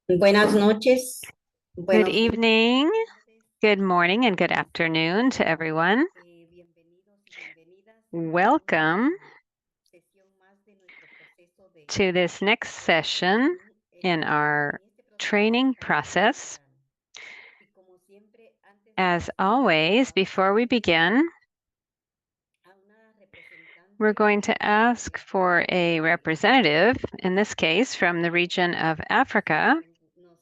Buenas noches, Good buenos días, evening, good morning, and good afternoon to everyone. bienvenidos y bienvenidas Welcome sesión más de nuestro proceso de to this next session capacitación in our en este proceso de training capacitación process. temprana. Y como siempre, antes de As always, before we begin, a una we're representante going to ask for a representative, in this case from the region of Africa, nos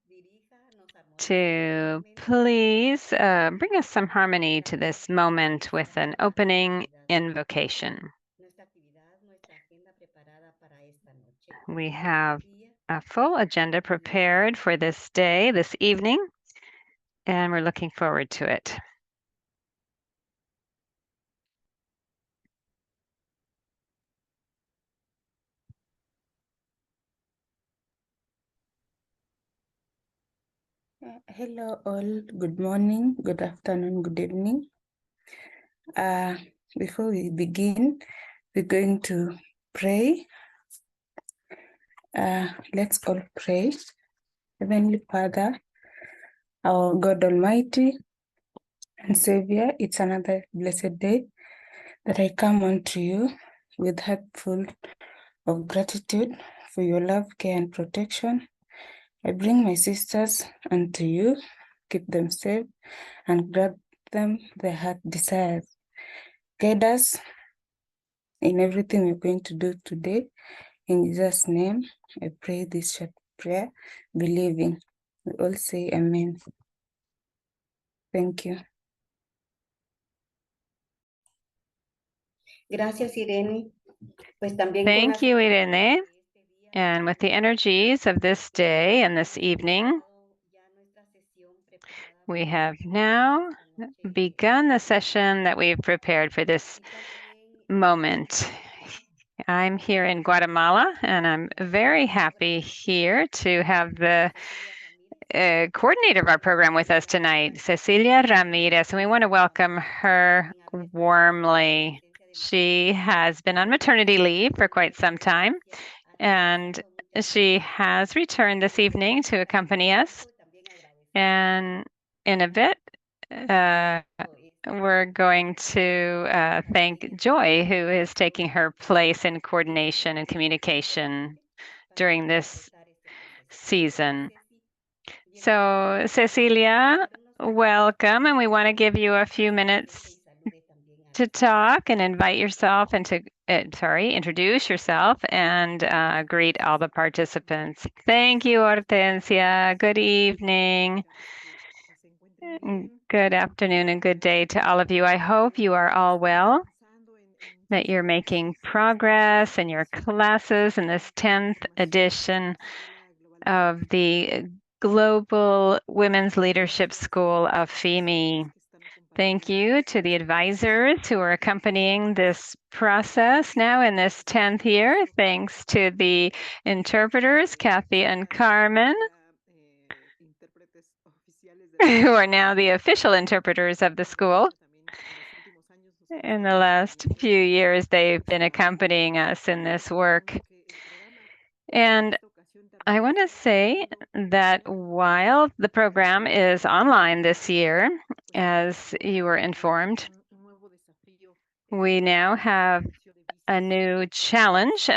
dirija, nos armonice to inicialmente please bring us some harmony to this moment with an opening invocation. nuestra actividad, nuestra agenda preparada para esta noche, We para este have día. a full agenda prepared for this day, this evening, and we're looking forward to it. Hello all, good morning, good afternoon, good evening. Before we begin, we're going to pray. Let's all pray. Heavenly Father, our God Almighty and Savior, it's another blessed day that I come unto you with heart full of gratitude for your love, care, and protection. I bring my sisters unto you, keep them safe, and grant them their heart desires. Guide us in everything we're going to do today. In Jesus' name, I pray this short prayer, believing. We all say amen. Thank you. Gracias, Irene. Pues también con Thank you, Irene. And with the energies of this day and this evening, we have now begun the session that we've prepared for this moment. I'm here in Guatemala, and I'm very happy here to have the coordinator of our program with us tonight, Cecilia Ramirez, and we want to welcome her warmly. She has been on maternity leave for quite some time, and she has returned this evening to accompany us. And in a bit, we're going to thank Joy, who is taking her place in coordination and communication during this season. So, Cecilia, welcome, and we want to give you a few minutes to talk and invite yourself and to, introduce yourself and greet all the participants. Thank you, Hortensia. Good evening. Good afternoon and good day to all of you. I hope you are all well, that you're making progress in your classes in this 10th edition of the Global Women's Leadership School of FEME. Thank you to the advisors who are accompanying this process now in this 10th year. Thanks to the interpreters, Kathy and Carmen, who are now the official interpreters of the school. In the last few years, they've been accompanying us in this work. And I want to say that while the program is online this year, as you were informed, we now have a new challenge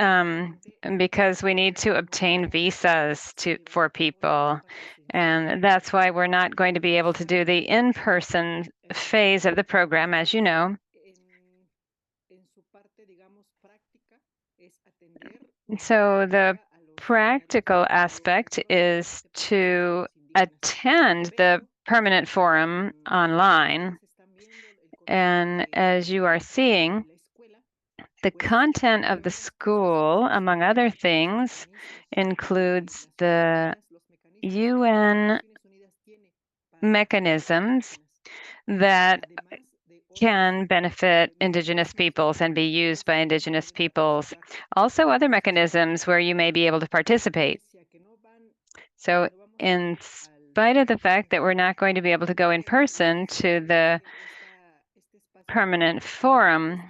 because we need to obtain visas for people. And that's why we're not going to be able to do the in-person phase of the program, as you know. So the practical aspect is to attend the permanent forum online. And as you are seeing, the content of the school, among other things, includes the UN mechanisms that can benefit Indigenous peoples and be used by Indigenous peoples. Also, other mechanisms where you may be able to participate. So, in spite of the fact that we're not going to be able to go in person to the permanent forum,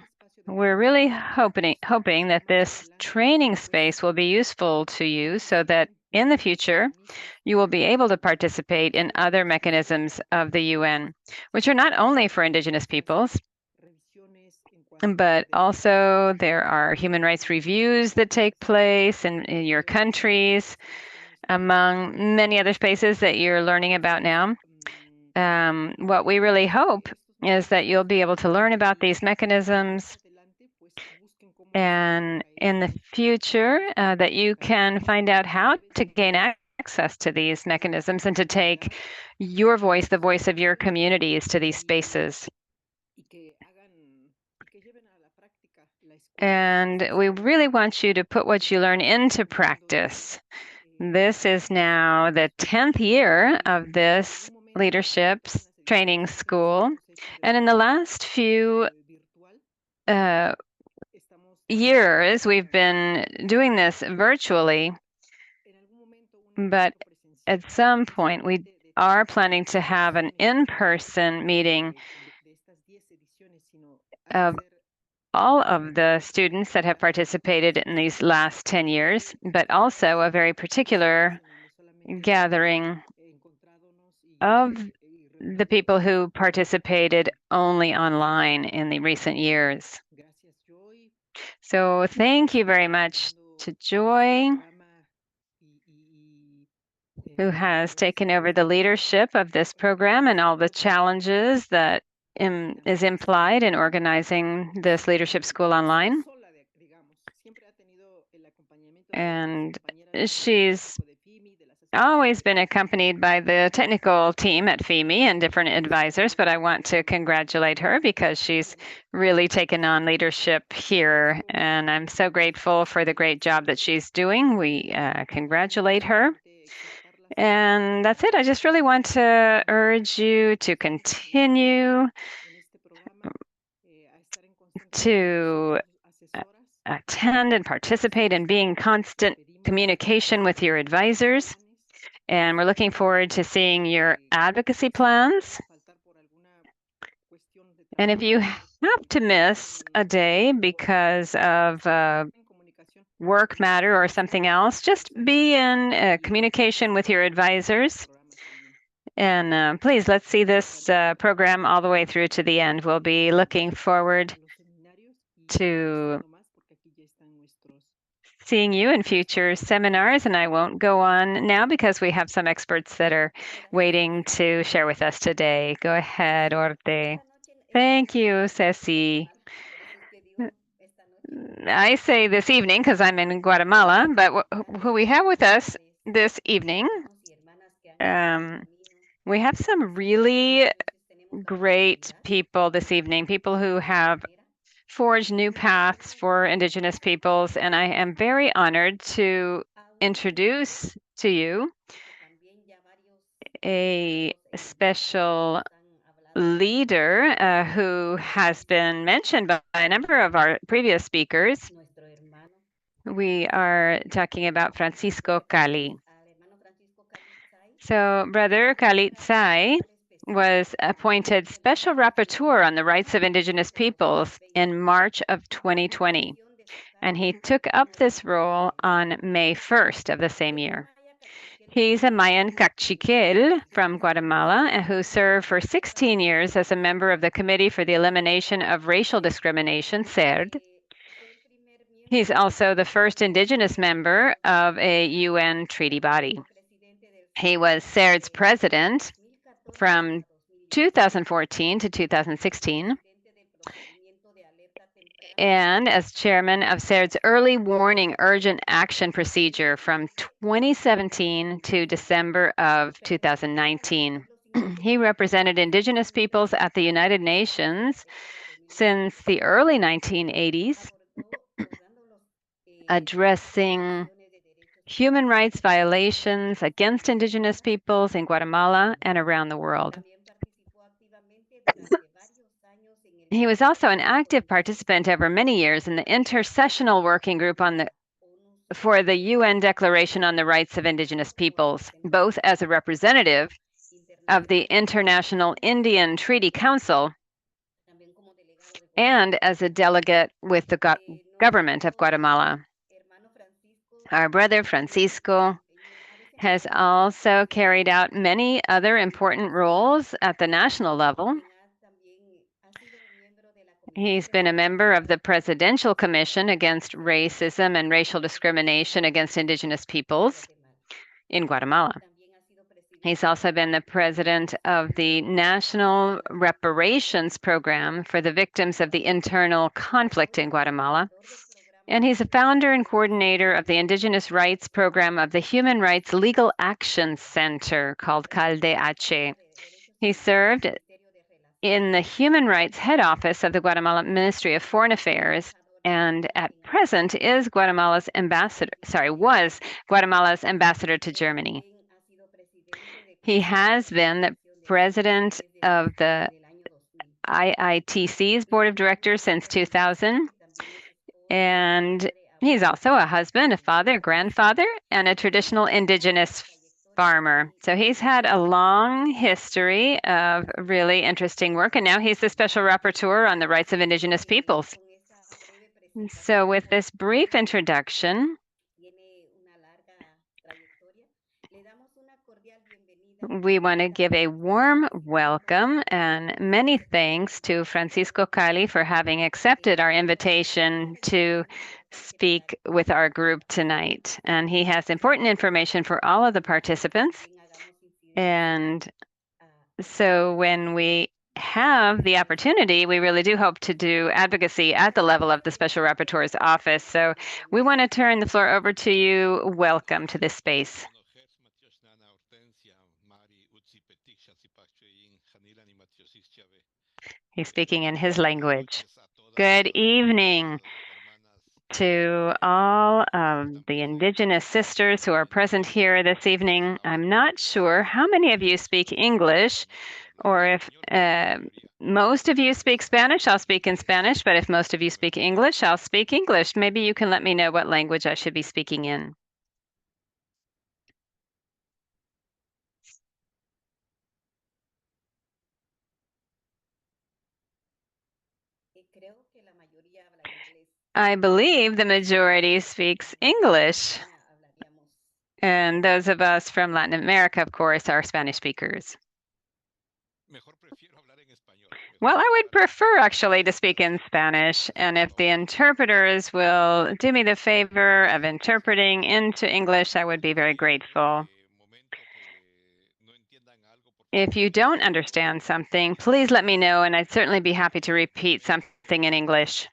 we're really hoping that this training space will be useful to you so that in the future, you will be able to participate in other mechanisms of the UN, which are not only for Indigenous peoples, but also there are human rights reviews that take place in your countries, among many other spaces that you're learning about now. What we really hope is that you'll be able to learn about these mechanisms and in the future that you can find out how to gain access to these mechanisms and to take your voice, the voice of your communities, to these spaces. And we really want you to put what you learn into practice. This is now the 10th year of this leadership training school. And in the last few years, we've been doing this virtually, but at some point we are planning to have an in-person meeting of all of the students that have participated in these last 10 years, but also a very particular gathering of the people who participated only online in the recent years. So thank you very much to Joy, who has taken over the leadership of this program and all the challenges that is implied in organizing this leadership school online. And she's always been accompanied by the technical team at FEMI and different advisors, but I want to congratulate her because she's really taken on leadership here, and I'm so grateful for the great job that she's doing. We congratulate her. And that's it. I just really want to urge you to continue to attend and participate and be in constant communication with your advisors. And we're looking forward to seeing your advocacy plans. And if you have to miss a day because of work matter or something else, just be in communication with your advisors. And please, let's see this program all the way through to the end. We'll be looking forward to seeing you in future seminars, and I won't go on now because we have some experts that are waiting to share with us today. Go ahead, Orte. Thank you, Ceci. I say this evening because I'm in Guatemala, but who we have with us this evening, we have some really great people this evening, people who have forged new paths for Indigenous peoples, and I am very honored to introduce to you a special leader who has been mentioned by a number of our previous speakers. We are talking about Francisco Cali. So Brother Khalid Tsai was appointed Special Rapporteur on the Rights of Indigenous Peoples in March of 2020, and he took up this role on May 1st of the same year. He's a Mayan Cachiquel from Guatemala who served for 16 years as a member of the Committee for the Elimination of Racial Discrimination, CERD. He's also the first Indigenous member of a UN treaty body. He was CERD's president from 2014 to 2016, and as chairman of CERD's Early Warning Urgent Action Procedure from 2017 to December of 2019. He represented Indigenous peoples at the United Nations since the early 1980s, addressing human rights violations against Indigenous peoples in Guatemala and around the world. He was also an active participant over many years in the Intersessional Working Group for the UN Declaration on the Rights of Indigenous Peoples, both as a representative of the International Indian Treaty Council and as a delegate with the government of Guatemala. Our brother Francisco has also carried out many other important roles at the national level. He's been a member of the Presidential Commission Against Racism and Racial Discrimination Against Indigenous Peoples in Guatemala. He's also been the president of the National Reparations Program for the victims of the internal conflict in Guatemala. And he's a founder and coordinator of the Indigenous Rights Program of the Human Rights Legal Action Center called CALDH. He served in the Human Rights Head Office of the Guatemala Ministry of Foreign Affairs, and at present was Guatemala's ambassador to Germany. He has been the president of the IITC's board of directors since 2000, and he's also a husband, a father, grandfather, and a traditional indigenous farmer. So he's had a long history of really interesting work, and now he's the special rapporteur on the rights of indigenous peoples. So with this brief introduction, we want to give a warm welcome and many thanks to Francisco Cali for having accepted our invitation to speak with our group tonight. And he has important information for all of the participants. And so when we have the opportunity, we really do hope to do advocacy at the level of the Special Rapporteur's office. So we want to turn the floor over to you. Welcome to this space. He's speaking in his language. Good evening to all of the Indigenous sisters who are present here this evening. I'm not sure how many of you speak English, or if most of you speak Spanish, I'll speak in Spanish, but if most of you speak English, I'll speak English. Maybe you can let me know what language I should be speaking in. I believe the majority speaks English. And those of us from Latin America, of course, are Spanish speakers. Well, I would prefer actually to speak in Spanish. And if the interpreters will do me the favor of interpreting into English, I would be very grateful. If you don't understand something, please let me know, and I'd certainly be happy to repeat something in English.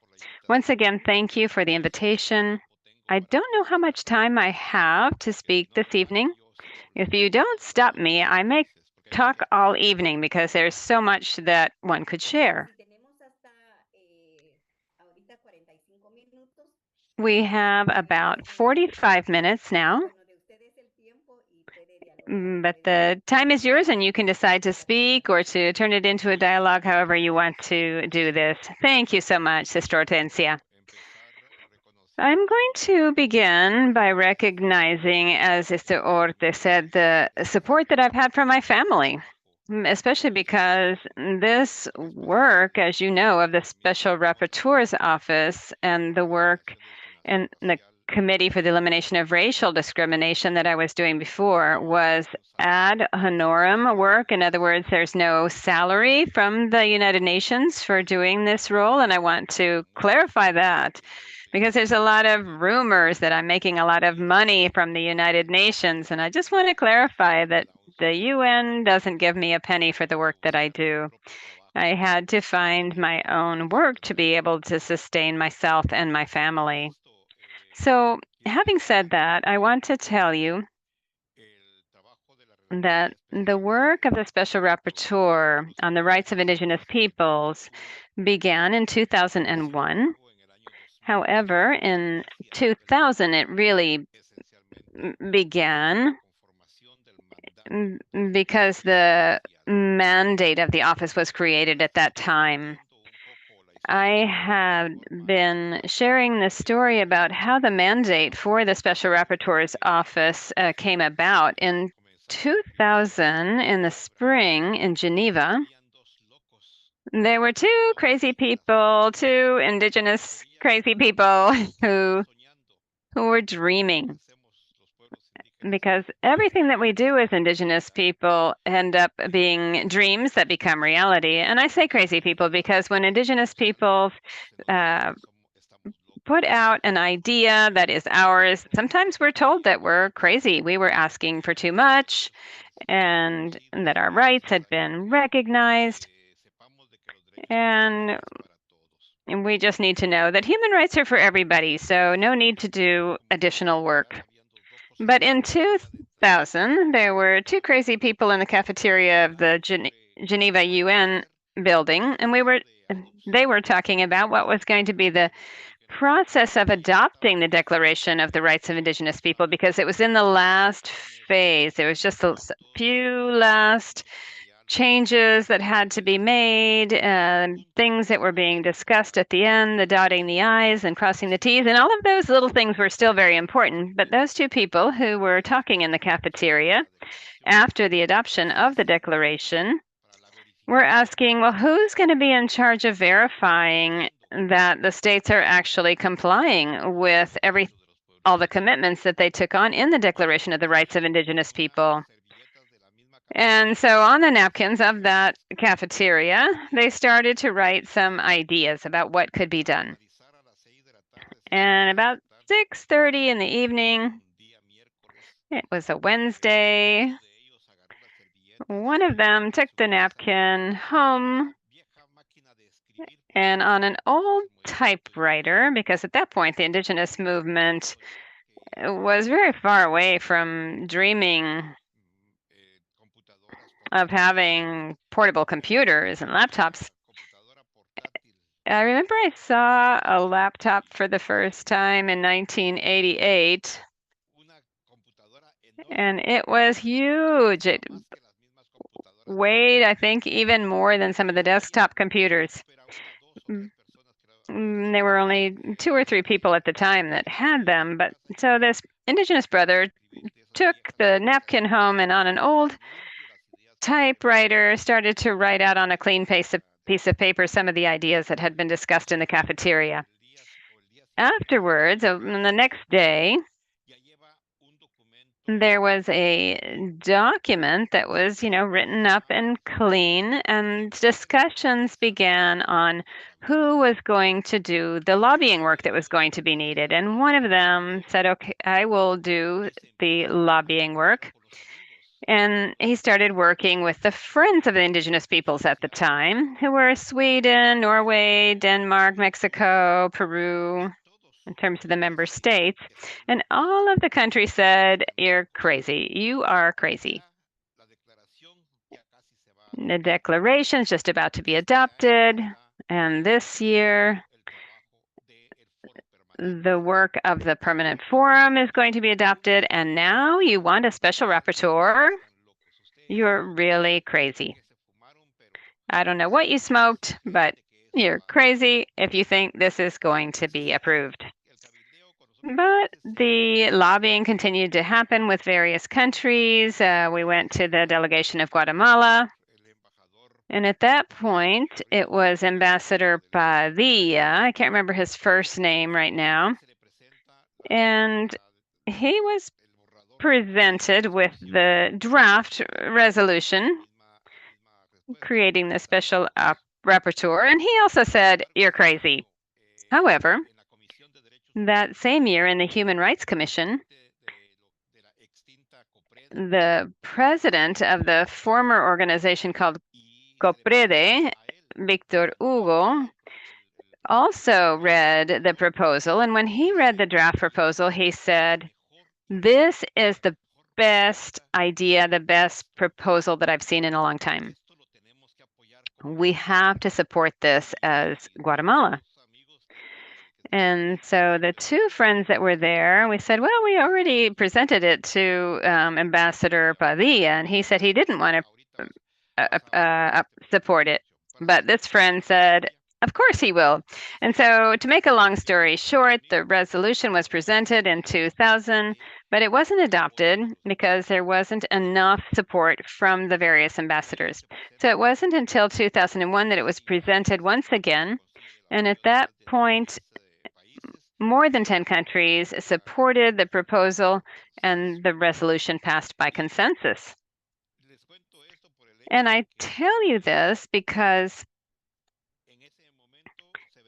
Once again, thank you for the invitation. I don't know how much time I have to speak this evening. If you don't stop me, I may talk all evening because there's so much that one could share. We have about 45 minutes now. But the time is yours, and you can decide to speak or to turn it into a dialogue, however you want to do this. Thank you so much, Sister Hortensia. I'm going to begin by recognizing, as Sister Orte said, the support that I've had from my family, especially because this work, as you know, of the Special Rapporteur's Office and the work in the Committee for the Elimination of Racial Discrimination that I was doing before was ad honorem work. In other words, there's no salary from the United Nations for doing this role, and I want to clarify that because there's a lot of rumors that I'm making a lot of money from the United Nations, and I just want to clarify that the UN doesn't give me a penny for the work that I do. I had to find my own work to be able to sustain myself and my family. So, having said that, I want to tell you that the work of the Special Rapporteur on the rights of Indigenous peoples began in 2001. However, in 2000, it really began because the mandate of the office was created at that time. I have been sharing the story about how the mandate for the Special Rapporteur's office came about. In 2000, in the spring in Geneva, there were two crazy people, two indigenous crazy people who were dreaming. because everything that we do as Indigenous people end up being dreams that become reality. And I say crazy people because when Indigenous people put out an idea that is ours, sometimes we're told that we're crazy. We were asking for too much and that our rights had been recognized. And we just need to know that human rights are for everybody, so no need to do additional work. But in 2000, there were two crazy people in the cafeteria of the Geneva UN building, and they were talking about what was going to be the process of adopting the Declaration of the Rights of Indigenous People, because it was in the last phase. There was just a few last changes that had to be made, things that were being discussed at the end, the dotting the I's and crossing the T's, and all of those little things were still very important. But those two people who were talking in the cafeteria after the adoption of the declaration were asking, well, who's going to be in charge of verifying that the states are actually complying with all the commitments that they took on in the Declaration of the Rights of Indigenous People? And so on the napkins of that cafeteria, they started to write some ideas about what could be done. And about 6:30 in the evening, it was a Wednesday, one of them took the napkin home and on an old typewriter, because at that point the Indigenous movement was very far away from dreaming of having portable computers and laptops. I remember I saw a laptop for the first time in 1988, and it was huge. It weighed, I think, even more than some of the desktop computers. There were only 2 or 3 people at the time that had them, but so this Indigenous brother took the napkin home and on an old typewriter started to write out on a clean piece of paper some of the ideas that had been discussed in the cafeteria. Afterwards, on the next day, there was a document that was, written up and clean, and discussions began on who was going to do the lobbying work that was going to be needed. And one of them said, okay, I will do the lobbying work. And he started working with the Friends of the Indigenous Peoples at the time, who were Sweden, Norway, Denmark, Mexico, Peru, in terms of the member states. And all of the countries said, you're crazy. You are crazy. The declaration is just about to be adopted. And this year, the work of the permanent forum is going to be adopted. And now you want a special rapporteur? You're really crazy. I don't know what you smoked, but you're crazy if you think this is going to be approved. But the lobbying continued to happen with various countries. We went to the delegation of Guatemala. And at that point, it was Ambassador Padilla. I can't remember his first name right now. And he was presented with the draft resolution creating the special rapporteur. And he also said, you're crazy. However, that same year in the Human Rights Commission, the president of the former organization called COPREDE, Victor Hugo, also read the proposal. And when he read the draft proposal, he said, this is the best idea, the best proposal that I've seen in a long time. We have to support this as Guatemala. And so the two friends that were there, we said, well, we already presented it to Ambassador Padilla, and he said he didn't want to support it. But this friend said, of course he will. And so to make a long story short, the resolution was presented in 2000, but it wasn't adopted because there wasn't enough support from the various ambassadors. So it wasn't until 2001 that it was presented once again. And at that point, more than 10 countries supported the proposal, and the resolution passed by consensus. And I tell you this because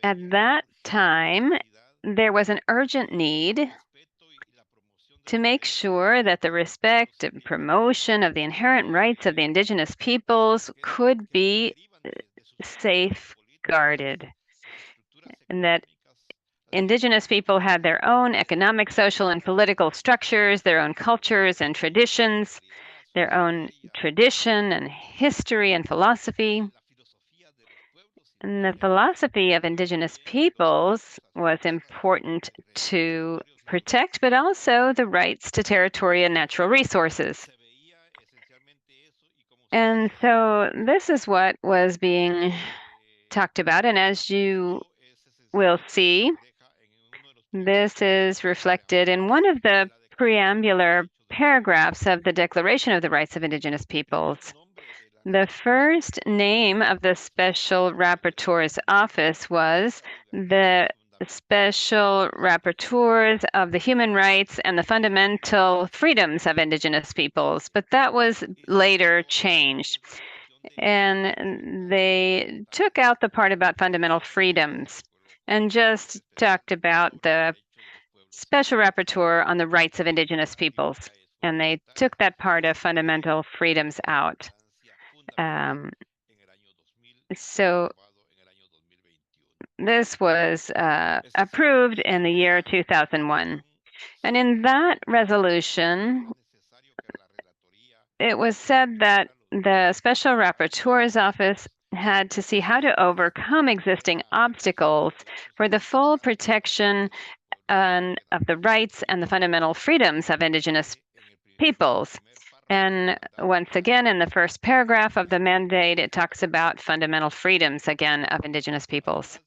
at that time, there was an urgent need to make sure that the respect and promotion of the inherent rights of the indigenous peoples could be safeguarded, and that indigenous people had their own economic, social, and political structures, their own cultures and traditions, their own tradition and history and philosophy. And the philosophy of indigenous peoples was important to protect, but also the rights to territory and natural resources. And so this is what was being talked about. And as you will see, this is reflected in one of the preambular paragraphs of the Declaration of the Rights of Indigenous Peoples. The first name of the Special Rapporteur's office was the Special Rapporteurs of the Human Rights and the Fundamental Freedoms of Indigenous Peoples, but that was later changed. And they took out the part about fundamental freedoms and just talked about the Special Rapporteur on the Rights of Indigenous Peoples. And they took that part of fundamental freedoms out. So this was approved in the year 2001. And in that resolution, it was said that the Special Rapporteur's office had to see how to overcome existing obstacles for the full protection of the rights and the fundamental freedoms of Indigenous peoples. And once again, in the first paragraph of the mandate, it talks about fundamental freedoms, again, of Indigenous peoples.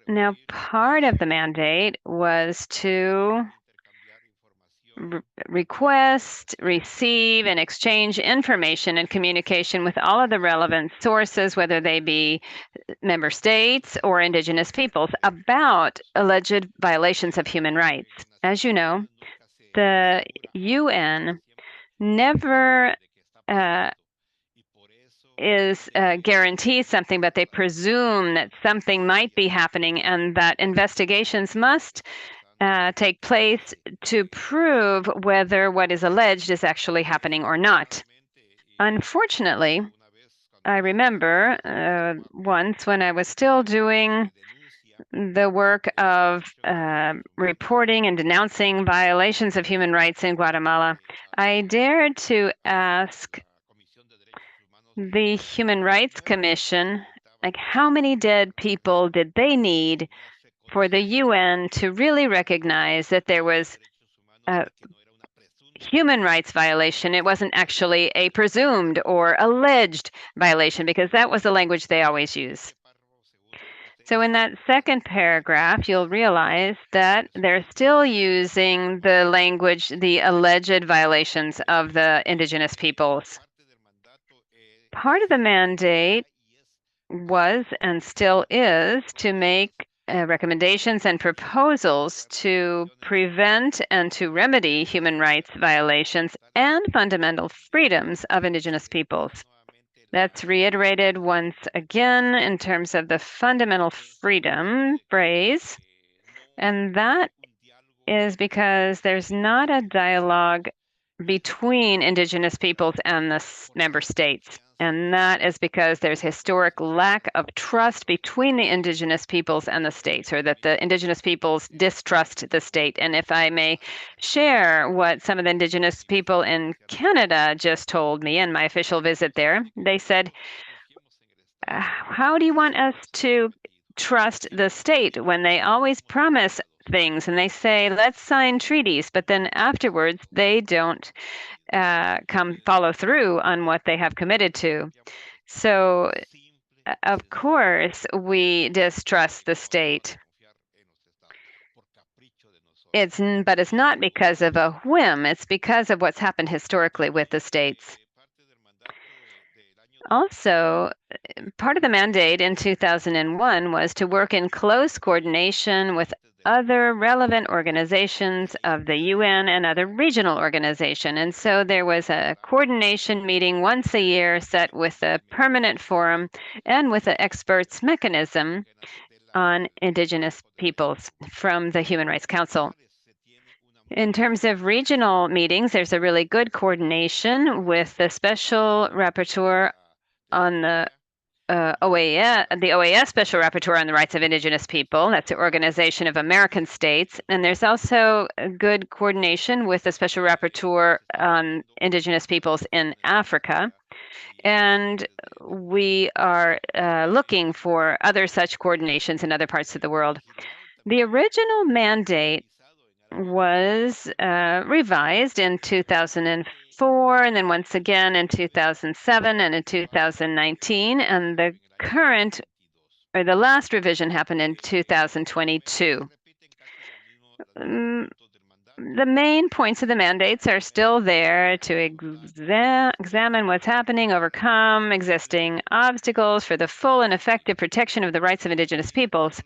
Now, part of the mandate was to request, receive, and exchange information and communication with all of the relevant sources, whether they be member states or indigenous peoples, about alleged violations of human rights. As you know, the UN never guarantees something, but they presume that something might be happening and that investigations must take place to prove whether what is alleged is actually happening or not. Unfortunately, I remember once when I was still doing the work of reporting and denouncing violations of human rights in Guatemala, I dared to ask the Human Rights Commission, like, how many dead people did they need for the UN to really recognize that there was a human rights violation? It wasn't actually a presumed or alleged violation, because that was the language they always use. So in that second paragraph, you'll realize that they're still using the language, the alleged violations of the indigenous peoples. Part of the mandate was and still is to make recommendations and proposals to prevent and to remedy human rights violations and fundamental freedoms of indigenous peoples. That's reiterated once again in terms of the fundamental freedom phrase, and that is because there's not a dialogue between indigenous peoples and the member states. And that is because there's historic lack of trust between the indigenous peoples and the states, or that the indigenous peoples distrust the state. And if I may share what some of the indigenous people in Canada just told me in my official visit there, they said, how do you want us to trust the state when they always promise things and they say, let's sign treaties, but then afterwards they don't follow through on what they have committed to? So, of course, we distrust the state. But it's not because of a whim. It's because of what's happened historically with the states. Also, part of the mandate in 2001 was to work in close coordination with other relevant organizations of the UN and other regional organizations. And so there was a coordination meeting once a year set with a permanent forum and with an experts mechanism on Indigenous peoples from the Human Rights Council. In terms of regional meetings, there's a really good coordination with the special rapporteur on the OAS Special Rapporteur on the Rights of Indigenous People. That's the Organization of American States. And there's also a good coordination with the Special Rapporteur on Indigenous Peoples in Africa. And we are looking for other such coordinations in other parts of the world. The original mandate was revised in 2004 and then once again in 2007 and in 2019, and the last revision happened in 2022. The main points of the mandates are still there to examine what's happening, overcome existing obstacles for the full and effective protection of the rights of Indigenous peoples.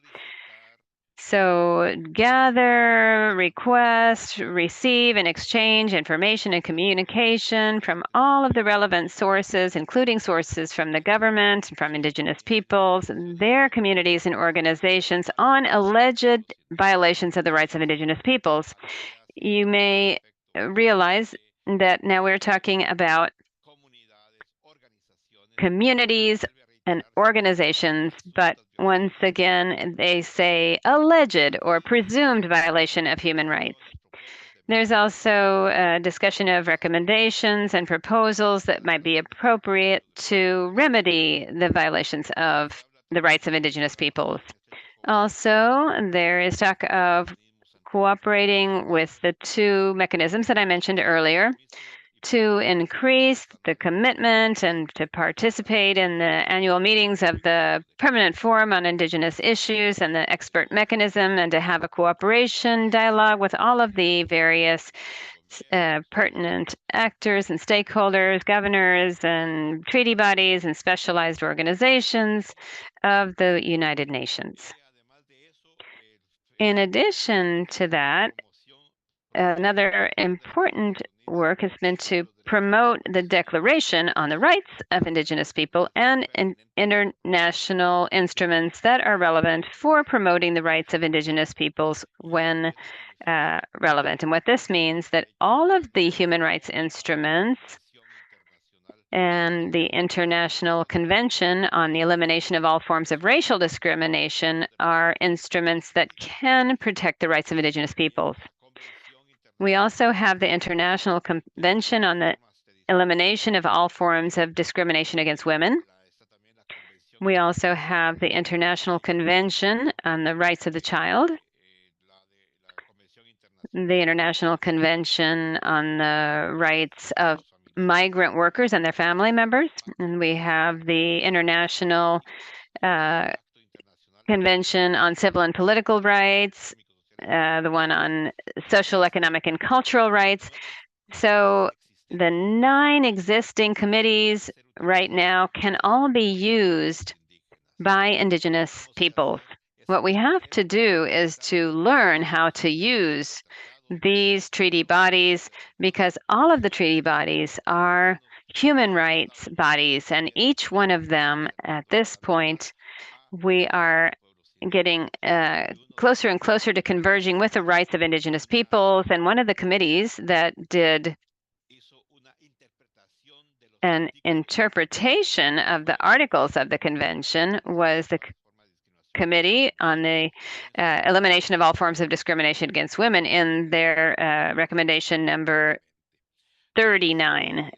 So gather, request, receive, and exchange information and communication from all of the relevant sources, including sources from the government, from Indigenous peoples, their communities and organizations on alleged violations of the rights of Indigenous peoples. You may realize that now we're talking about communities and organizations, but once again, they say alleged or presumed violation of human rights. There's also a discussion of recommendations and proposals that might be appropriate to remedy the violations of the rights of Indigenous peoples. Also, there is talk of cooperating with the two mechanisms that I mentioned earlier to increase the commitment and to participate in the annual meetings of the Permanent Forum on Indigenous Issues and the expert mechanism, and to have a cooperation dialogue with all of the various pertinent actors and stakeholders, governors and treaty bodies and specialized organizations of the United Nations. In addition to that, another important work has been to promote the Declaration on the Rights of Indigenous People and international instruments that are relevant for promoting the rights of Indigenous peoples when relevant. And what this means that all of the human rights instruments and the International Convention on the Elimination of All Forms of Racial Discrimination are instruments that can protect the rights of Indigenous peoples. We also have the International Convention on the Elimination of All Forms of Discrimination against Women. We also have the International Convention on the Rights of the Child, the International Convention on the Rights of Migrant Workers and their family members, and we have the International Convention on Civil and Political Rights, the one on social, economic, and cultural rights. So the 9 existing committees right now can all be used by Indigenous peoples. What we have to do is to learn how to use these treaty bodies, because all of the treaty bodies are human rights bodies, and each one of them at this point, we are getting closer and closer to converging with the rights of Indigenous peoples. And one of the committees that did an interpretation of the articles of the convention was the Committee on the Elimination of All Forms of Discrimination Against Women in their recommendation number 39.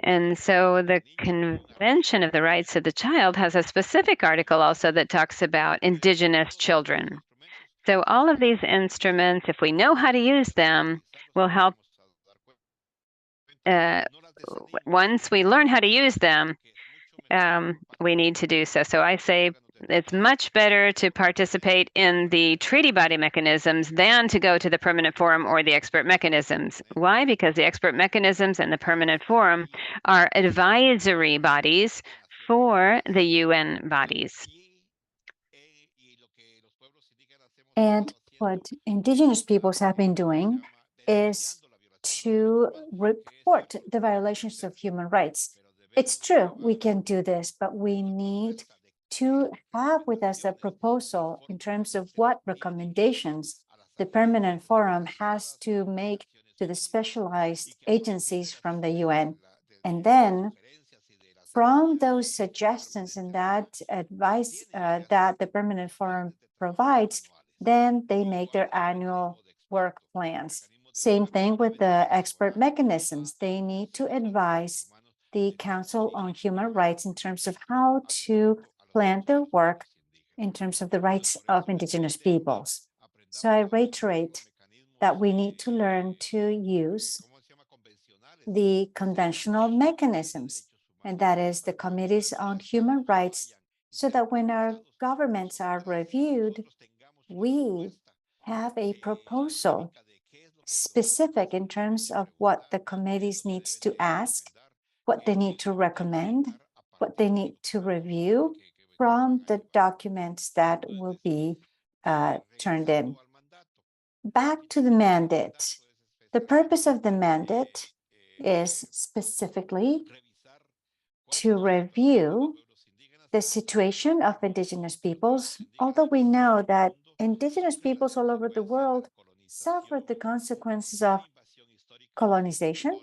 And so the Convention of the Rights of the Child has a specific article also that talks about Indigenous children. So all of these instruments, if we know how to use them, will help. Once we learn how to use them, we need to do so. So I say it's much better to participate in the treaty body mechanisms than to go to the permanent forum or the expert mechanisms. Why? Because the expert mechanisms and the permanent forum are advisory bodies for the UN bodies. And what indigenous peoples have been doing is to report the violations of human rights. It's true, we can do this, but we need to have with us a proposal in terms of what recommendations the permanent forum has to make to the specialized agencies from the UN. And then from those suggestions and that advice that the permanent forum provides, then they make their annual work plans. Same thing with the expert mechanisms. They need to advise the Council on Human Rights in terms of how to plan their work in terms of the rights of indigenous peoples. So I reiterate that we need to learn to use the conventional mechanisms, and that is the committees on human rights, so that when our governments are reviewed, we have a proposal specific in terms of what the committees needs to ask, what they need to recommend, what they need to review from the documents that will be turned in. Back to the mandate. The purpose of the mandate is specifically to review the situation of indigenous peoples, although we know that indigenous peoples all over the world suffered the consequences of colonization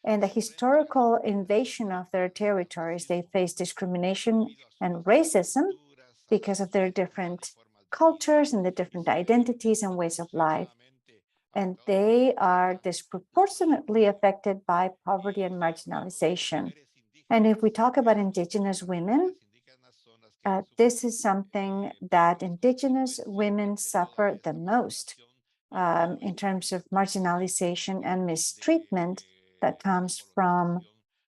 and the historical invasion of their territories. They face discrimination and racism because of their different cultures and the different identities and ways of life. And they are disproportionately affected by poverty and marginalization. And if we talk about indigenous women, this is something that indigenous women suffer the most in terms of marginalization and mistreatment that comes from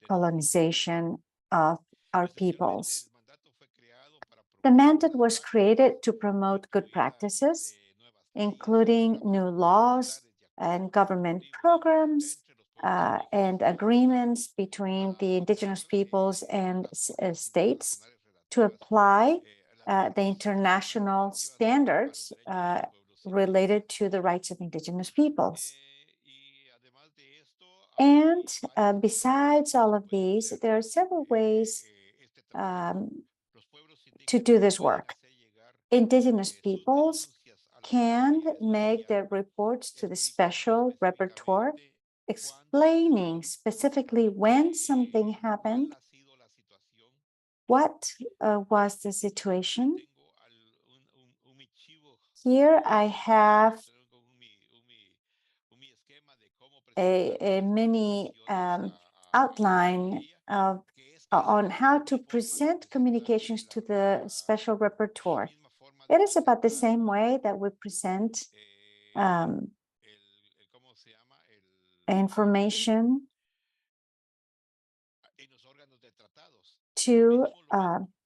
colonization of our peoples. The mandate was created to promote good practices, including new laws and government programs and agreements between the indigenous peoples and states to apply the international standards related to the rights of indigenous peoples. And besides all of these, there are several ways to do this work. Indigenous peoples can make their reports to the special rapporteur, explaining specifically when something happened, what was the situation. Here I have a mini outline of on how to present communications to the special rapporteur. It is about the same way that we present information to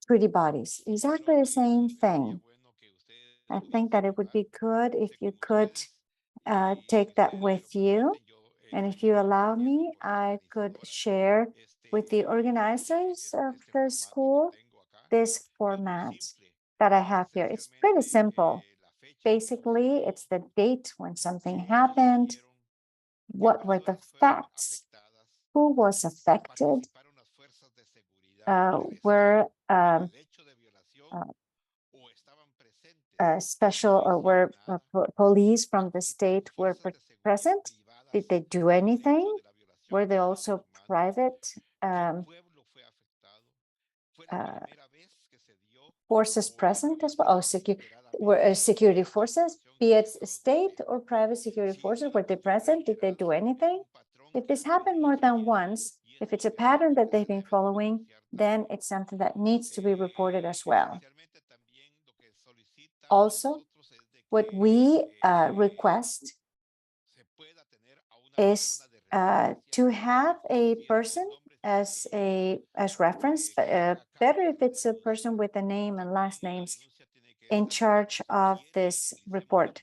treaty bodies. Exactly the same thing. I think that it would be good if you could take that with you. And if you allow me, I could share with the organizers of the school this format that I have here. It's pretty simple. Basically, it's the date when something happened, what were the facts, who was affected, were special or were police from the state were present? Did they do anything? Were they also private forces present as well? Oh, were security forces, be it state or private security forces, were they present? Did they do anything? If this happened more than once, if it's a pattern that they've been following, then it's something that needs to be reported as well. Also, what we request is to have a person as reference, but better if it's a person with a name and last names in charge of this report.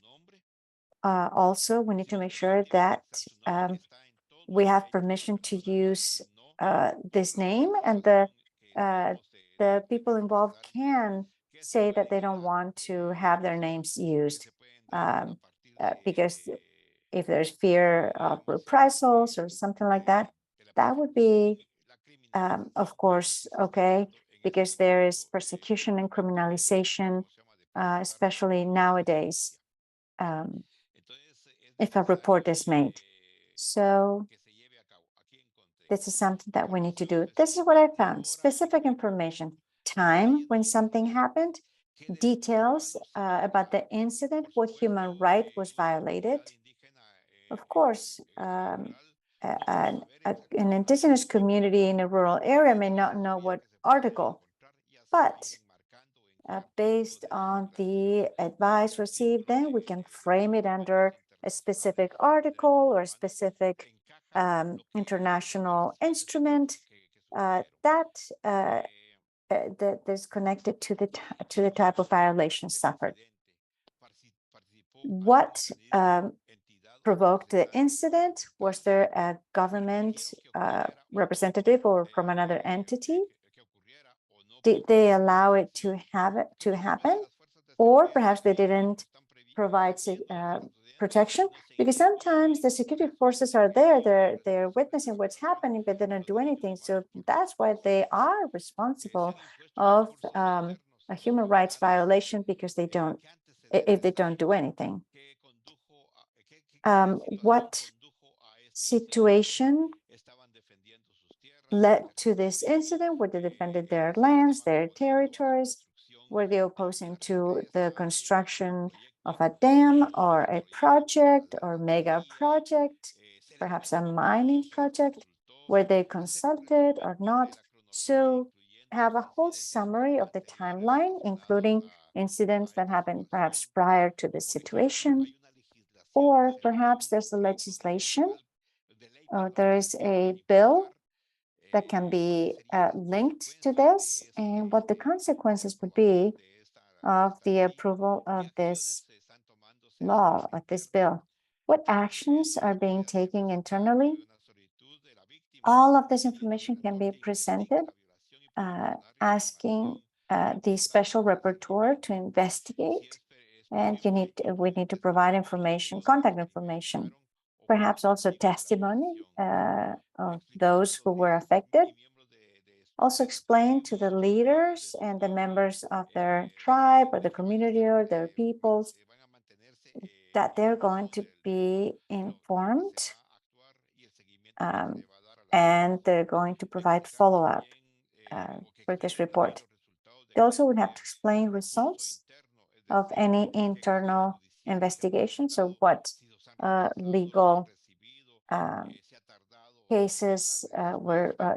Also, we need to make sure that we have permission to use this name, and the people involved can say that they don't want to have their names used because if there's fear of reprisals or something like that, that would be, of course, okay, because there is persecution and criminalization, especially nowadays, if a report is made. So this is something that we need to do. This is what I found: specific information, time when something happened, details about the incident, what human right was violated. Of course, an indigenous community in a rural area may not know what article, but based on the advice received, then we can frame it under a specific article or a specific international instrument that is connected to the type of violation suffered. What provoked the incident? Was there a government representative or from another entity? Did they allow it to happen? Or perhaps they didn't provide protection, because sometimes the security forces are there, they're witnessing what's happening, but they don't do anything. So that's why they are responsible of a human rights violation, because if they don't do anything. What situation led to this incident? Were they defended their lands, their territories? Were they opposing to the construction of a dam or a project or mega project, perhaps a mining project? Were they consulted or not? So have a whole summary of the timeline, including incidents that happened perhaps prior to the situation, or perhaps there's a legislation or there is a bill that can be linked to this, and what the consequences would be of the approval of this law, of this bill. What actions are being taken internally? All of this information can be presented, asking the special rapporteur to investigate, and we need to provide information, contact information, perhaps also testimony of those who were affected. Also explain to the leaders and the members of their tribe or the community or their peoples that they're going to be informed, and they're going to provide follow-up for this report. They also would have to explain results of any internal investigation. So what legal cases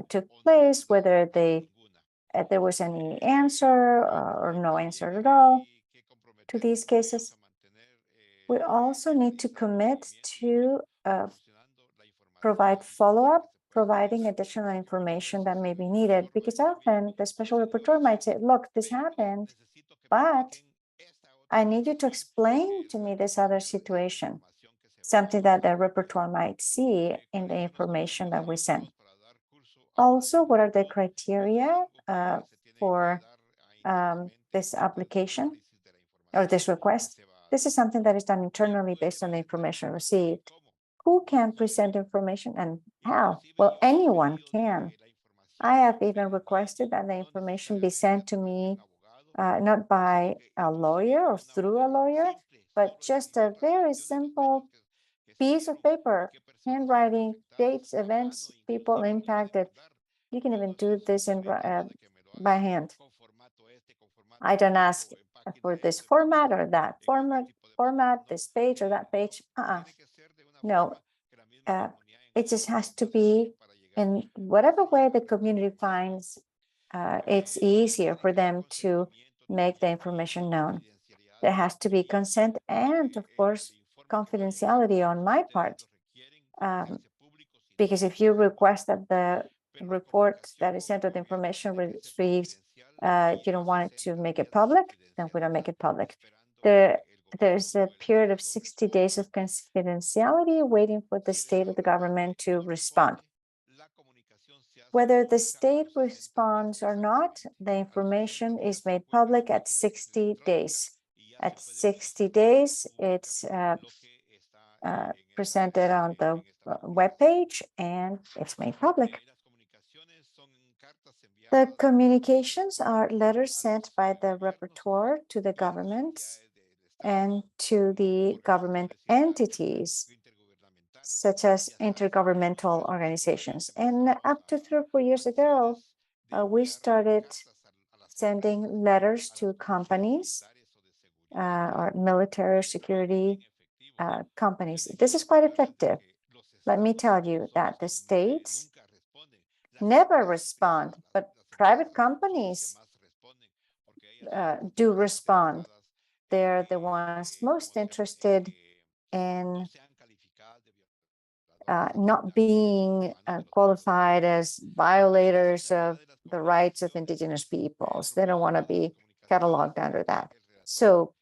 took place, whether there was any answer or no answer at all to these cases. We also need to commit to provide follow-up, providing additional information that may be needed, because often the special rapporteur might say, look, this happened, but I need you to explain to me this other situation, something that the rapporteur might see in the information that we send. Also, what are the criteria for this application or this request? This is something that is done internally based on the information received. Who can present information and how? Well, anyone can. I have even requested that the information be sent to me not by a lawyer or through a lawyer, but just a very simple piece of paper, handwriting, dates, events, people impacted. You can even do this by hand. I don't ask for this format or that format, this page or that page. No, it just has to be in whatever way the community finds it's easier for them to make the information known. There has to be consent and, of course, confidentiality on my part. Because if you request that the report that is sent or the information received, you don't want it to make it public, then we don't make it public. There's a period of 60 days of confidentiality waiting for the state of the government to respond. Whether the state responds or not, the information is made public at 60 days. At 60 days, it's presented on the webpage and it's made public. The communications are letters sent by the rapporteur to the government and to the government entities, such as intergovernmental organizations. And up to 3 or 4 years ago, we started sending letters to companies or military or security companies. This is quite effective. Let me tell you that the states never respond, but private companies do respond. They're the ones most interested in not being qualified as violators of the rights of indigenous peoples. They don't want to be cataloged under that. So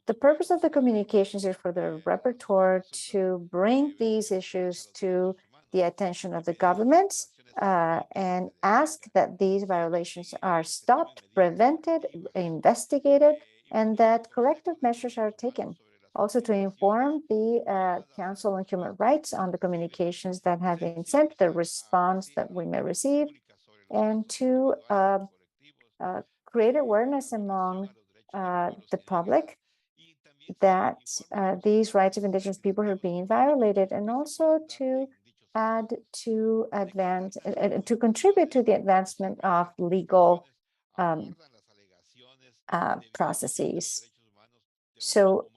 the purpose of the communications is for the rapporteur to bring these issues to the attention of the governments and ask that these violations are stopped, prevented, investigated, and that corrective measures are taken. Also to inform the Council on Human Rights on the communications that have been sent, the response that we may receive, and to create awareness among the public that these rights of indigenous people are being violated, and also to add to advance to contribute to the advancement of legal processes. So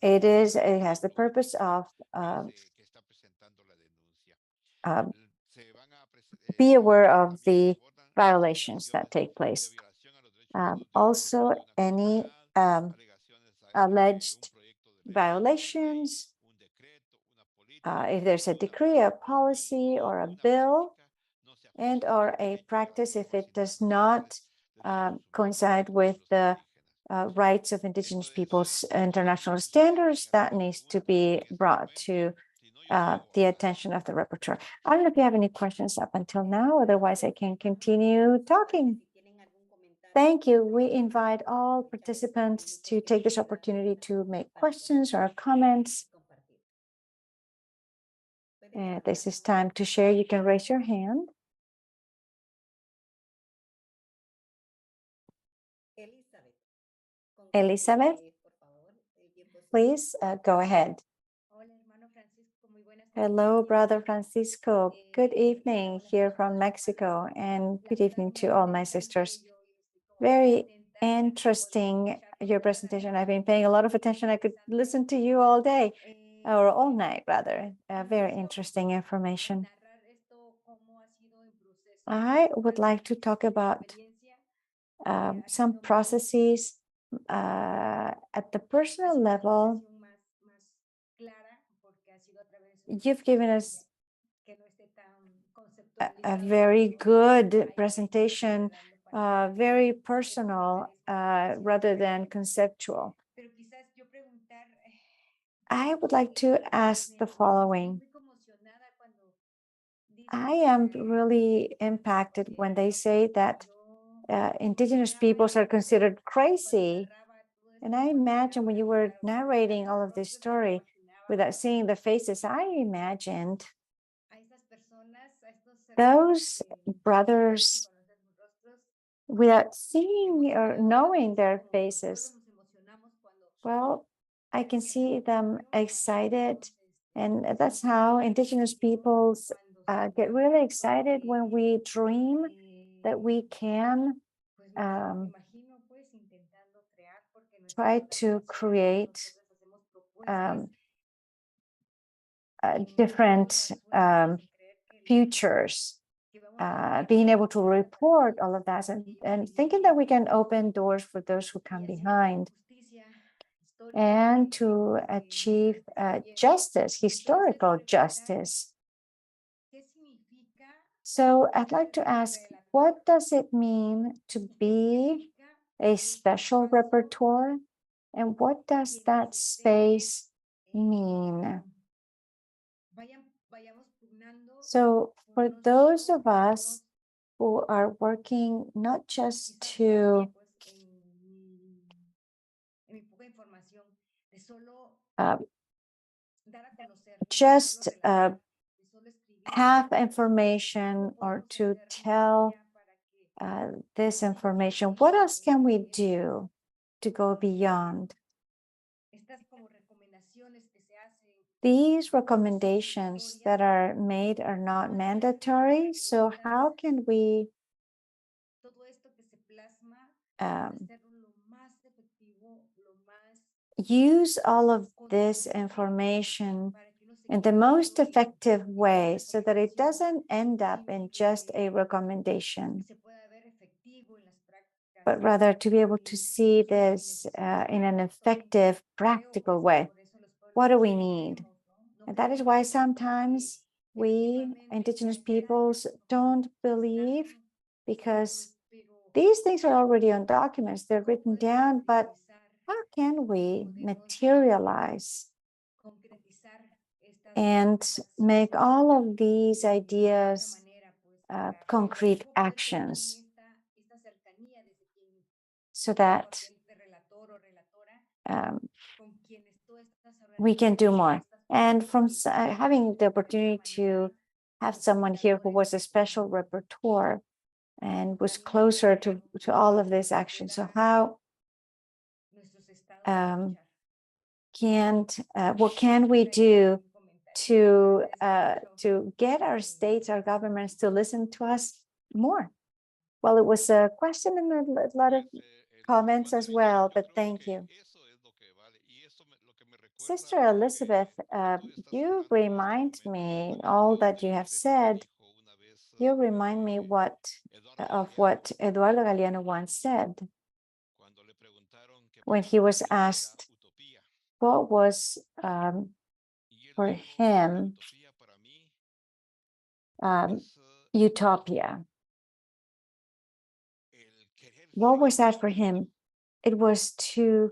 it has the purpose of be aware of the violations that take place. Also, any alleged violations, if there's a decree, a policy, or a bill, and or a practice, if it does not coincide with the rights of indigenous peoples' international standards, that needs to be brought to the attention of the rapporteur. I don't know if you have any questions up until now, otherwise I can continue talking. Thank you. We invite all participants to take this opportunity to make questions or comments. This is time to share. You can raise your hand. Elizabeth, please go ahead. Hello, Brother Francisco. Good evening here from Mexico, and good evening to all my sisters. Very interesting, your presentation. I've been paying a lot of attention. I could listen to you all day, or all night, rather. Very interesting information. I would like to talk about some processes at the personal level. You've given us a very good presentation, very personal rather than conceptual. I would like to ask the following. I am really impacted when they say that indigenous peoples are considered crazy. And I imagine when you were narrating all of this story without seeing the faces, I imagined those brothers without seeing or knowing their faces. Well, I can see them excited, and that's how indigenous peoples get really excited when we dream that we can try to create different futures, being able to report all of that, and thinking that we can open doors for those who come behind, and to achieve justice, historical justice. So I'd like to ask, what does it mean to be a special rapporteur? And what does that space mean? So for those of us who are working not just to just have information or to tell this information, what else can we do to go beyond? These recommendations that are made are not mandatory, so how can we use all of this information in the most effective way so that it doesn't end up in just a recommendation, but rather to be able to see this in an effective, practical way? What do we need? And that is why sometimes we, Indigenous peoples, don't believe, because these things are already on documents, they're written down, but how can we materialize and make all of these ideas concrete actions so that we can do more? And from having the opportunity to have someone here who was a special rapporteur and was closer to all of this action. So how what can we do to get our states, our governments to listen to us more? Well, it was a question and a lot of comments as well, but thank you. Sister Elizabeth, you remind me all that you have said. You remind me of what Eduardo Galeano once said when he was asked what was for him utopia. What was that for him? It was to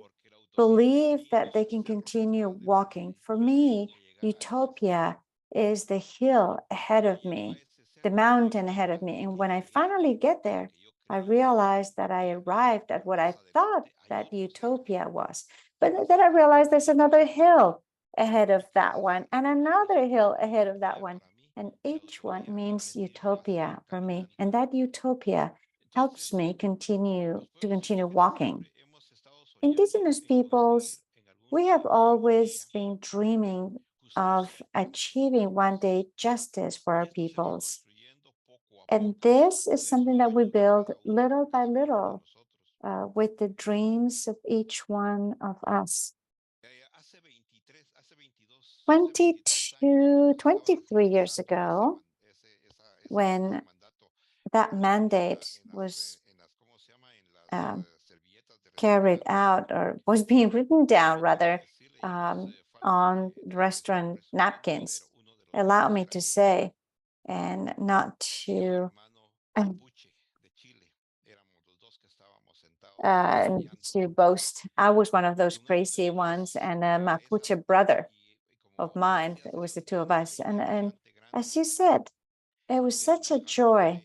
believe that they can continue walking. For me, utopia is the hill ahead of me, the mountain ahead of me. And when I finally get there, I realized that I arrived at what I thought that utopia was. But then I realized there's another hill ahead of that one and another hill ahead of that one. And each one means utopia for me. And that utopia helps me continue walking. Indigenous peoples, we have always been dreaming of achieving one day justice for our peoples. And this is something that we build little by little with the dreams of each one of us. 23 years ago, when that mandate was carried out, or was being written down rather, on restaurant napkins, allow me to say, and not to boast. I was one of those crazy ones, and a Mapuche brother of mine. It was the two of us, and as you said, it was such a joy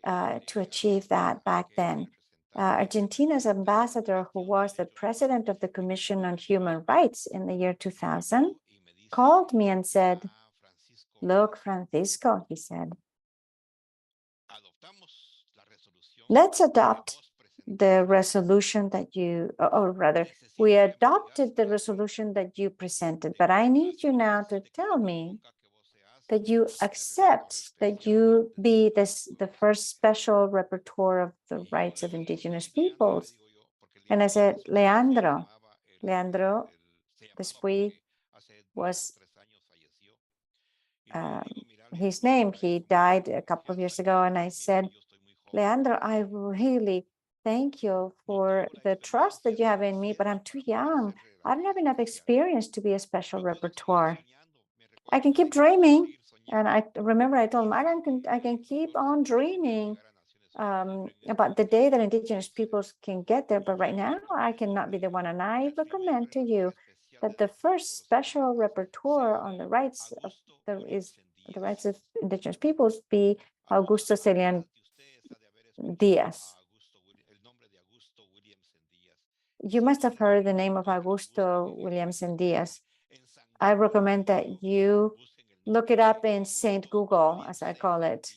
to achieve that back then. Argentina's ambassador, who was the president of the Commission on Human Rights in the year 2000, called me and said, "Look, Francisco," he said, "let's adopt the resolution that you, or rather, we adopted the resolution that you presented, but I need you now to tell me that you accept that you be the first special rapporteur of the rights of Indigenous peoples." And I said, Leandro Después was his name. He died a couple of years ago. And I said, Leandro, I really thank you for the trust that you have in me, but I'm too young. I don't have enough experience to be a special rapporteur. I can keep dreaming. And I remember I told him, I can keep on dreaming about the day that Indigenous peoples can get there, but right now I cannot be the one. And I recommend to you that the first special rapporteur on the rights of the rights of Indigenous peoples be Augusto Celian Diaz. You must have heard the name of Augusto Williamson Diaz. I recommend that you look it up in Saint Google, as I call it.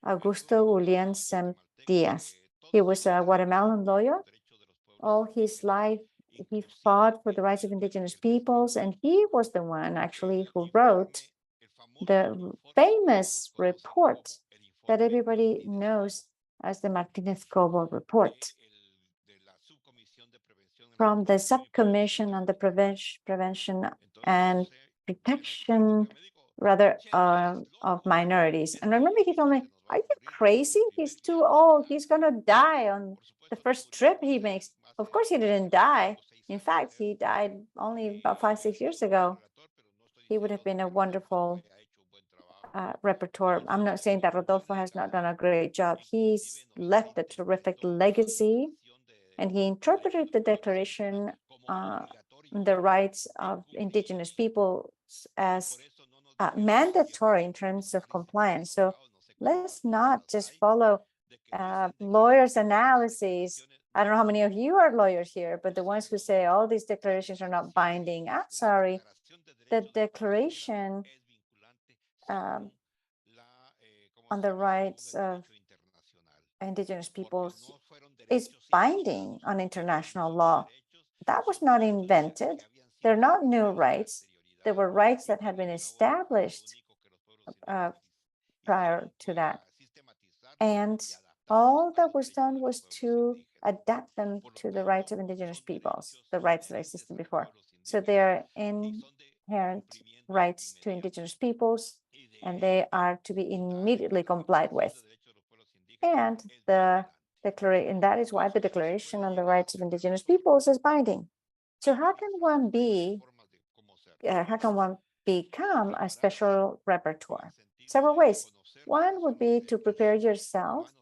Augusto Williamson Diaz. He was a Guatemalan lawyer. All his life, he fought for the rights of Indigenous peoples, and he was the one actually who wrote the famous report that everybody knows as the Martinez-Cobo report from the Subcommission on the Prevention and Protection, rather, of minorities. And remember, he told me, "Are you crazy? He's too old. He's going to die on the first trip he makes." Of course, he didn't die. In fact, he died only about 5-6 years ago. He would have been a wonderful rapporteur. I'm not saying that Rodolfo has not done a great job. He's left a terrific legacy, and he interpreted the Declaration on the rights of Indigenous peoples as mandatory in terms of compliance. So let's not just follow lawyers' analyses. I don't know how many of you are lawyers here, but the ones who say all these declarations are not binding, I'm sorry. The Declaration on the rights of Indigenous peoples is binding on international law. That was not invented. They're not new rights. There were rights that had been established prior to that. And all that was done was to adapt them to the rights of Indigenous peoples, the rights that existed before. So they are inherent rights to Indigenous peoples, and they are to be immediately complied with. And that is why the Declaration on the Rights of Indigenous Peoples is binding. So how can one become a special rapporteur? Several ways. One would be to prepare yourself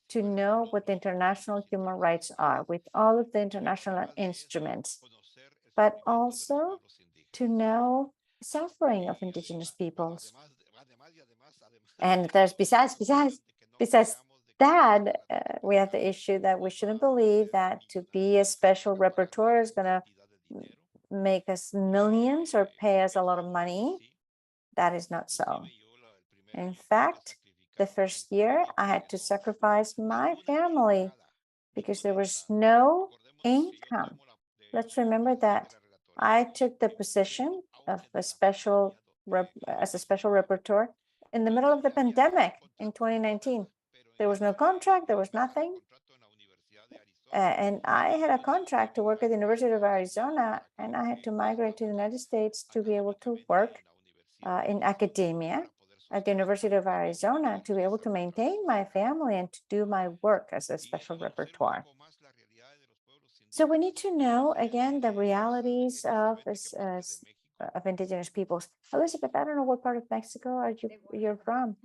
to know what the international human rights are with all of the international instruments, but also to know suffering of Indigenous peoples. And there's besides that, we have the issue that we shouldn't believe that to be a special rapporteur is going to make us millions or pay us a lot of money. That is not so. In fact, the first year I had to sacrifice my family because there was no income. Let's remember that I took the position of a special rapporteur in the middle of the pandemic in 2019. There was no contract, there was nothing. And I had a contract to work at the University of Arizona, and I had to migrate to the United States to be able to work in academia at the University of Arizona to be able to maintain my family and to do my work as a special rapporteur. So we need to know, again, the realities of Indigenous peoples. Elizabeth, I don't know what part of Mexico you're from.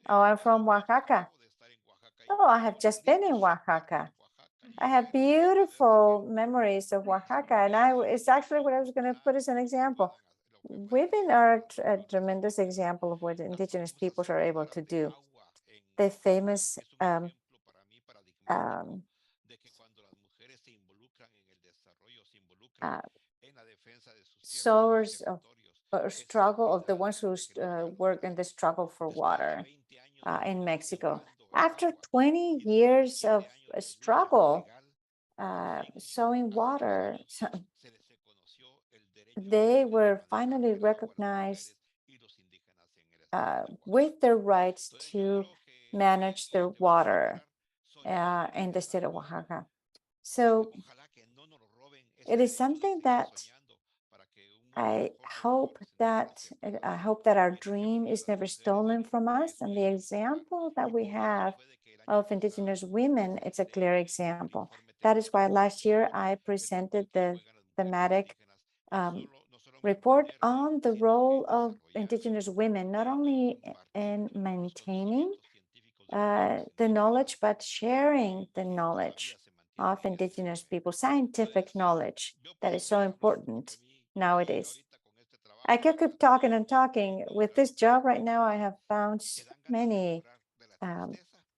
Oh, I'm from Oaxaca. Oh, I have just been in Oaxaca. I have beautiful memories of Oaxaca, and it's actually what I was going to put as an example. Women are a tremendous example of what Indigenous peoples are able to do. The famous source of struggle of the ones who work in the struggle for water in Mexico. After 20 years of struggle, sowing water, they were finally recognized with their rights to manage their water in the state of Oaxaca. So it is something that I hope that our dream is never stolen from us. And the example that we have of Indigenous women, it's a clear example. That is why last year I presented the thematic report on the role of Indigenous women, not only in maintaining the knowledge, but sharing the knowledge of Indigenous people, scientific knowledge that is so important nowadays. I could keep talking and talking. With this job right now, I have found so many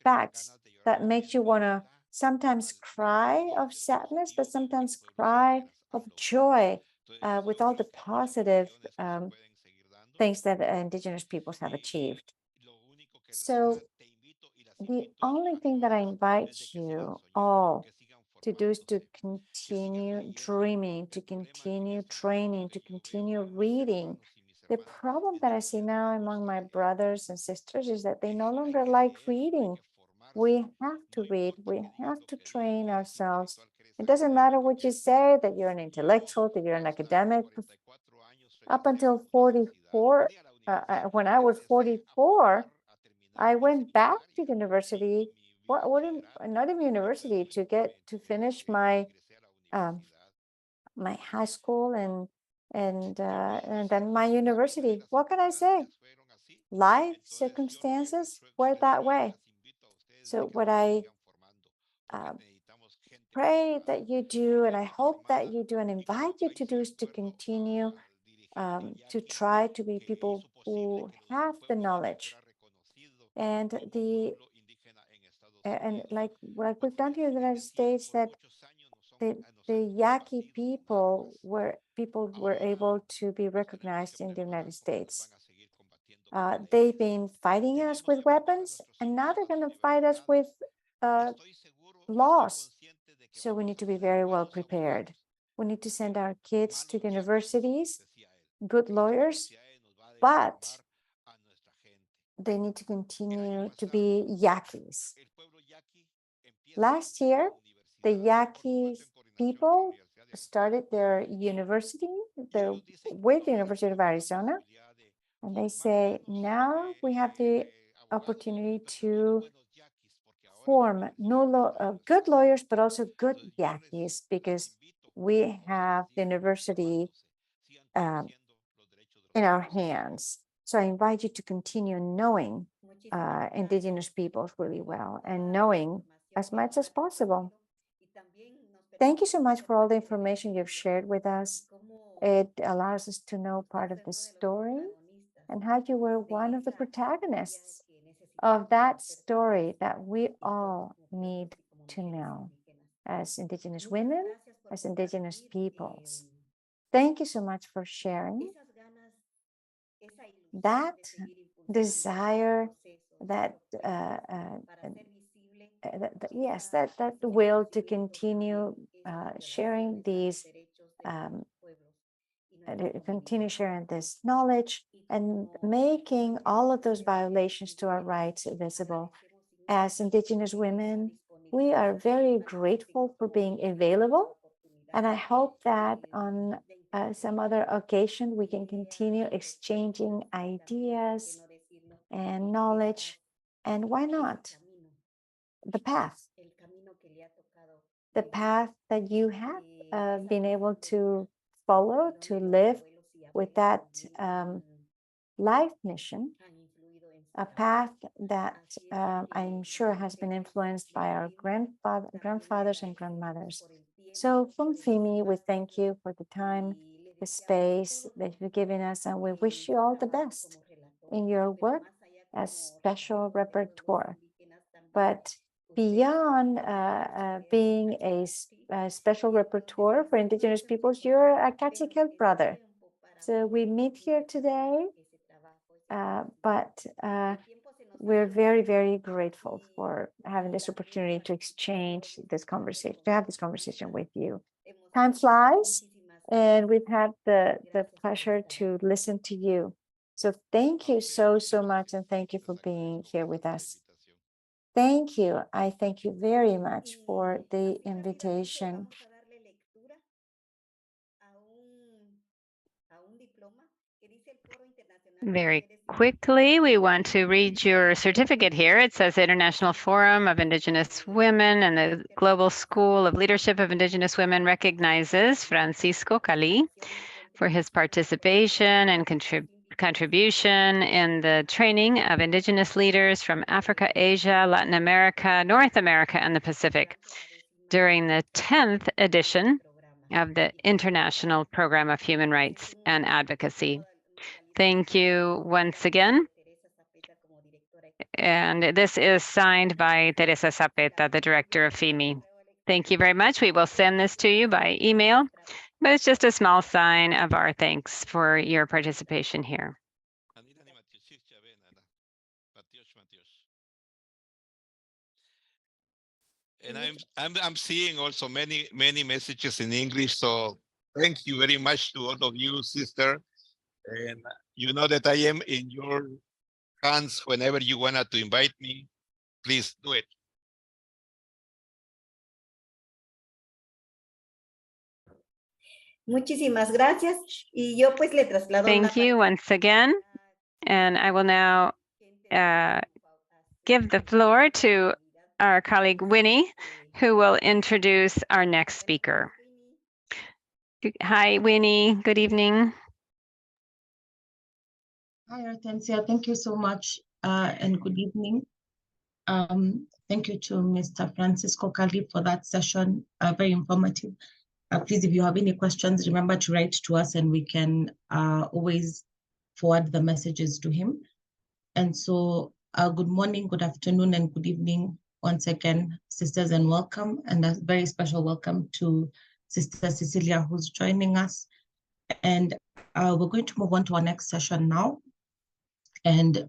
facts that make you want to sometimes cry of sadness, but sometimes cry of joy with all the positive things that Indigenous peoples have achieved. So the only thing that I invite you all to do is to continue dreaming, to continue training, to continue reading. The problem that I see now among my brothers and sisters is that they no longer like reading. We have to read, we have to train ourselves. It doesn't matter what you say, that you're an intellectual, that you're an academic. Up until 44, when I was 44, I went back to university, not even university, to finish my my high school and then my university. What can I say? Life circumstances were that way. So what I pray that you do, and I hope that you do, and invite you to do, is to continue to try to be people who have the knowledge and like we've done here in the United States, that the Yaqui people were able to be recognized in the United States. They've been fighting us with weapons, and now they're going to fight us with laws. So we need to be very well prepared. We need to send our kids to the universities, good lawyers, but they need to continue to be Yaquis. Last year, the Yaqui people started their university with the University of Arizona, and they say, now we have the opportunity to form good lawyers, but also good Yaquis, because we have the university in our hands. So I invite you to continue knowing Indigenous peoples really well and knowing as much as possible. Thank you so much for all the information you've shared with us. It allows us to know part of the story and how you were one of the protagonists of that story that we all need to know as Indigenous women, as Indigenous peoples. Thank you so much for sharing that desire, that yes, that will to continue sharing these, continue sharing this knowledge and making all of those violations to our rights visible. As Indigenous women, we are very grateful for being available, and I hope that on some other occasion we can continue exchanging ideas and knowledge, and why not the path that you have been able to follow, to live with that life mission, a path that I'm sure has been influenced by our grandfathers and grandmothers. So from FIMI, we thank you for the time, the space that you've given us, and we wish you all the best in your work as special repertoire. But beyond being a special repertoire for Indigenous peoples, you're a Cacique brother. So we meet here today, but we're very, very grateful for having this opportunity to exchange this conversation, to have this conversation with you. Time flies, and we've had the pleasure to listen to you. So thank you so much, and thank you for being here with us. Thank you. I thank you very much for the invitation. Very quickly, we want to read your certificate here. It says International Forum of Indigenous Women and the Global School of Leadership of Indigenous Women recognizes Francisco Cali for his participation and contribution in the training of Indigenous leaders from Africa, Asia, Latin America, North America, and the Pacific during the 10th edition of the International Program of Human Rights and Advocacy. Thank you once again. And this is signed by Teresa Zapeta, the director of FIMI. Thank you very much. We will send this to you by email, but it's just a small sign of our thanks for your participation here. And I'm seeing also many messages in English. So thank you very much to all of you, sister. And you know that I am in your hands whenever you wanted to invite me. Please do it. Muchísimas gracias. Y yo pues le traslado. Thank you once again. And I will now give the floor to our colleague Winnie, who will introduce our next speaker. Hi, Winnie. Good evening. Hi, Hortensia. Thank you so much, and good evening. Thank you to Mr. Francisco Cali for that session, very informative. Please, if you have any questions, remember to write to us and we can always forward the messages to him. And so good morning, good afternoon, and good evening once again, sisters, and welcome. And a very special welcome to Sister Cecilia, who's joining us. And we're going to move on to our next session now. And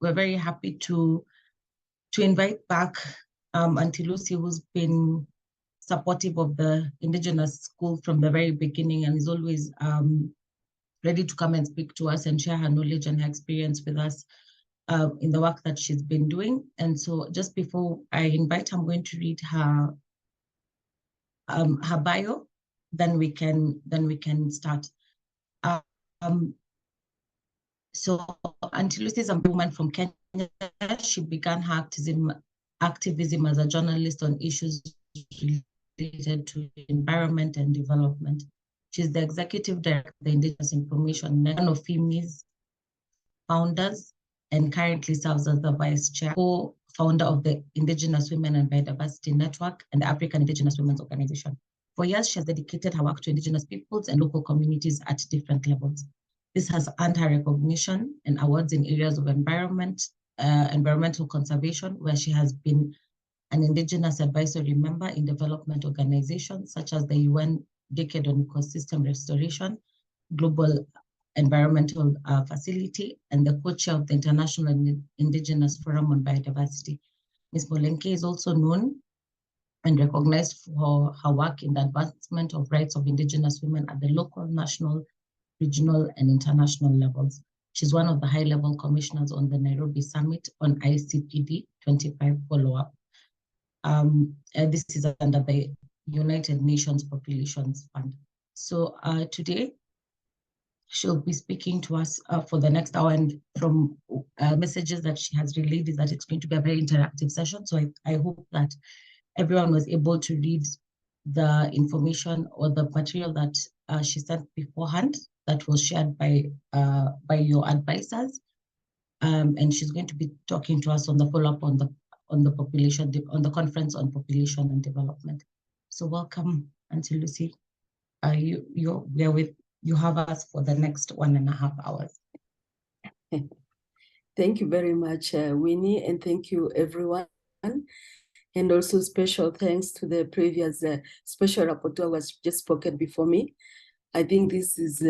we're very happy to invite back Auntie Lucy, who's been supportive of the Indigenous School from the very beginning and is always ready to come and speak to us and share her knowledge and her experience with us in the work that she's been doing. And so just before I invite her, I'm going to read her bio, then we can start. So Auntie Lucy is a woman from Kenya. She began her activism as a journalist on issues related to environment and development. She's the executive director of the Indigenous Information Network, one of FIMI's founders, and currently serves as the vice chair, co-founder of the Indigenous Women and Biodiversity Network and the African Indigenous Women's Organization. For years, she has dedicated her work to Indigenous peoples and local communities at different levels. This has earned her recognition and awards in areas of environmental conservation, where she has been an Indigenous advisory member in development organizations such as the UN Decade on Ecosystem Restoration, Global Environmental Facility, and the co-chair of the International Indigenous Forum on Biodiversity. Ms. Molenke is also known and recognized for her work in the advancement of rights of Indigenous women at the local, national, regional, and international levels. She's one of the high-level commissioners on the Nairobi Summit on ICPD 25 follow-up. This is under the United Nations Populations Fund. So today, she'll be speaking to us for the next hour, and from messages that she has relayed is that it's going to be a very interactive session. So I hope that everyone was able to read the information or the material that she sent beforehand that was shared by your advisors. And she's going to be talking to us on the follow-up on the conference on population and development. So welcome, Auntie Lucy. You have us for the next 1.5 hours. Thank you very much, Winnie, and thank you, everyone. And also special thanks to the previous special rapporteur who has just spoken before me. I think this is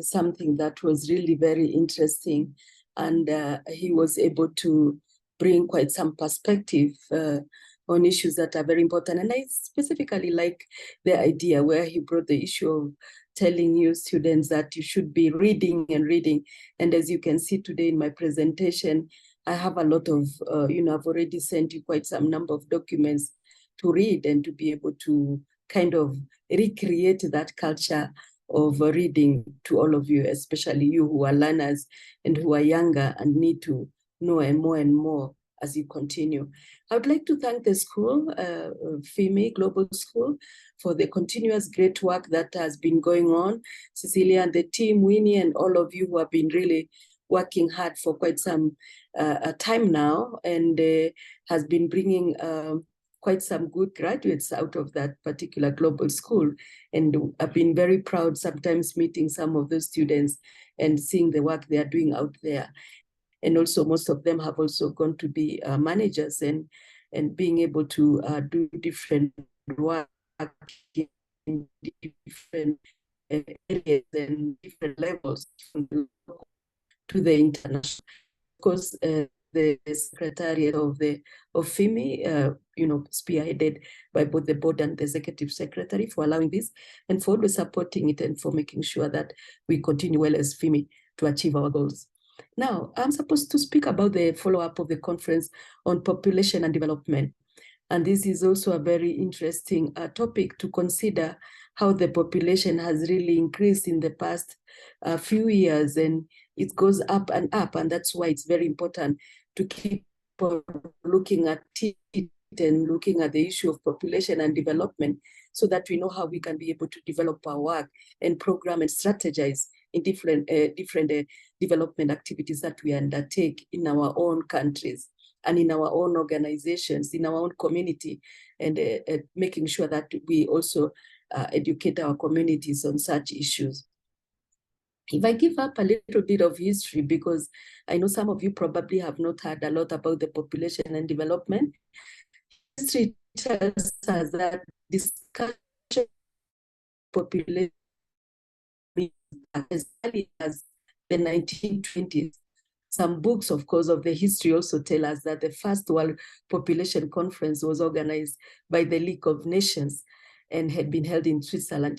something that was really very interesting, and he was able to bring quite some perspective on issues that are very important. And I specifically like the idea where he brought the issue of telling you students that you should be reading and reading. And as you can see today in my presentation, I have a lot of, I've already sent you quite some number of documents to read and to be able to kind of recreate that culture of reading to all of you, especially you who are learners and who are younger and need to know and more as you continue. I would like to thank the school, FIMI Global School, for the continuous great work that has been going on. Cecilia and the team, Winnie, and all of you who have been really working hard for quite some time now, and has been bringing quite some good graduates out of that particular global school. And I've been very proud sometimes meeting some of those students and seeing the work they are doing out there. And also most of them have also gone to be managers and being able to do different work in different areas and different levels to the international. Of course, the secretariat of FIMI, spearheaded by both the board and the executive secretary for allowing this, and for always supporting it and for making sure that we continue well as FIMI to achieve our goals. Now, I'm supposed to speak about the follow-up of the conference on population and development. And this is also a very interesting topic to consider, how the population has really increased in the past few years, and it goes up and up. And that's why it's very important to keep on looking at it and looking at the issue of population and development, so that we know how we can be able to develop our work and program and strategize in different development activities that we undertake in our own countries and in our own organizations, in our own community, and making sure that we also educate our communities on such issues. If I give up a little bit of history, because I know some of you probably have not heard a lot about the population and development, history tells us that discussion population as early as the 1920s. Some books, of course, of the history also tell us that the first World Population Conference was organized by the League of Nations and had been held in Switzerland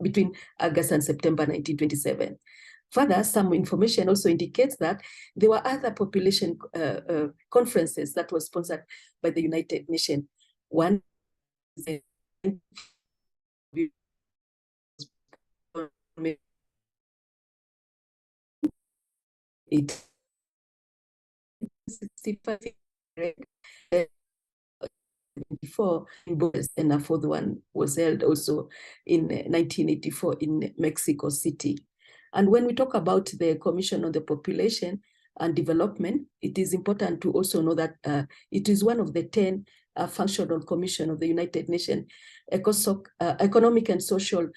between August and September 1927. Further, some information also indicates that there were other population conferences that were sponsored by the United Nations. One is it 65 before in Bucharest, and a fourth one was held also in 1984 in Mexico City. And when we talk about the Commission on the Population and Development, it is important to also know that it is one of the 10 functional commission of the United Nations Economic and Social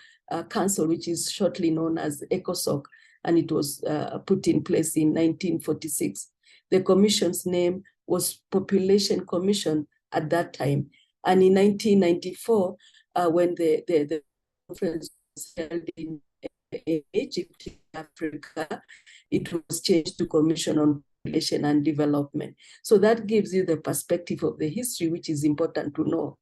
Council, which is shortly known as ECOSOC, and it was put in place in 1946. The commission's name was Population Commission at that time. And in 1994, when the conference was held in Egypt, Africa, it was changed to Commission on Population and Development. So that gives you the perspective of the history, which is important to know.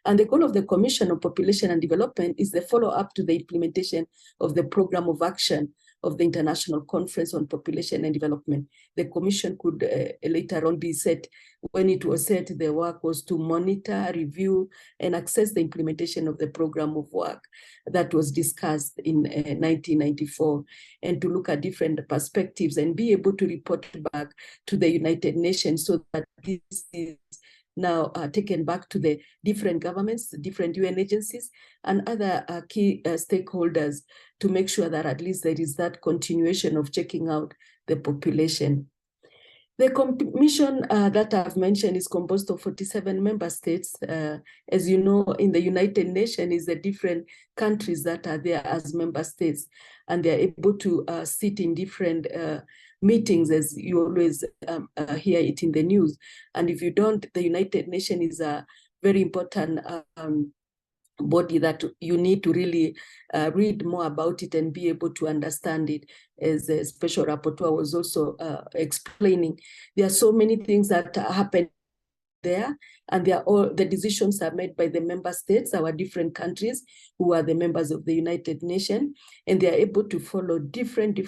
And the goal of the Commission on Population and Development is the follow-up to the implementation of the Program of Action of the International Conference on Population and Development. The Commission could later on be set. When it was set, the work was to monitor, review, and assess the implementation of the program of work that was discussed in 1994, and to look at different perspectives and be able to report back to the United Nations, so that this is now taken back to the different governments, different UN agencies, and other key stakeholders, to make sure that at least there is that continuation of checking out the population. The commission that I've mentioned is composed of 47 member states. As you know, in the United Nations is the different countries that are there as member states, and they're able to sit in different meetings, as you always hear it in the news. And if you don't, the United Nations is a very important body that you need to really read more about it and be able to understand it. As the special rapporteur was also explaining, there are so many things that happen there, and they are all, the decisions are made by the member states, our different countries who are the members of the United Nations, and they are able to follow different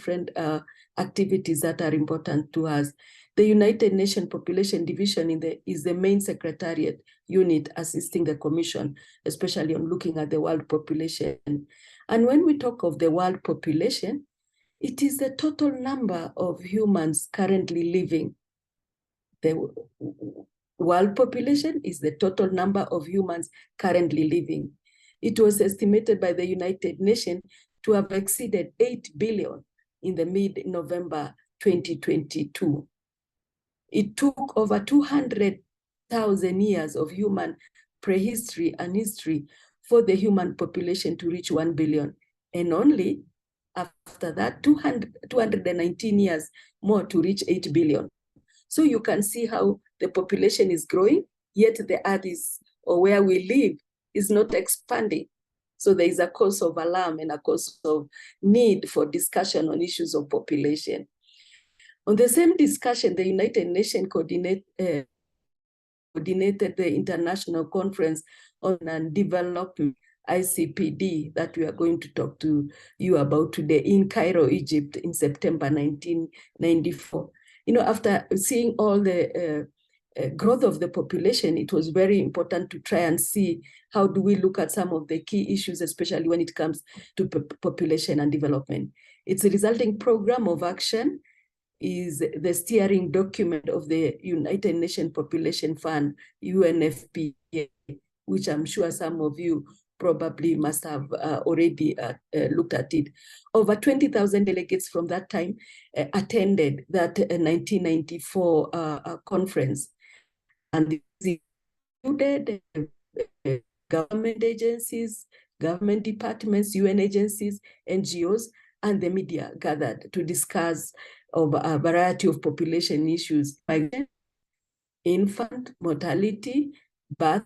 activities that are important to us. The United Nations Population Division is the main secretariat unit assisting the Commission, especially on looking at the world population. And when we talk of the world population, it is the total number of humans currently living. the world population is the total number of humans currently living. It was estimated by the United Nations to have exceeded 8 billion in the mid-November 2022. It took over 200,000 years of human prehistory and history for the human population to reach 1 billion. And only after that, 219 years more to reach 8 billion. So you can see how the population is growing, yet the earth is, or where we live, is not expanding. So there is a cause of alarm and a cause of need for discussion on issues of population. On the same discussion, the United Nations coordinated the International Conference on Development, ICPD, that we are going to talk to you about today in Cairo, Egypt, in September 1994. You know, after seeing all the growth of the population, it was very important to try and see how do we look at some of the key issues, especially when it comes to population and development. It's a resulting program of action is the steering document of the United Nations Population Fund, UNFPA, which I'm sure some of you probably must have already looked at it. Over 20,000 delegates from that time attended that 1994 conference. And this included government agencies, government departments, UN agencies, NGOs, and the media gathered to discuss of a variety of population issues, like infant mortality, birth,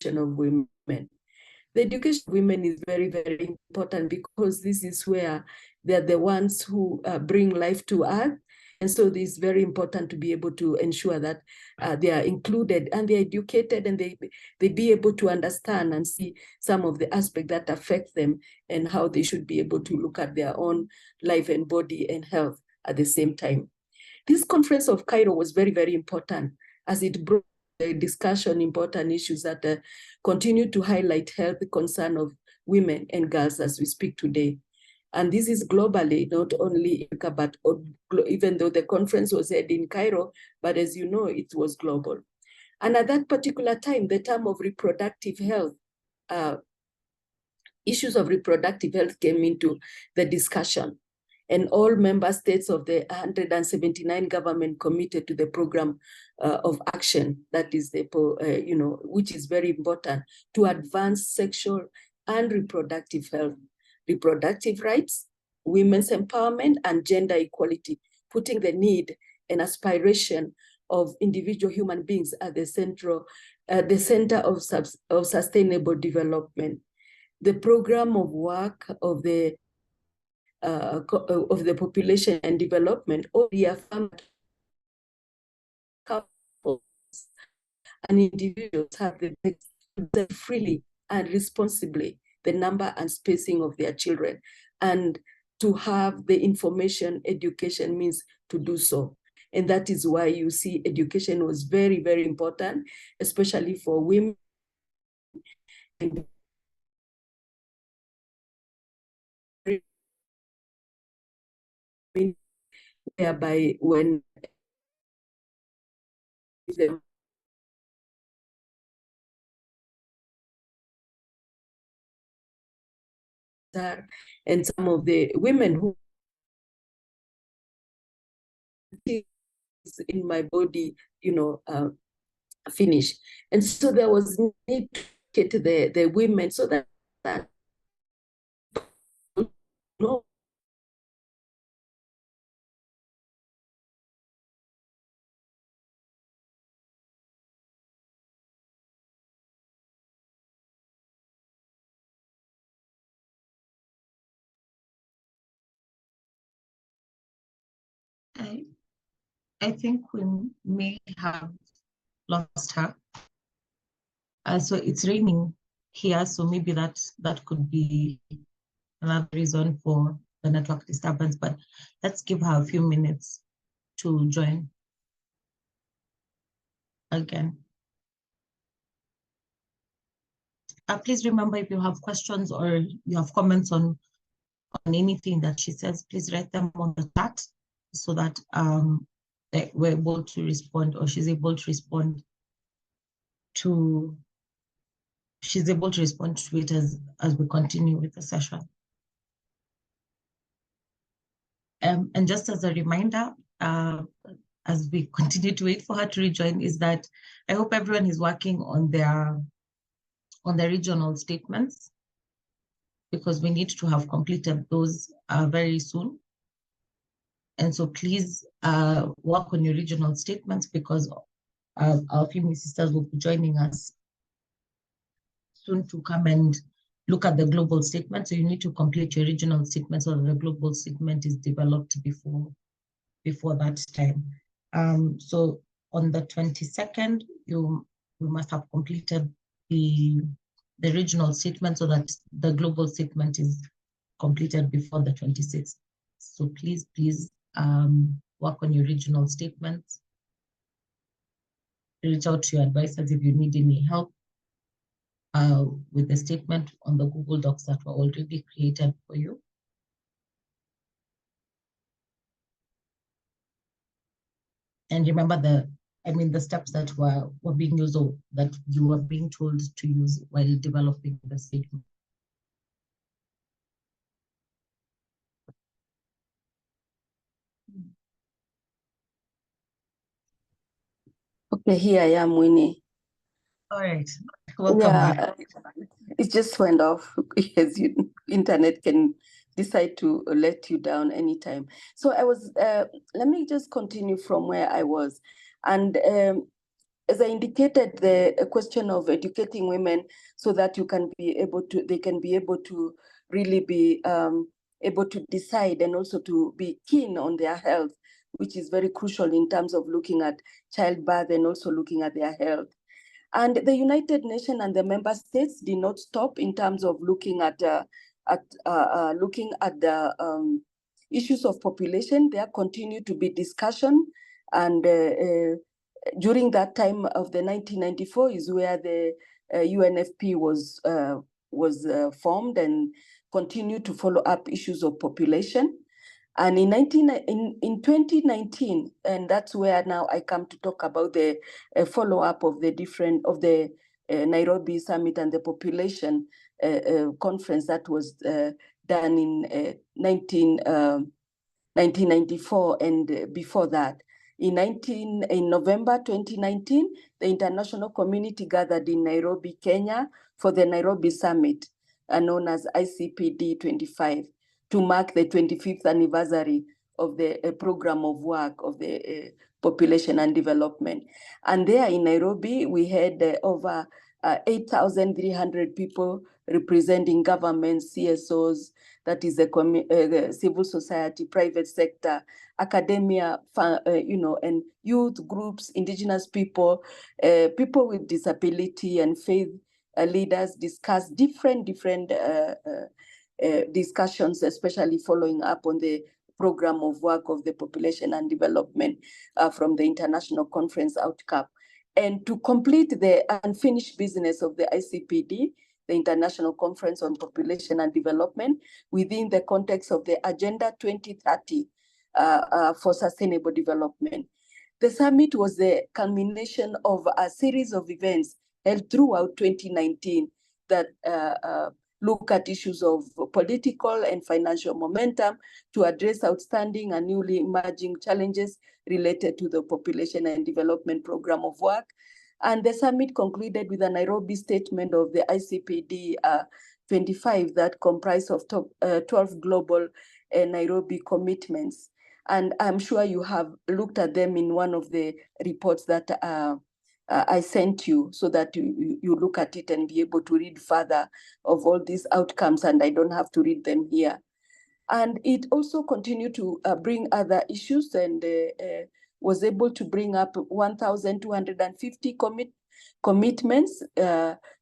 and of women. The education of women is very, very important because this is where they're the ones who bring life to earth. And so it is very important to be able to ensure that they are included and they're educated and they be able to understand and see some of the aspects that affect them and how they should be able to look at their own life and body and health at the same time. This conference of Cairo was very, very important as it brought a discussion important issues that continue to highlight health concern of women and girls as we speak today. And this is globally, not only Africa, but even though the conference was held in Cairo, but as you know, it was global. And at that particular time, the term of reproductive health, issues of reproductive health came into the discussion. And all member states of the 179 government committed to the program of action, that is the, which is very important to advance sexual and reproductive health, reproductive rights, women's empowerment, and gender equality, putting the need and aspiration of individual human beings at the center of sustainable development. The program of work of the population and development or reaffirmed couples and individuals have the right to freely and responsibly the number and spacing of their children, and to have the information education means to do so. And that is why you see education was very, very important, especially for women. Whereby when them and some of the women who is in my body, finish. And so there was need to get to the women so that no. I think we may have lost her. So it's raining here, so maybe that could be another reason for the network disturbance, but let's give her a few minutes to join again. Please remember, if you have questions or you have comments on anything that she says, please write them on the chat so that we're able to respond, or she's able to respond to it as we continue with the session. And just as a reminder, as we continue to wait for her to rejoin, is that I hope everyone is working on their regional statements, because we need to have completed those very soon. And so please work on your regional statements, because our female sisters will be joining us soon to come and look at the global statement. So you need to complete your regional statement so that the global statement is developed before that time. So on the 22nd, you must have completed the regional statement so that the global statement is completed before the 26th. So please work on your regional statements. Reach out to your advisors if you need any help with the statement on the Google Docs that were already created for you. And remember the steps that were being used, or that you were being told to use while developing the statement. Okay, here I am, Winnie. All right, welcome back. It just went off because internet can decide to let you down anytime. So I was, let me just continue from where I was. And as I indicated, the question of educating women so that they can be able to really be able to decide, and also to be keen on their health, which is very crucial in terms of looking at childbirth and also looking at their health. And the United Nations and the member states did not stop in terms of looking at the issues of population. There continued to be discussion, and during that time of the 1994 is where the UNFP was formed and continued to follow up issues of population. And in 2019, and that's where now I come to talk about the follow-up of the Nairobi Summit and the population conference that was done in 1994 and before that. In November 2019, the international community gathered in Nairobi, Kenya for the Nairobi Summit, known as ICPD 25. To mark the 25th anniversary of the program of work of the population and development. And there in Nairobi, we had over 8,300 people representing governments, CSOs, that is the civil society, private sector, academia, and youth groups, indigenous people, people with disability, and faith leaders discuss different discussions, especially following up on the program of work of the population and development from the international conference outcome. And to complete the unfinished business of the ICPD, the International Conference on Population and Development, within the context of the Agenda 2030 for Sustainable Development. The summit was the culmination of a series of events held throughout 2019 that look at issues of political and financial momentum to address outstanding and newly emerging challenges related to the population and development program of work. And the summit concluded with a Nairobi statement of the ICPD 25 that comprised of 12 global Nairobi commitments. And I'm sure you have looked at them in one of the reports that I sent you, so that you look at it and be able to read further of all these outcomes, and I don't have to read them here. And it also continued to bring other issues, and was able to bring up 1,250 commitments,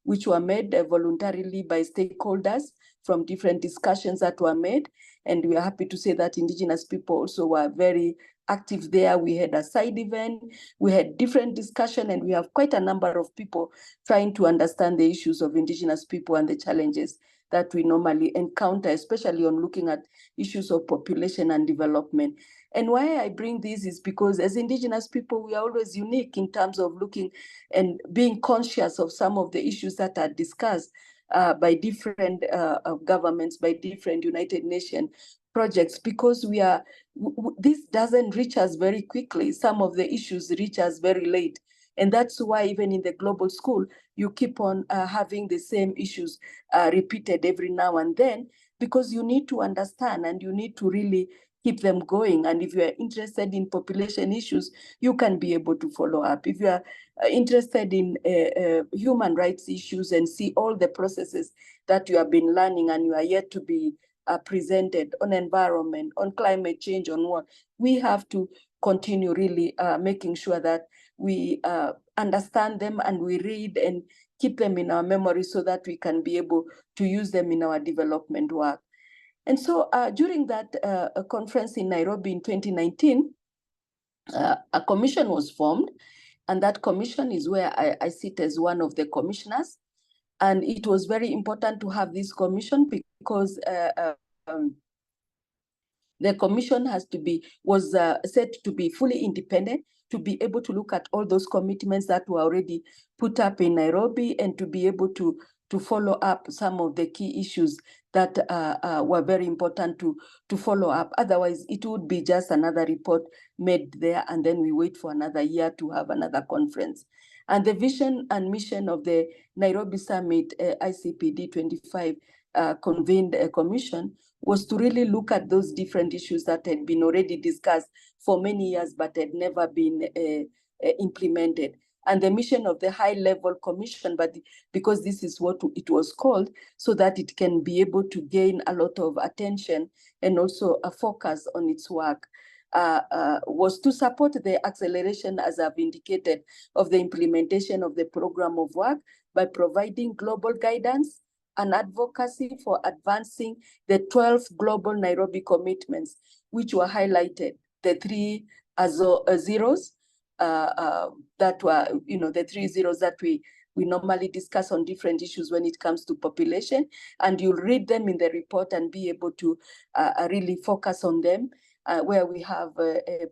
which were made voluntarily by stakeholders from different discussions that were made. And we are happy to say that Indigenous people also were very active there. We had a side event, we had different discussion, and we have quite a number of people trying to understand the issues of Indigenous people and the challenges that we normally encounter, especially on looking at issues of population and development. And why I bring this is because as Indigenous people, we are always unique in terms of looking and being conscious of some of the issues that are discussed by different governments, by different United Nations projects, because we are, this doesn't reach us very quickly. Some of the issues reach us very late. And that's why even in the global school, you keep on having the same issues repeated every now and then, because you need to understand and you need to really keep them going. And if you are interested in population issues, you can be able to follow up. If you are interested in human rights issues and see all the processes that you have been learning and you are yet to be presented on environment, on climate change, on what, we have to continue really making sure that we understand them and we read and keep them in our memory so that we can be able to use them in our development work. And so during that conference in Nairobi in 2019, a commission was formed, and that commission is where I sit as one of the commissioners. And it was very important to have this commission because the commission was set to be fully independent, to be able to look at all those commitments that were already put up in Nairobi and to be able to follow up some of the key issues that were very important to follow up. Otherwise, it would be just another report made there, and then we wait for another year to have another conference. And the vision and mission of the Nairobi Summit, ICPD 25, convened a commission, was to really look at those different issues that had been already discussed for many years but had never been implemented. And the mission of the high-level commission, but because this is what it was called, so that it can be able to gain a lot of attention and also a focus on its work, was to support the acceleration, as I've indicated, of the implementation of the program of work by providing global guidance and advocacy for advancing the 12 global Nairobi commitments, which were highlighted, the three zeros that were, the 3 zeros that we normally discuss on different issues when it comes to population. And you'll read them in the report and be able to really focus on them, where we have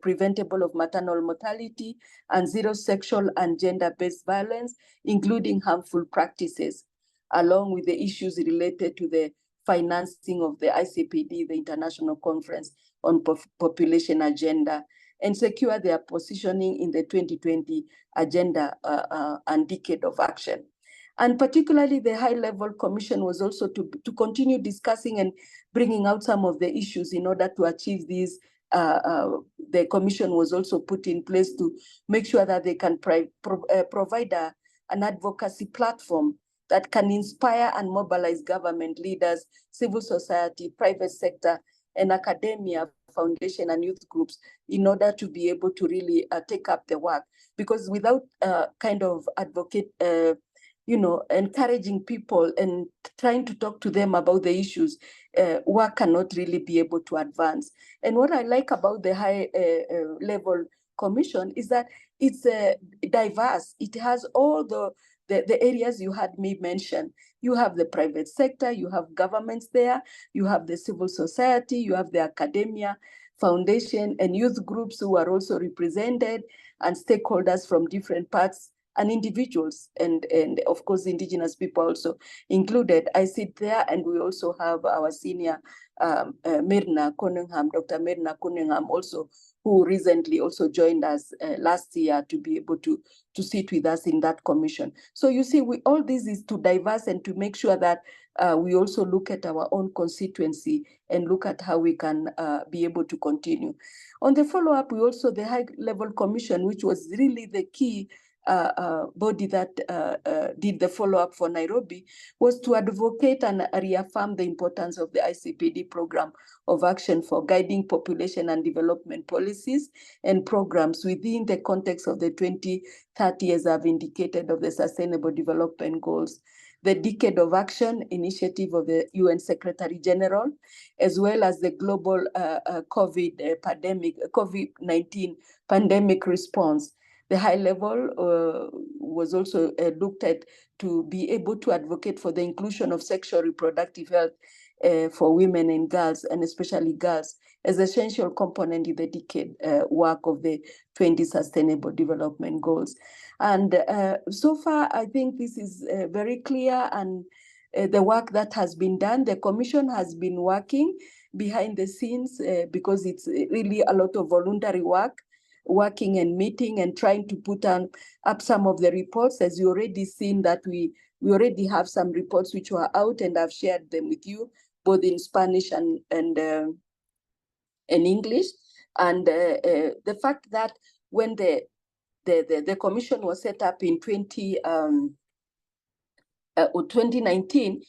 preventable of maternal mortality and zero sexual and gender-based violence, including harmful practices, along with the issues related to the financing of the ICPD, the International Conference on Population Agenda, and secure their positioning in the 2020 Agenda and Decade of Action. And particularly the high-level commission was also to continue discussing and bringing out some of the issues in order to achieve these. The commission was also put in place to make sure that they can provide an advocacy platform that can inspire and mobilize government leaders, civil society, private sector, and academia, foundation, and youth groups in order to be able to really take up the work. Because without kind of advocate, encouraging people and trying to talk to them about the issues, work cannot really be able to advance. And what I like about the high level commission is that it's diverse. It has all the areas you had me mention. You have the private sector, you have governments there, you have the civil society, you have the academia, foundation, and youth groups who are also represented, and stakeholders from different parts, and individuals, and of course, Indigenous people also included. I sit there, and we also have our senior Mirna Cunningham, Dr. Mirna Cunningham, also, who recently also joined us last year to be able to sit with us in that commission. So you see, all this is to diverse and to make sure that we also look at our own constituency and look at how we can be able to continue. On the follow-up, we also, the high-level commission, which was really the key body that did the follow-up for Nairobi, was to advocate and reaffirm the importance of the ICPD program of action for guiding population and development policies and programs within the context of the 2030, as I've indicated, of the Sustainable Development Goals, the Decade of Action initiative of the UN Secretary General, as well as the global COVID-19 pandemic response. The high level was also looked at to be able to advocate for the inclusion of sexual reproductive health for women and girls, and especially girls, as an essential component in the decade work of the 20 Sustainable Development Goals. And so far, I think this is very clear, and the work that has been done, the Commission has been working behind the scenes because it's really a lot of voluntary work, working and meeting and trying to put up some of the reports. As you already seen that we already have some reports which were out, and I've shared them with you, both in Spanish and English. And the fact that when the commission was set up in 2019,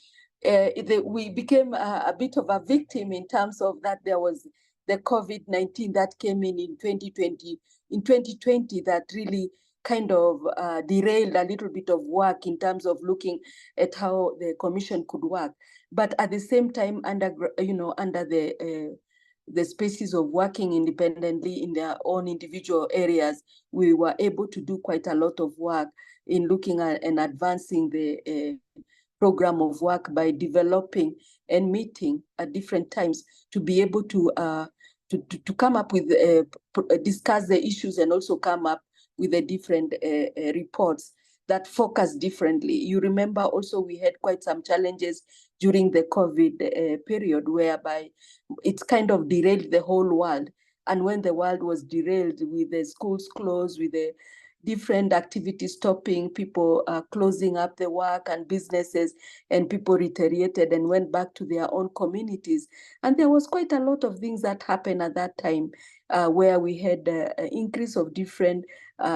we became a bit of a victim in terms of that there was the COVID-19 that came in 2020, that really kind of derailed a little bit of work in terms of looking at how the commission could work. But at the same time, under the spaces of working independently in their own individual areas, we were able to do quite a lot of work in looking at and advancing the program of work by developing and meeting at different times to be able to come up with, discuss the issues, and also come up with the different reports that focus differently. You remember also we had quite some challenges during the COVID period, whereby it's kind of derailed the whole world. And when the world was derailed with the schools closed, with the different activities stopping, people closing up the work and businesses, and people retaliated and went back to their own communities. And there was quite a lot of things that happened at that time, where we had an increase of different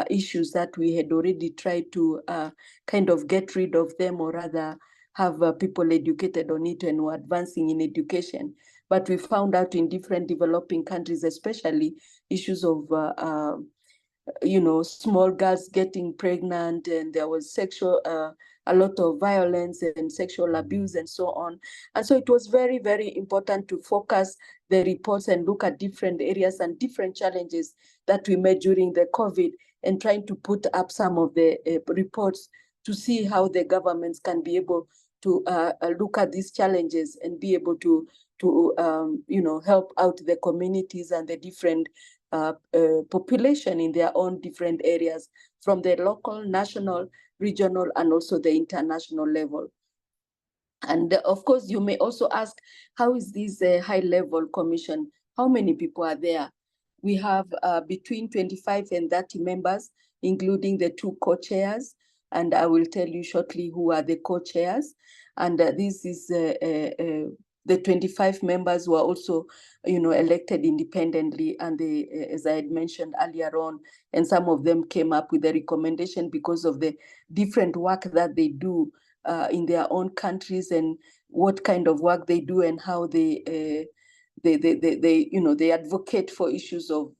issues that we had already tried to kind of get rid of them, or rather have people educated on it and were advancing in education. But we found out in different developing countries, especially issues of small girls getting pregnant, and there was a lot of violence and sexual abuse and so on. And so it was very, very important to focus the reports and look at different areas and different challenges that we met during the COVID, and trying to put up some of the reports to see how the governments can be able to look at these challenges and be able to help out the communities and the different population in their own different areas, from the local, national, regional, and also the international level. And of course, you may also ask, how is this high-level commission? How many people are there? We have between 25 and 30 members, including the 2 co-chairs. And I will tell you shortly who are the co-chairs. And this is the 25 members were also, elected independently, and they, as I had mentioned earlier on, and some of them came up with a recommendation because of the different work that they do in their own countries, and what kind of work they do, and how they advocate for issues of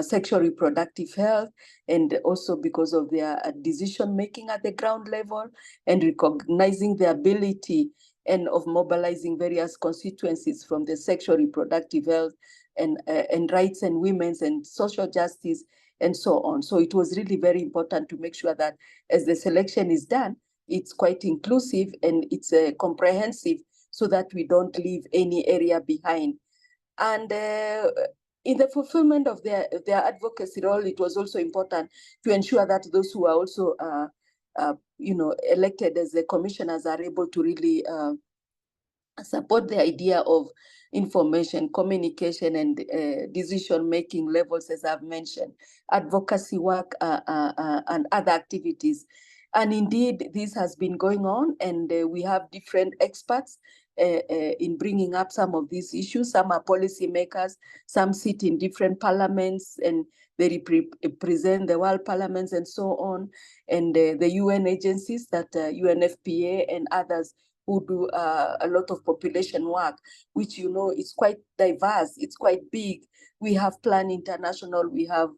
sexual reproductive health, and also because of their decision making at the ground level, and recognizing the ability and of mobilizing various constituencies from the sexual reproductive health and rights and women's and social justice and so on. So it was really very important to make sure that as the selection is done, it's quite inclusive and it's comprehensive, so that we don't leave any area behind. And in the fulfillment of their advocacy role, it was also important to ensure that those who are also elected as the commissioners are able to really support the idea of information, communication, and decision-making levels, as I've mentioned, advocacy work, and other activities. And indeed, this has been going on, and we have different experts in bringing up some of these issues. Some are policymakers, some sit in different parliaments, and they represent the world parliaments and so on, and the UN agencies, that UNFPA and others, who do a lot of population work, which is quite diverse, it's quite big. We have Plan International, we have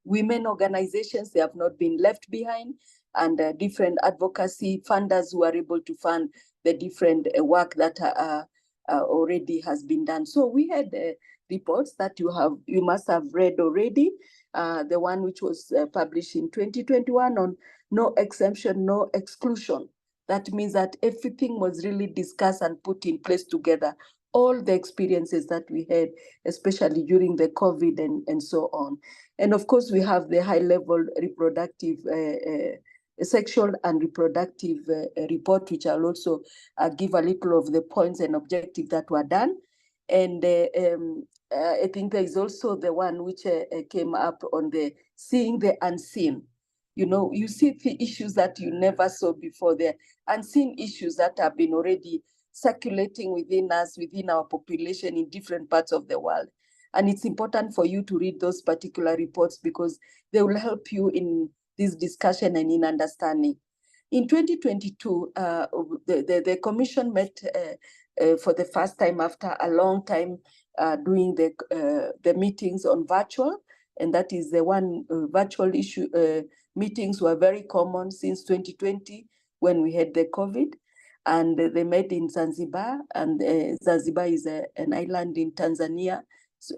women organizations, they have not been left behind, and different advocacy funders who are able to fund the different work that already has been done. So we had reports that you must have read already. The one which was published in 2021 on no exemption, no exclusion. That means that everything was really discussed and put in place together. All the experiences that we had, especially during the COVID and so on. And of course, we have the high-level reproductive, sexual and reproductive report, which I'll also give a little of the points and objectives that were done. And I think there is also the one which came up on the seeing the unseen. You know, you see the issues that you never saw before, the unseen issues that have been already circulating within us, within our population in different parts of the world. And it's important for you to read those particular reports because they will help you in this discussion and in understanding. In 2022, the Commission met for the first time after a long time doing the meetings on virtual, and that is the one virtual issue. Meetings were very common since 2020 when we had the COVID, and they met in Zanzibar, and Zanzibar is an island in Tanzania,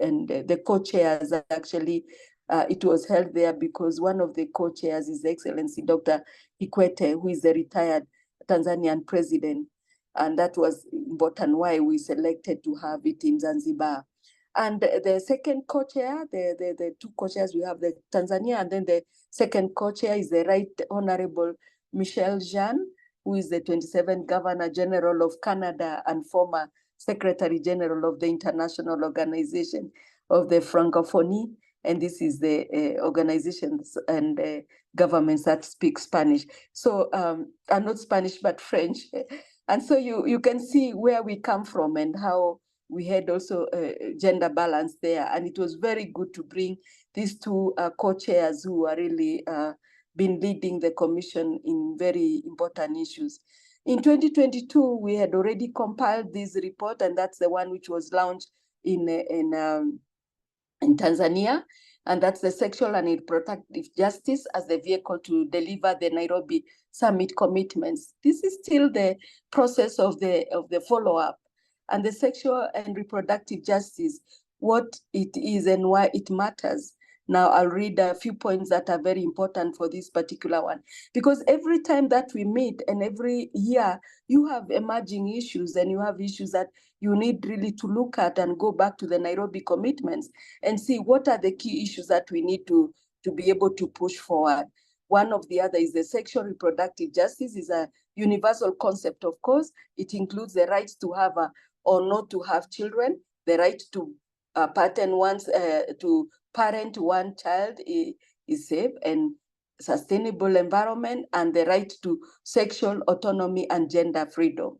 and the co-chairs actually, it was held there because one of the co-chairs is Excellency Dr. Kikwete, who is the retired Tanzanian president, and that was important why we selected to have it in Zanzibar. And the second co-chair, the two co-chairs, we have the Tanzania, and then the second co-chair is the Right Honorable Michel Jean, who is the 27th Governor General of Canada and former Secretary General of the International Organization of the Francophonie. And this is the organizations and governments that speak Spanish. So, not Spanish, but French. And so you can see where we come from and how we had also gender balance there. And it was very good to bring these two co-chairs who are really been leading the commission in very important issues. In 2022, we had already compiled this report, and that's the one which was launched in Tanzania, and that's the sexual and reproductive justice as the vehicle to deliver the Nairobi Summit commitments. This is still the process of the follow-up, and the sexual and reproductive justice, what it is and why it matters. Now I'll read a few points that are very important for this particular one, because every time that we meet and every year you have emerging issues and you have issues that you need really to look at and go back to the Nairobi commitments and see what are the key issues that we need to be able to push forward. One of the other is the sexual reproductive justice is a universal concept, of course. It includes the rights to have or not to have children, the right to to parent one child is safe and sustainable environment, and the right to sexual autonomy and gender freedom.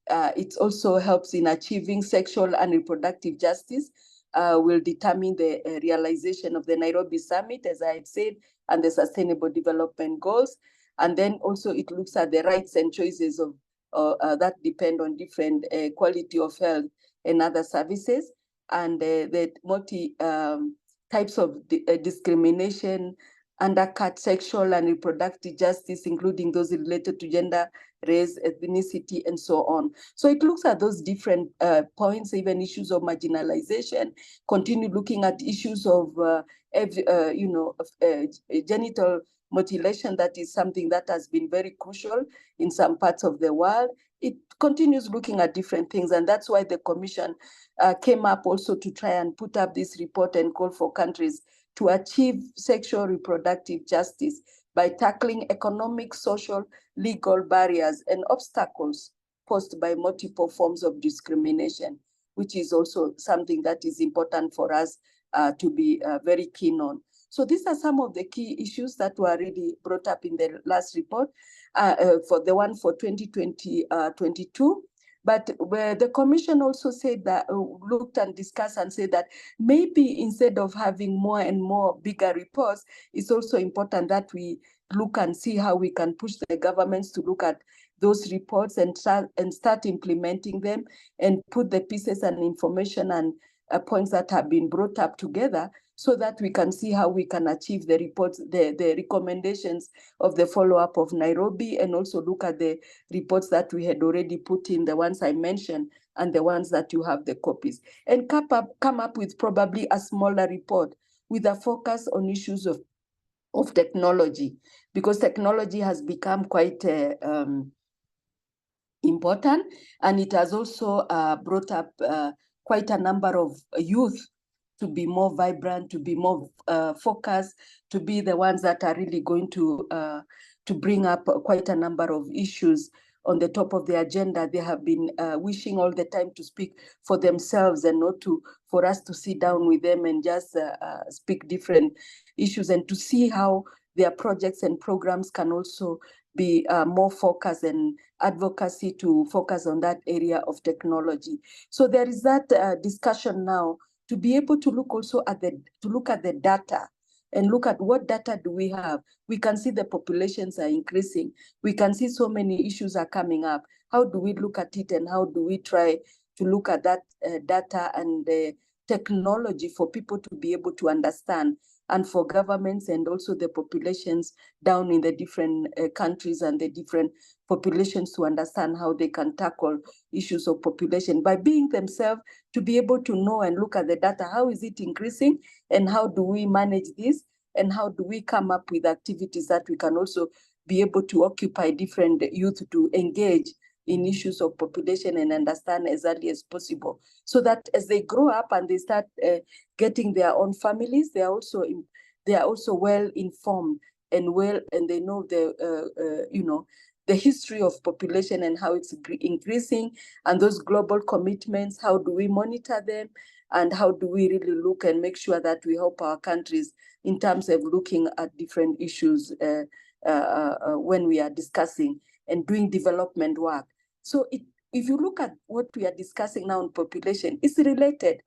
It also helps in achieving sexual and reproductive justice, will determine the realization of the Nairobi Summit, as I had said, and the Sustainable Development Goals. And then also it looks at the rights and choices of that depend on different quality of health and other services, and the multi types of discrimination undercut sexual and reproductive justice, including those related to gender, race, ethnicity, and so on. So it looks at those different points, even issues of marginalization, continue looking at issues of genital mutilation. That is something that has been very crucial in some parts of the world. It continues looking at different things, and that's why the Commission came up also to try and put up this report and call for countries to achieve sexual reproductive justice by tackling economic, social, legal barriers and obstacles posed by multiple forms of discrimination, which is also something that is important for us to be very keen on. So these are some of the key issues that were already brought up in the last report for the one for 2022. But where the Commission also said that, looked and discussed and said that maybe instead of having more and more bigger reports, it's also important that we look and see how we can push the governments to look at those reports and start implementing them and put the pieces and information and points that have been brought up together, so that we can see how we can achieve the reports, the recommendations of the follow-up of Nairobi, and also look at the reports that we had already put in, the ones I mentioned, and the ones that you have the copies, and come up with probably a smaller report with a focus on issues of technology, because technology has become quite important, and it has also brought up quite a number of youth to be more vibrant, to be more focused, to be the ones that are really going to bring up quite a number of issues on the top of the agenda. They have been wishing all the time to speak for themselves and not for us to sit down with them and just speak different issues, and to see how their projects and programs can also be more focused and advocacy to focus on that area of technology. So there is that discussion now to be able to look also at the data and look at what data do we have. We can see the populations are increasing. We can see so many issues are coming up. How do we look at it, and how do we try to look at that data and technology for people to be able to understand, and for governments and also the populations down in the different countries and the different populations to understand how they can tackle issues of population by being themselves, to be able to know and look at the data. How is it increasing, and how do we manage this, and how do we come up with activities that we can also be able to occupy different youth to engage in issues of population and understand as early as possible, so that as they grow up and they start getting their own families, they are also well informed and they know the history of population and how it's increasing, and those global commitments, how do we monitor them, and how do we really look and make sure that we help our countries in terms of looking at different issues when we are discussing and doing development work. So if you look at what we are discussing now on population, it's related.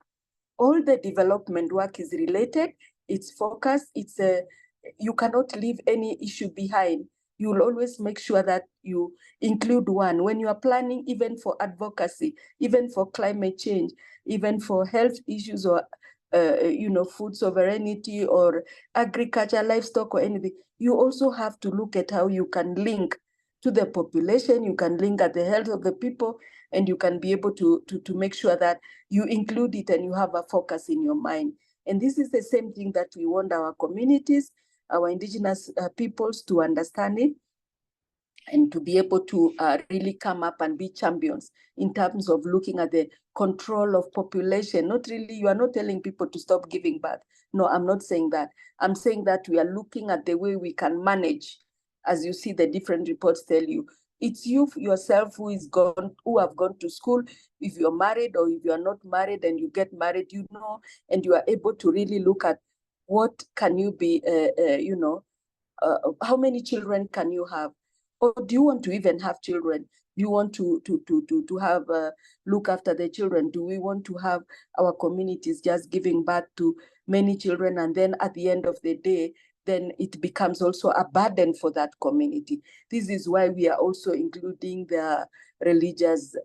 All the development work is related, it's focused, you cannot leave any issue behind. You'll always make sure that you include one. When you are planning, even for advocacy, even for climate change, even for health issues or food sovereignty or agriculture, livestock or anything, you also have to look at how you can link to the population, you can link at the health of the people, and you can be able to make sure that you include it and you have a focus in your mind. And this is the same thing that we want our communities, our indigenous peoples to understand it, and to be able to really come up and be champions in terms of looking at the control of population. Not really, you are not telling people to stop giving birth. No, I'm not saying that. I'm saying that we are looking at the way we can manage. As you see, the different reports tell you, it's you yourself who have gone to school. If you're married or if you're not married and you get married, and you are able to really look at what can you be, how many children can you have? Or do you want to even have children? Do you want to have look after the children? Do we want to have our communities just giving birth to many children, and then at the end of the day, then it becomes also a burden for that community? This is why we are also including the religious,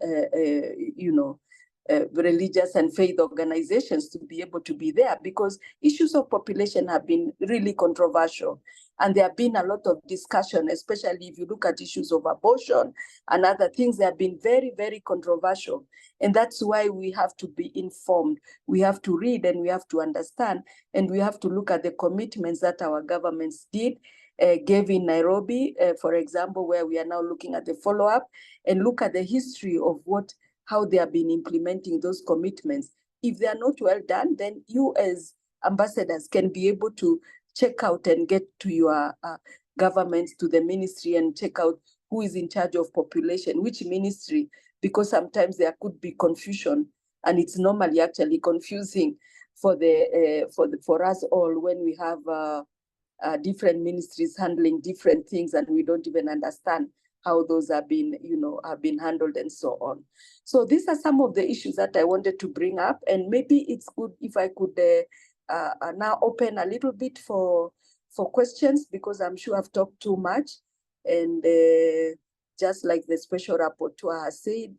religious and faith organizations to be able to be there, because issues of population have been really controversial. And there have been a lot of discussion, especially if you look at issues of abortion and other things. They have been very, very controversial. And that's why we have to be informed. We have to read and we have to understand. And we have to look at the commitments that our governments gave in Nairobi, for example, where we are now looking at the follow-up, and look at the history of how they have been implementing those commitments. If they are not well done, then you as ambassadors can be able to check out and get to your governments, to the ministry, and check out who is in charge of population, which ministry, because sometimes there could be confusion, and it's normally actually confusing for us all when we have different ministries handling different things, and we don't even understand how those have been handled and so on. So these are some of the issues that I wanted to bring up, and maybe it's good if I could now open a little bit for questions, because I'm sure I've talked too much. And just like the special rapporteur has said,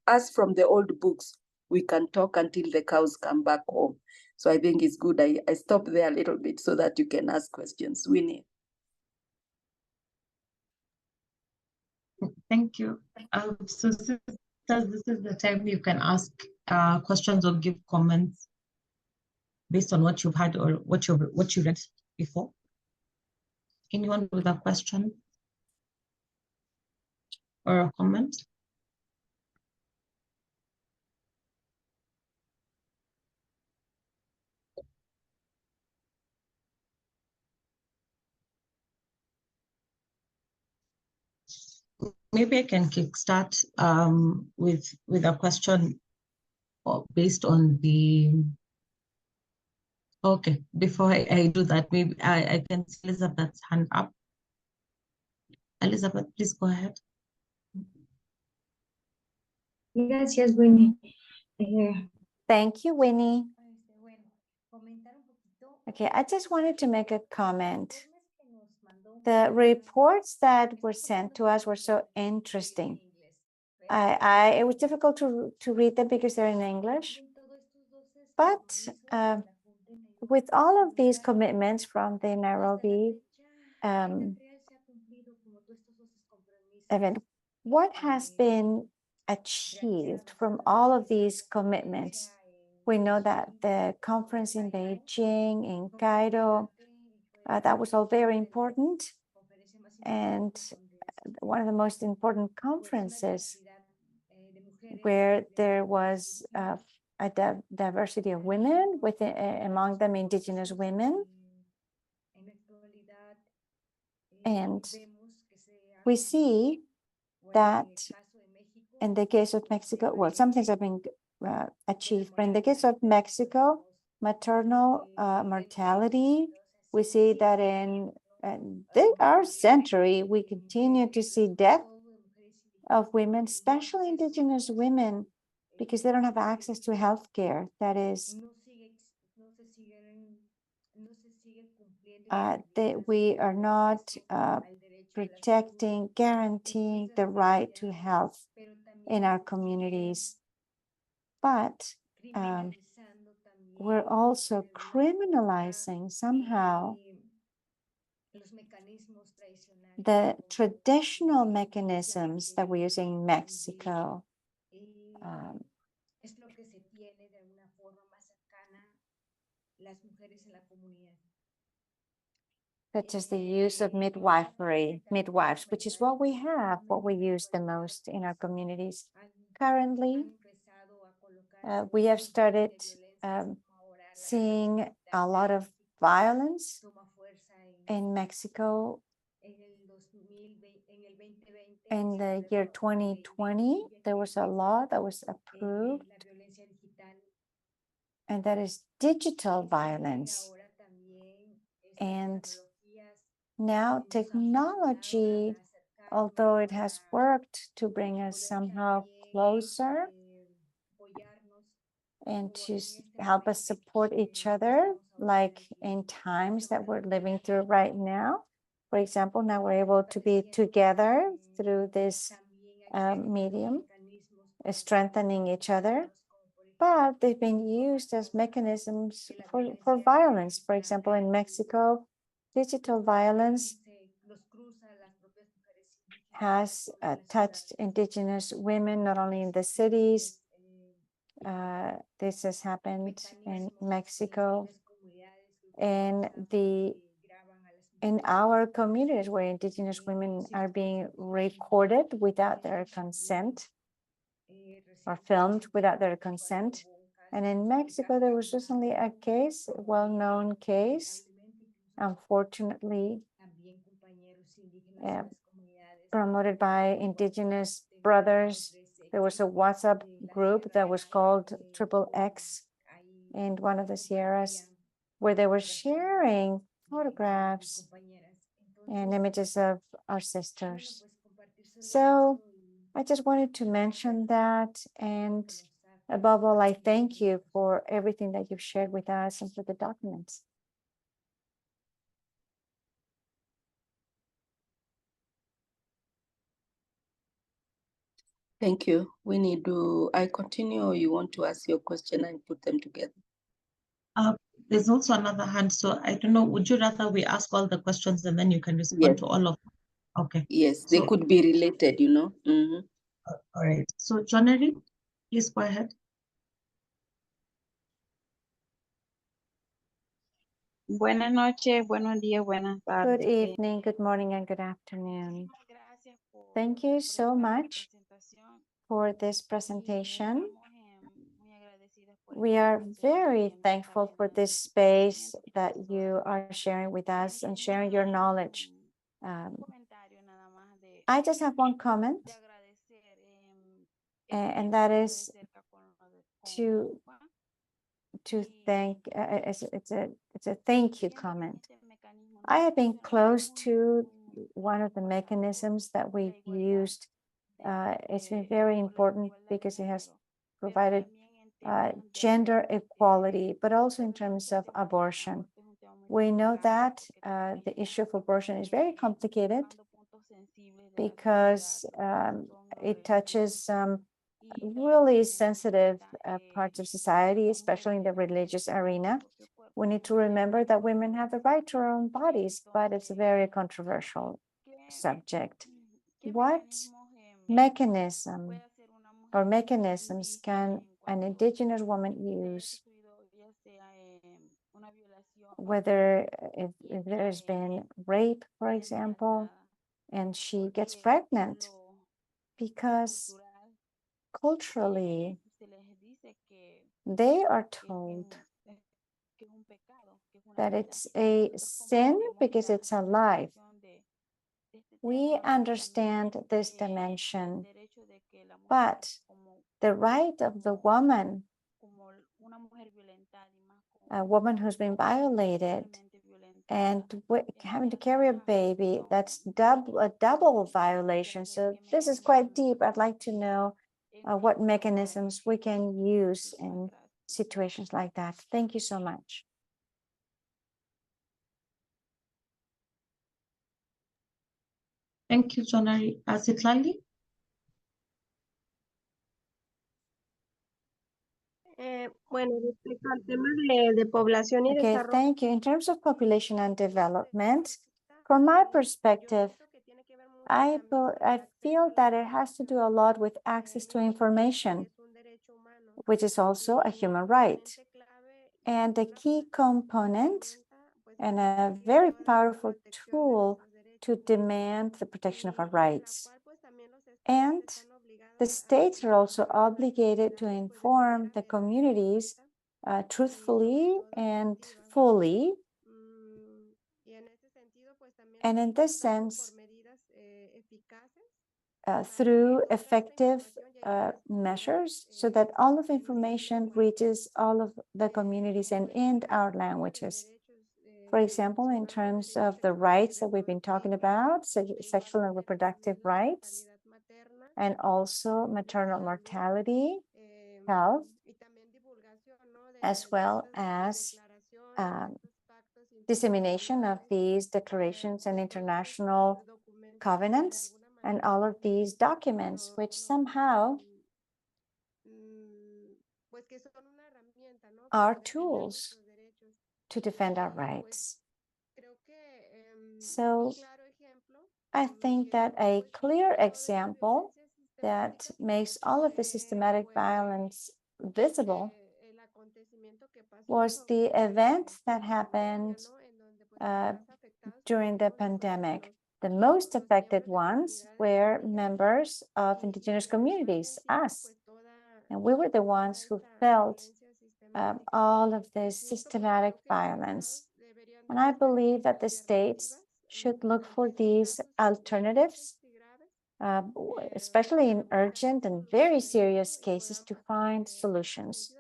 as from the old books, we can talk until the cows come back home. So I think it's good I stop there a little bit so that you can ask questions. Winnie. Thank you. So sisters, this is the time you can ask questions or give comments based on what you've had or what you read before. Anyone with a question or a comment? maybe I can kickstart with a question based on the. Okay, before I do that, maybe I can see Elizabeth's hand up. Elizabeth, please go ahead. Gracias, Winnie. Thank you, Winnie. Okay, I just wanted to make a comment. The reports that were sent to us were so interesting. It was difficult to read them because they're in English. But with all of these commitments from the Nairobi event, what has been achieved from all of these commitments? We know that the conference in Beijing, in Cairo, that was all very important. And one of the most important conferences where there was a diversity of women, among them Indigenous women. And we see that in the case of Mexico, well, some things have been achieved, but in the case of Mexico, maternal mortality, we see that in our century, we continue to see death of women, especially Indigenous women, because they don't have access to health care. That is, we are not protecting, guaranteeing the right to health in our communities. But we're also criminalizing somehow the traditional mechanisms that we use in Mexico. Such as the use of midwives, which is what we use the most in our communities. Currently, we have started seeing a lot of violence in Mexico. In the year 2020, there was a law that was approved, and that is digital violence. And now technology, although it has worked to bring us somehow closer and to help us support each other, like in times that we're living through right now. For example, now we're able to be together through this medium, strengthening each other, but they've been used as mechanisms for violence. For example, in Mexico, digital violence has touched Indigenous women, not only in the cities. This has happened in Mexico, in our communities where Indigenous women are being recorded without their consent or filmed without their consent. And in Mexico, there was recently a case, a well-known case, unfortunately, promoted by Indigenous brothers. There was a WhatsApp group that was called XXX in one of the Sierras, where they were sharing photographs and images of our sisters. So I just wanted to mention that. And above all, I thank you for everything that you've shared with us and for the documents. Thank you. Winnie, do I continue or you want to ask your question and put them together? There's also another hand, so I don't know, would you rather we ask all the questions and then you can respond to all of them? Okay. Yes, they could be related, you know. All right. So, Johnny, please go ahead. Buenas noches, buenos días, buenas tardes. Good evening, good morning, and good afternoon. Thank you so much for this presentation. We are very thankful for this space that you are sharing with us and sharing your knowledge. I just have one comment, and that is to thank. It's a thank you comment. I have been close to one of the mechanisms that we've used. It's been very important because it has provided gender equality, but also in terms of abortion. We know that the issue of abortion is very complicated because it touches some really sensitive parts of society, especially in the religious arena. We need to remember that women have the right to their own bodies, but it's a very controversial subject. What mechanism or mechanisms can an Indigenous woman use, whether if there's been rape, for example, and she gets pregnant, because culturally they are told that it's a sin because it's a life. We understand this dimension, but the right of the woman, a woman who's been violated and having to carry a baby, that's a double violation. So this is quite deep. I'd like to know what mechanisms we can use in situations like that. Thank you so much. Thank you, Jonari. Citlali? Bueno, respecto al tema de población y Okay, desarrollo. thank you. In terms of population and development, from my perspective, I feel that it has to do a lot with access to information, which is also a human right. And a key component and a very powerful tool to demand the protection of our rights. And the states are also obligated to inform the communities truthfully and fully. And in this sense, through effective measures so that all of information reaches all of the communities and in our languages. For example, in terms of the rights that we've been talking about, sexual and reproductive rights, and also maternal mortality, health, as well as dissemination of these declarations and international covenants, and all of these documents, which somehow are tools to defend our rights. So I think that a clear example that makes all of the systematic violence visible was the event that happened during the pandemic. The most affected ones were members of indigenous communities, us. And we were the ones who felt all of this systematic violence. And I believe that the states should look for these alternatives, especially in urgent and very serious cases, to find solutions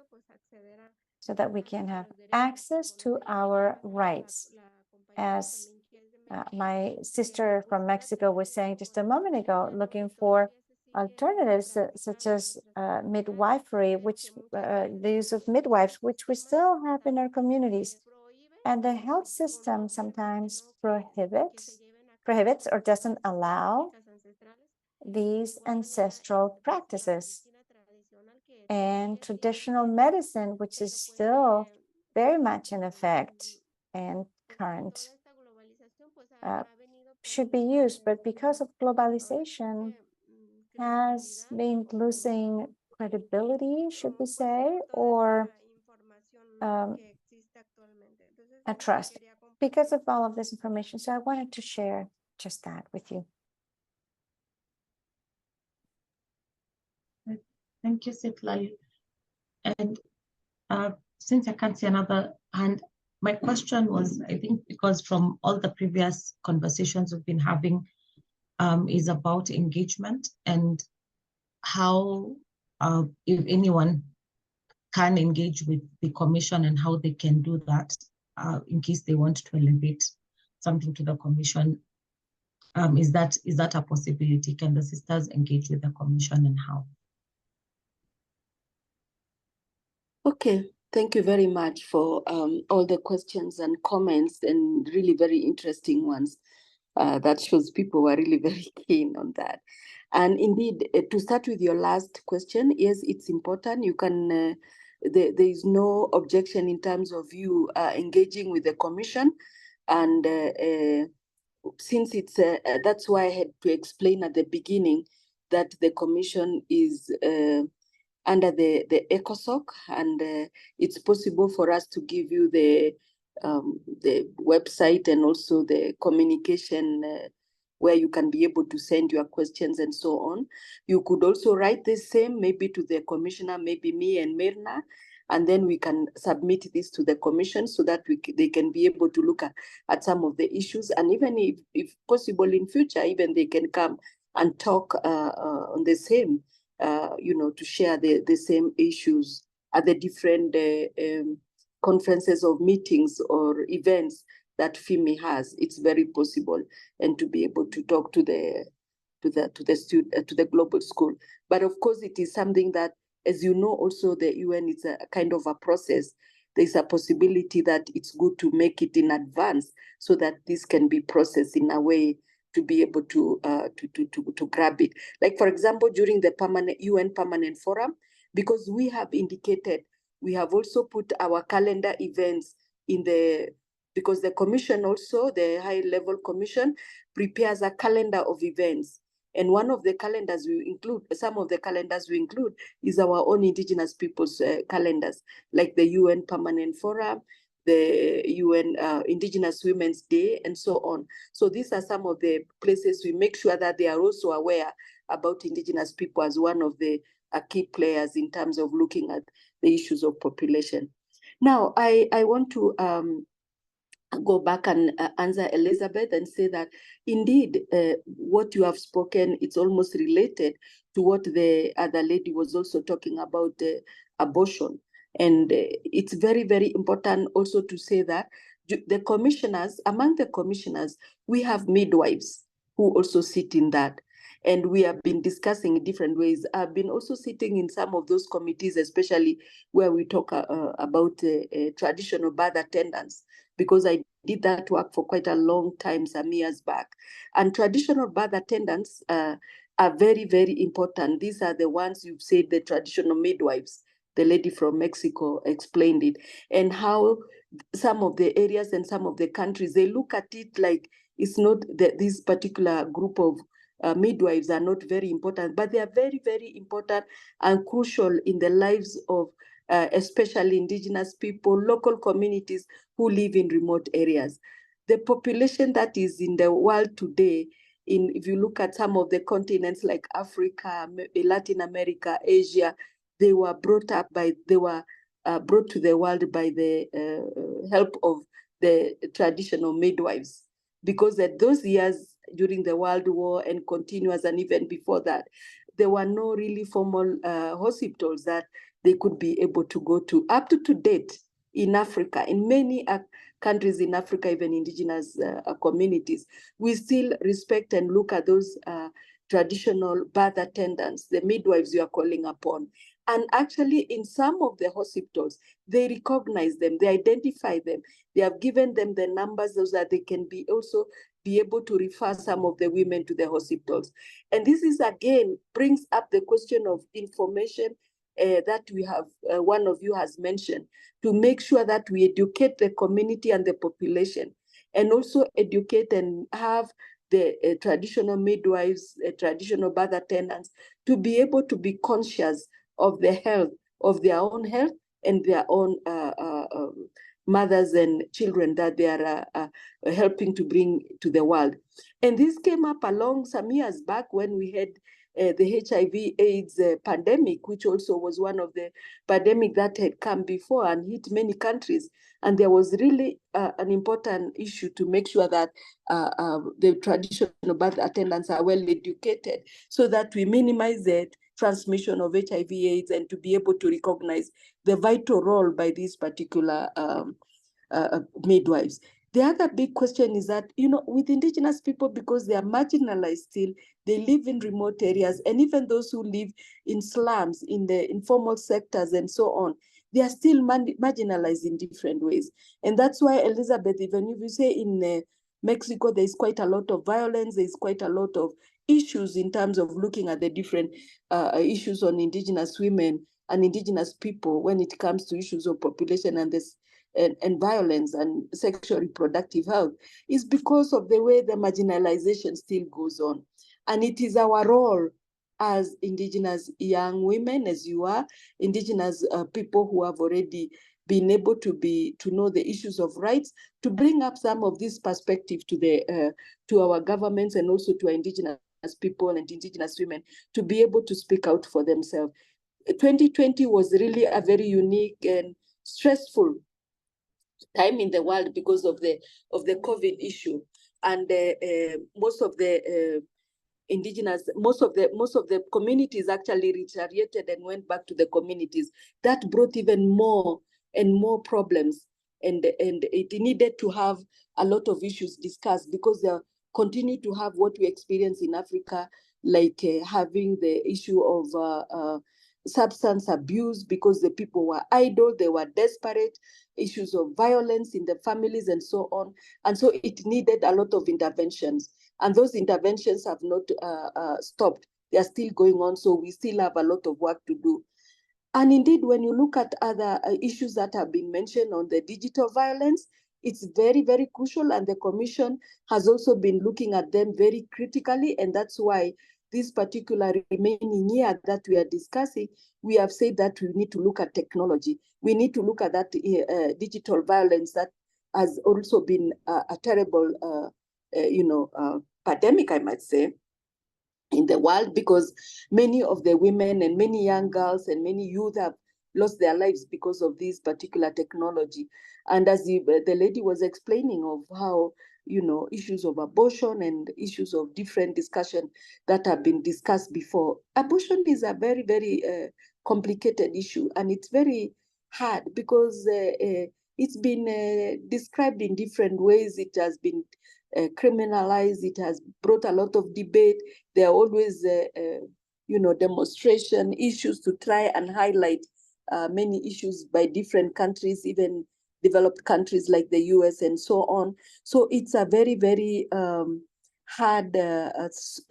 so that we can have access to our rights. As my sister from Mexico was saying just a moment ago, looking for alternatives such as midwifery, which the use of midwives, which we still have in our communities. And the health system sometimes prohibits or doesn't allow these ancestral practices. And traditional medicine, which is still very much in effect and current, should be used, but because of globalization, has been losing credibility, should we say, or a trust because of all of this information. So I wanted to share just that with you. Thank you, Citlali. And since I can't see another hand, my question was, I think, because from all the previous conversations we've been having, is about engagement and how, if anyone can engage with the commission and how they can do that in case they want to elevate something to the commission. Is that a possibility? Can the sisters engage with the commission and how? Okay, thank you very much for all the questions and comments, and really very interesting ones. That shows people were really very keen on that. And indeed, to start with your last question, yes, it's important. You can, there is no objection in terms of you engaging with the commission. And since it's, that's why I had to explain at the beginning that the commission is under the ECOSOC, and it's possible for us to give you the website and also the communication where you can be able to send your questions and so on. You could also write the same, maybe to the commissioner, maybe me and Mirna, and then we can submit this to the commission so that they can be able to look at some of the issues. And even if possible in future, even they can come and talk on the same, to share the same issues at the different conferences or meetings or events that FIMI has. It's very possible, and to be able to talk to the global school. But of course, it is something that, as you know, also the UN is a kind of a process. There's a possibility that it's good to make it in advance so that this can be processed in a way to be able to grab it. Like, for example, during the UN Permanent Forum, because we have indicated, we have also put our calendar events in because the commission also, the high level commission, prepares a calendar of events. And one of the calendars we include, some of the calendars we include is our own Indigenous people's calendars, like the UN Permanent Forum, the UN Indigenous Women's Day, and so on. So these are some of the places we make sure that they are also aware about Indigenous people as one of the key players in terms of looking at the issues of population. Now, I want to go back and answer Elizabeth and say that indeed what you have spoken, it's almost related to what the other lady was also talking about, abortion. And it's very, very important also to say that the commissioners, among the commissioners, we have midwives who also sit in that. And we have been discussing in different ways. I've been also sitting in some of those committees, especially where we talk about traditional birth attendants, because I did that work for quite a long time, some years back. And traditional birth attendants are very, very important. These are the ones you've said, the traditional midwives. The lady from Mexico explained it, and how some of the areas and some of the countries, they look at it like it's not that this particular group of midwives are not very important, but they are very, very important and crucial in the lives of especially Indigenous people, local communities who live in remote areas. The population that is in the world today, if you look at some of the continents like Africa, Latin America, Asia, they were brought to the world by the help of the traditional midwives. Because at those years during the World War and continuous, and even before that, there were no really formal hospitals that they could be able to go to. Up to date in Africa, in many countries in Africa, even Indigenous communities, we still respect and look at those traditional birth attendants, the midwives you are calling upon. And actually, in some of the hospitals, they recognize them, they identify them, they have given them the numbers so that they can be also be able to refer some of the women to the hospitals. And this is, again, brings up the question of information that we have, one of you has mentioned, to make sure that we educate the community and the population, and also educate and have the traditional midwives, traditional birth attendants, to be able to be conscious of the health, of their own health and their own mothers and children that they are helping to bring to the world. And this came up along some years back when we had the HIV/AIDS pandemic, which also was one of the pandemic that had come before and hit many countries. And there was really an important issue to make sure that the traditional birth attendants are well educated so that we minimize the transmission of HIV/AIDS and to be able to recognize the vital role by these particular midwives. The other big question is that, with Indigenous people, because they are marginalized still, they live in remote areas, and even those who live in slums, in the informal sectors and so on, they are still marginalized in different ways. And that's why, Elizabeth, even if you say in Mexico, there's quite a lot of violence, there's quite a lot of issues in terms of looking at the different issues on Indigenous women and Indigenous people when it comes to issues of population and this and violence and sexual reproductive health, is because of the way the marginalization still goes on. And it is our role as Indigenous young women, as you are, Indigenous people who have already been able to know the issues of rights, to bring up some of this perspective to our governments and also to our Indigenous people and Indigenous women to be able to speak out for themselves. 2020 was really a very unique and stressful time in the world because of the COVID issue, and most of the communities actually retaliated and went back to the communities. That brought even more and more problems, and it needed to have a lot of issues discussed because they continue to have what we experience in Africa, like having the issue of substance abuse because the people were idle, they were desperate, issues of violence in the families and so on. And so it needed a lot of interventions. And those interventions have not stopped. They are still going on. So we still have a lot of work to do. And indeed, when you look at other issues that have been mentioned on the digital violence, it's very, very crucial. And the Commission has also been looking at them very critically. And that's why this particular remaining year that we are discussing, we have said that we need to look at technology. We need to look at that digital violence that has also been a terrible, pandemic, I might say, in the world, because many of the women and many young girls and many youth have lost their lives because of this particular technology. And as the lady was explaining of how, issues of abortion and issues of different discussion that have been discussed before. Abortion is a very, very complicated issue, and it's very hard because it's been described in different ways. It has been criminalized. It has brought a lot of debate. There are always, demonstration issues to try and highlight many issues by different countries, even developed countries like the US and so on. So it's a very, very hard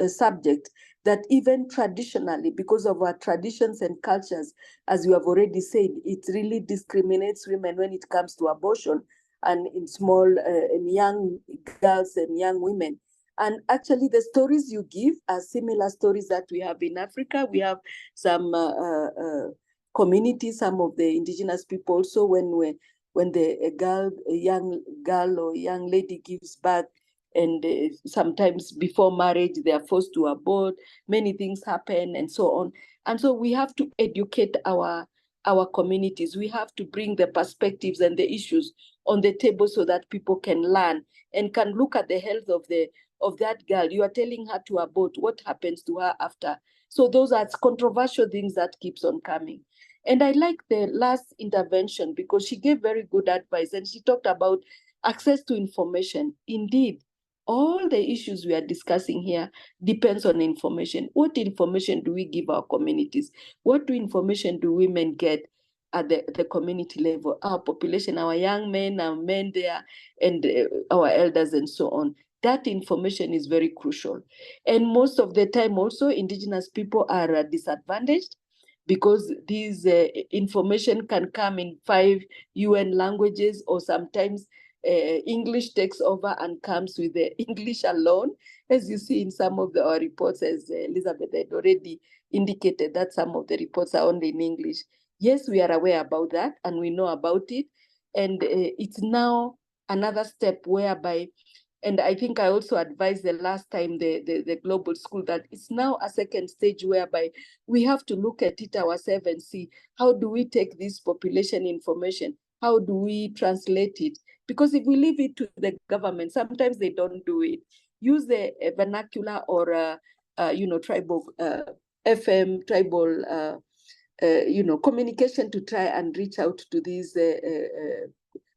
subject that even traditionally, because of our traditions and cultures, as you have already said, it really discriminates women when it comes to abortion and in small and young girls and young women. And actually the stories you give are similar stories that we have in Africa. We have some communities, some of the Indigenous people also, when a young girl or young lady gives birth, and sometimes before marriage, they are forced to abort, many things happen and so on. And so we have to educate our communities. We have to bring the perspectives and the issues on the table so that people can learn and can look at the health of that girl. You are telling her to abort, what happens to her after? So those are controversial things that keeps on coming. And I like the last intervention because she gave very good advice, and she talked about access to information. Indeed, all the issues we are discussing here depends on information. What information do we give our communities? What information do women get at the community level? Our population, our young men, our men there, and our elders and so on. That information is very crucial. And most of the time also, Indigenous people are disadvantaged because these information can come in 5 UN languages, or sometimes English takes over and comes with the English alone, as you see in some of our reports, as Elizabeth had already indicated that some of the reports are only in English. Yes, we are aware about that and we know about it. And it's now another step whereby And I think I also advised the last time the global school that it's now a second stage whereby we have to look at it ourselves and see how do we take this population information, how do we translate it? Because if we leave it to the government, sometimes they don't do it. Use the vernacular or tribal FM, tribal communication to try and reach out to these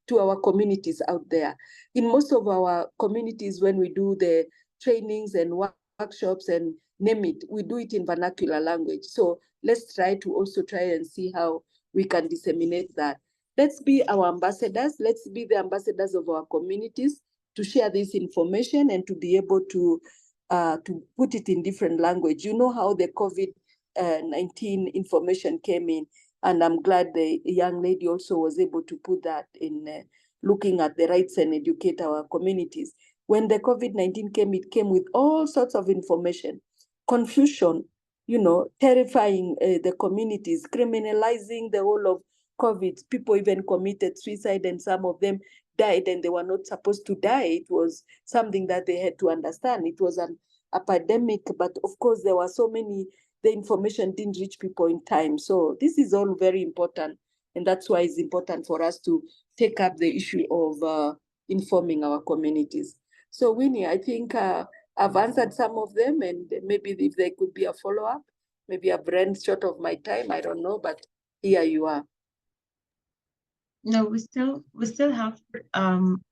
to our communities out there. In most of our communities, when we do the trainings and workshops and name it, we do it in vernacular language. So let's try and see how we can disseminate that. Let's be our ambassadors. Let's be the ambassadors of our communities to share this information and to be able to put it in different language. You know how the COVID-19 information came in. And I'm glad the young lady also was able to put that in looking at the rights and educate our communities. When the COVID-19 came, it came with all sorts of information, confusion, terrifying the communities, criminalizing the whole of COVID. People even committed suicide and some of them died and they were not supposed to die. It was something that they had to understand. It was an epidemic, but of course there were so many, the information didn't reach people in time. So this is all very important. And that's why it's important for us to take up the issue of informing our communities. So Winnie, I think I've answered some of them, and maybe if there could be a follow-up, maybe I've run short of my time, I don't know, but here you are. No, we still have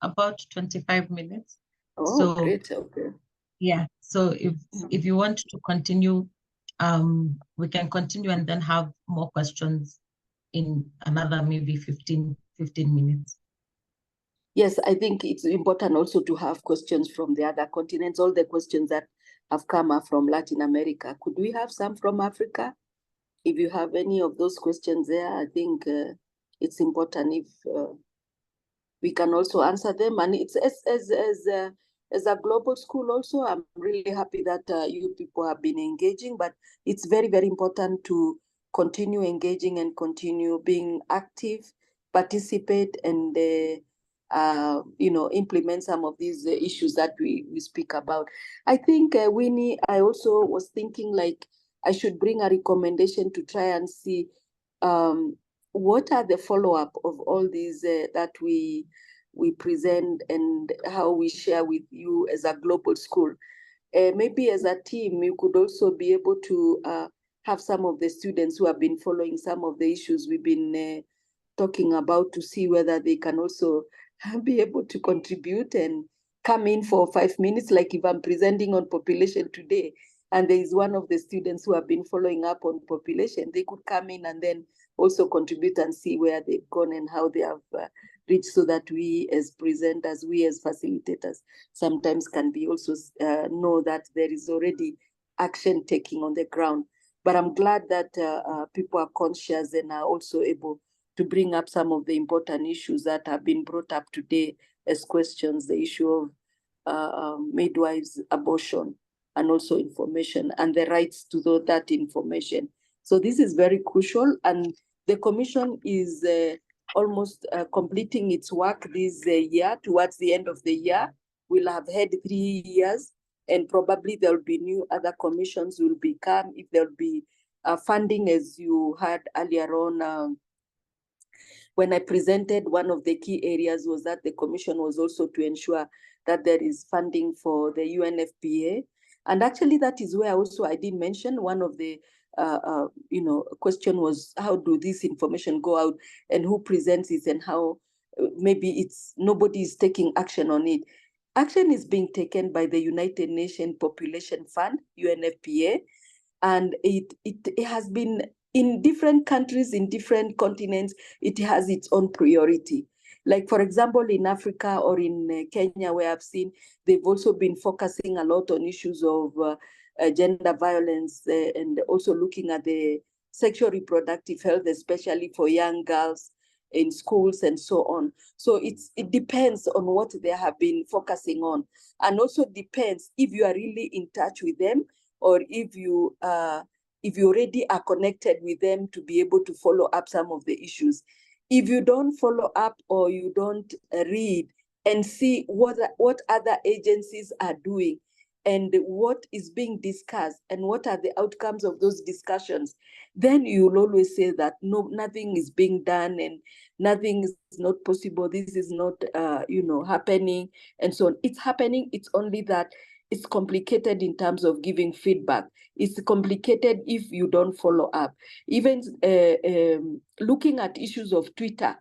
about 25 minutes. Oh, so great. Okay. Yeah. So if you want to continue, we can continue and then have more questions in another maybe 15 minutes. Yes, I think it's important also to have questions from the other continents. All the questions that have come are from Latin America. Could we have some from Africa? If you have any of those questions there, I think it's important if we can also answer them. And it's as a global school also, I'm really happy that you people have been engaging, but it's very, very important to continue engaging and continue being active, participate, and implement some of these issues that we speak about. I think, Winnie, I also was thinking like I should bring a recommendation to try and see what are the follow-up of all these that we present and how we share with you as a global school. Maybe as a team, you could also be able to have some of the students who have been following some of the issues we've been talking about to see whether they can also be able to contribute and come in for 5 minutes, like if I'm presenting on population today, and there is one of the students who have been following up on population, they could come in and then also contribute and see where they've gone and how they have reached, so that we as presenters, we as facilitators sometimes can be also know that there is already action taking on the ground. But I'm glad that people are conscious and are also able to bring up some of the important issues that have been brought up today as questions, the issue of midwives, abortion, and also information and the rights to that information. So this is very crucial, and the Commission is almost completing its work this year. Towards the end of the year, we'll have had 3 years, and probably there will be new other commissions will become, if there'll be funding, as you heard earlier on. When I presented, one of the key areas was that the Commission was also to ensure that there is funding for the UNFPA. And actually, that is where also I did mention one of the question was, how do this information go out and who presents it, and how maybe it's nobody is taking action on it. Action is being taken by the United Nations Population Fund, UNFPA, and it has been in different countries, in different continents, it has its own priority. Like, for example, in Africa or in Kenya, where I've seen, they've also been focusing a lot on issues of gender violence and also looking at the sexual reproductive health, especially for young girls in schools and so on. So it depends on what they have been focusing on, and also depends if you are really in touch with them, or if you already are connected with them to be able to follow up some of the issues. If you don't follow up or you don't read and see what other agencies are doing and what is being discussed and what are the outcomes of those discussions, then you'll always say that no, nothing is being done and nothing is not possible. This is not, happening and so on. It's happening. It's only that it's complicated in terms of giving feedback. It's complicated if you don't follow up. Even looking at issues of Twitter,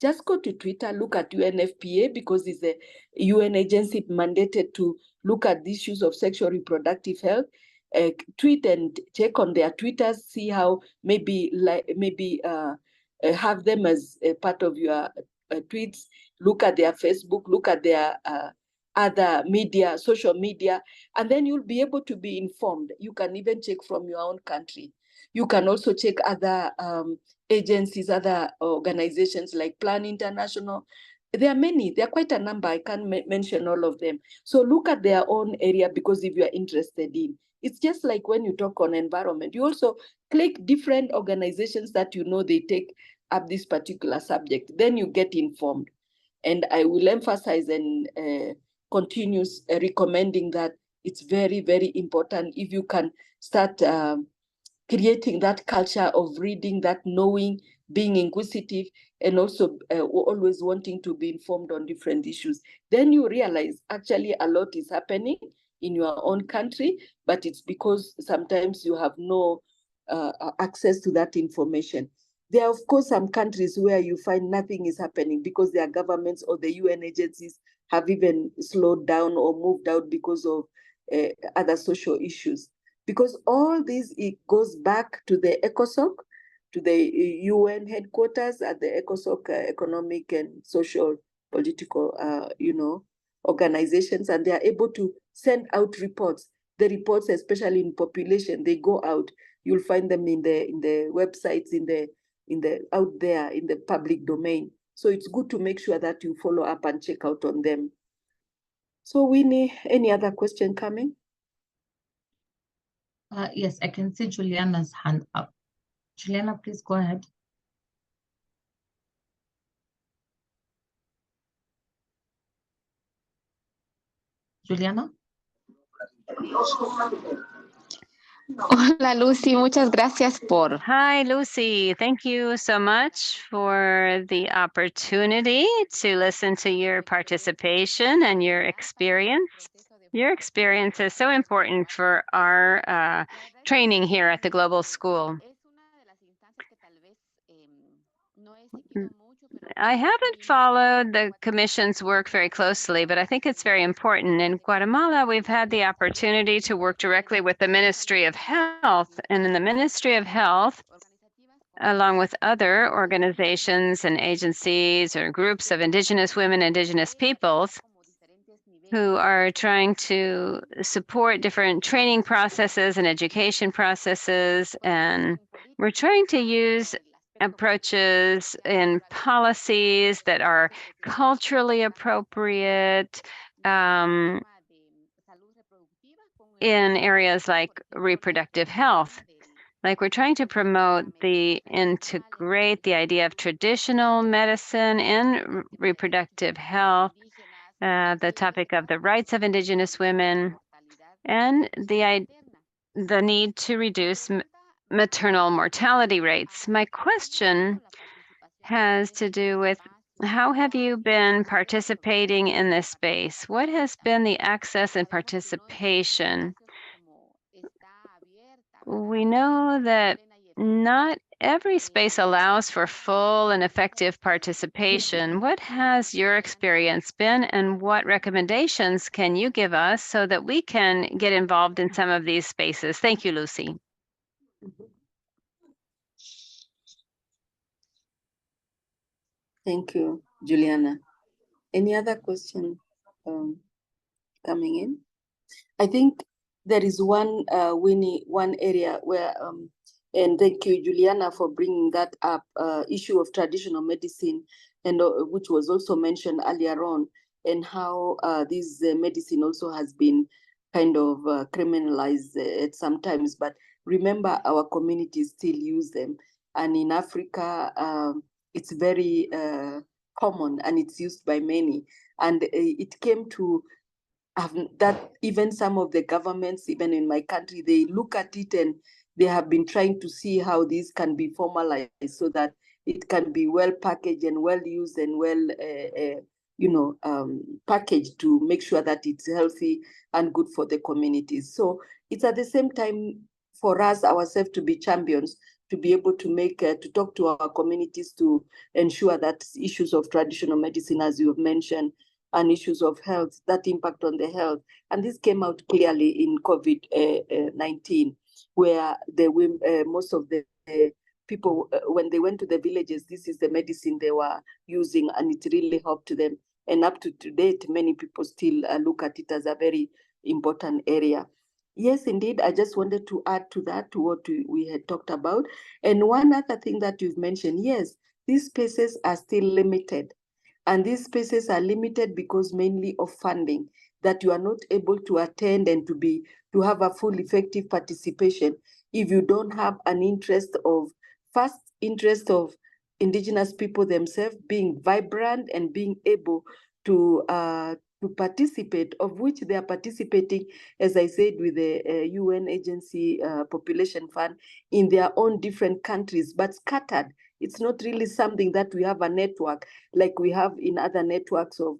just go to Twitter, look at UNFPA, because it's a UN agency mandated to look at the issues of sexual reproductive health. Tweet and check on their Twitters, see how maybe have them as a part of your tweets. Look at their Facebook, look at their other media, social media, and then you'll be able to be informed. You can even check from your own country. You can also check other agencies, other organizations like Plan International. There are many, there are quite a number. I can't mention all of them. So look at their own area, because if you are interested in, it's just like when you talk on environment, you also click different organizations that you know they take up this particular subject, then you get informed. And I will emphasize and continue recommending that it's very, very important if you can start creating that culture of reading, that knowing, being inquisitive, and also always wanting to be informed on different issues. Then you realize actually a lot is happening in your own country, but it's because sometimes you have no access to that information. There are, of course, some countries where you find nothing is happening because their governments or the UN agencies have even slowed down or moved out because of other social issues. Because all this, it goes back to the ECOSOC, to the UN headquarters at the ECOSOC economic and social political, organizations, and they are able to send out reports. The reports, especially in population, they go out. You'll find them in the websites, in the out there in the public domain. So it's good to make sure that you follow up and check out on them. So Winnie, any other question coming? Yes, I can see Juliana's hand up. Juliana, please go ahead. Juliana? Hola Lucy, muchas gracias por. Hi, Lucy. Thank you so much for the opportunity to listen to your participation and your experience. Your experience is so important for our training here at the Global School. I haven't followed the Commission's work very closely, but I think it's very important. In Guatemala, we've had the opportunity to work directly with the Ministry of Health. And in the Ministry of Health, along with other organizations and agencies or groups of Indigenous women, Indigenous peoples, who are trying to support different training processes and education processes. And we're trying to use approaches in policies that are culturally appropriate in areas like reproductive health. Like we're trying to integrate the idea of traditional medicine in reproductive health, the topic of the rights of Indigenous women, and the need to reduce maternal mortality rates. My question has to do with how have you been participating in this space? What has been the access and participation? We know that not every space allows for full and effective participation. What has your experience been, and what recommendations can you give us so that we can get involved in some of these spaces? Thank you, Lucy. Thank you, Juliana. Any other question coming in? I think there is one, Winnie, one area where, and thank you, Juliana, for bringing that up, issue of traditional medicine, and which was also mentioned earlier on, and how this medicine also has been kind of criminalized at some times. But remember, our communities still use them. And in Africa, it's very common and it's used by many. And it came to that even some of the governments, even in my country, they look at it and they have been trying to see how this can be formalized so that it can be well packaged and well used and well packaged to make sure that it's healthy and good for the communities. So it's at the same time for us ourselves to be champions, to be able to make, to talk to our communities to ensure that issues of traditional medicine, as you have mentioned, and issues of health, that impact on the health. And this came out clearly in COVID-19, where most of the people, when they went to the villages, this is the medicine they were using, and it really helped them. And up to date, many people still look at it as a very important area. Yes, indeed. I just wanted to add to that, to what we had talked about. And one other thing that you've mentioned, yes, these spaces are still limited. And these spaces are limited because mainly of funding, that you are not able to attend and to have a full effective participation if you don't have an interest of Indigenous people themselves being vibrant and being able to participate, of which they are participating, as I said, with the UN agency population fund in their own different countries, but scattered. It's not really something that we have a network like we have in other networks of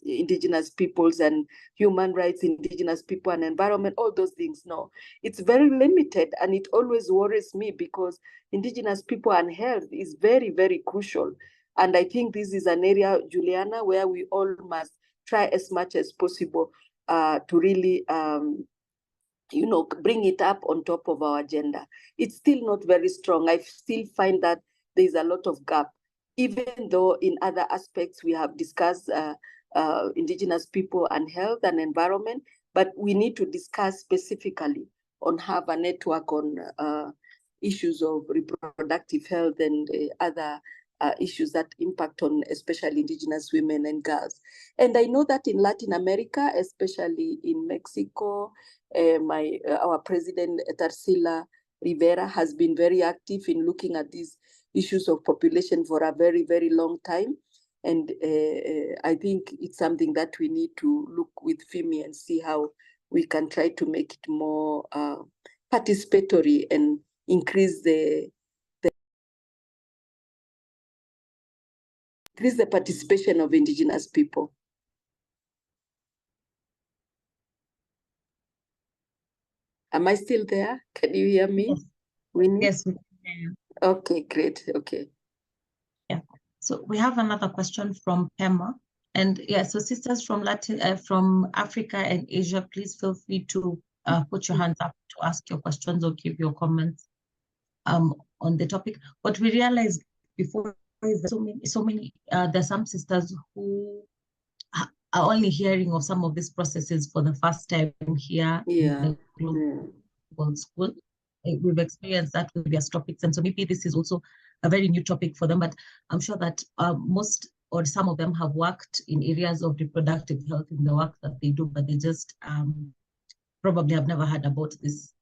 Indigenous peoples and human rights, Indigenous people and environment, all those things. No, it's very limited, and it always worries me because Indigenous people and health is very, very crucial. And I think this is an area, Juliana, where we all must try as much as possible to really bring it up on top of our agenda. It's still not very strong. I still find that there's a lot of gap, even though in other aspects we have discussed Indigenous people and health and environment, but we need to discuss specifically on have a network on issues of reproductive health and other issues that impact on especially Indigenous women and girls. And I know that in Latin America, especially in Mexico, our president Tarsila Rivera has been very active in looking at these issues of population for a very, very long time. And I think it's something that we need to look with FIMI and see how we can try to make it more participatory and increase the participation of Indigenous people. Am I still there? Can you hear me? Yes. Winnie? Yes, we can hear you. Okay, great. Okay. Yeah. So we have another question from Pema. And yeah, so sisters from from Africa and Asia, please feel free to put your hands up to ask your questions or give your comments on the topic. What we realized before is that so many there's some sisters who are only hearing of some of these processes for the first time here in the global school. We've experienced that with various topics, and so maybe this is also a very new topic for them, but I'm sure that most or some of them have worked in areas of reproductive health in the work that they do, but they just probably have never heard about this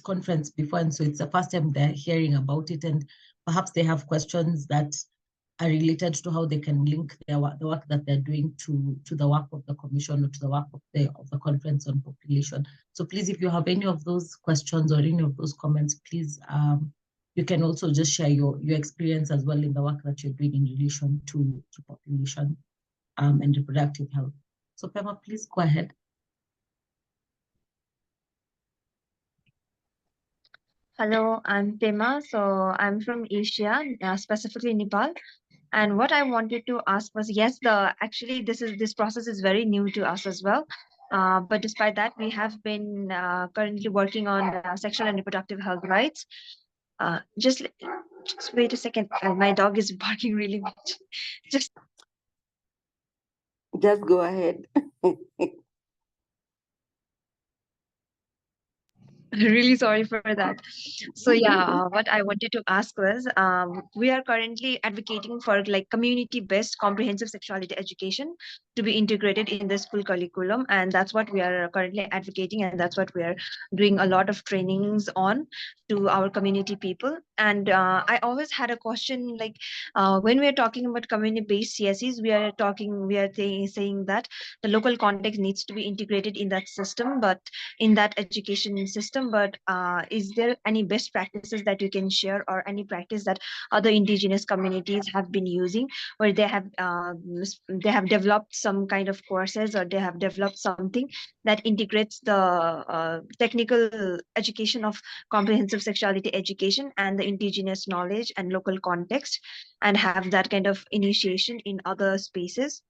conference before, and so it's the first time they're hearing about it, and perhaps they have questions that are related to how they can link the work that they're doing to the work of the commission or to the work of the conference on population. So please, if you have any of those questions or any of those comments, please, you can also just share your experience as well in the work that you're doing in relation to population and reproductive health. So Pema, please go ahead. Hello, I'm Pema. So I'm from Asia, specifically Nepal. And what I wanted to ask was, yes, actually this process is very new to us as well. But despite that, we have been currently working on sexual and reproductive health rights. Just wait a second. My dog is barking really much. Just go ahead. Really sorry for that. So yeah, what I wanted to ask was, we are currently advocating for like community-based comprehensive sexuality education to be integrated in the school curriculum, and that's what we are currently advocating, and that's what we are doing a lot of trainings on to our community people. And I always had a question, like when we are talking about community-based CSEs, we are saying that the local context needs to be integrated in that system, but in that education system. But is there any best practices that you can share, or any practice that other indigenous communities have been using, where they have developed some kind of courses, or they have developed something that integrates the technical education of comprehensive sexuality education and the indigenous knowledge and local context, and have that kind of initiation in other spaces,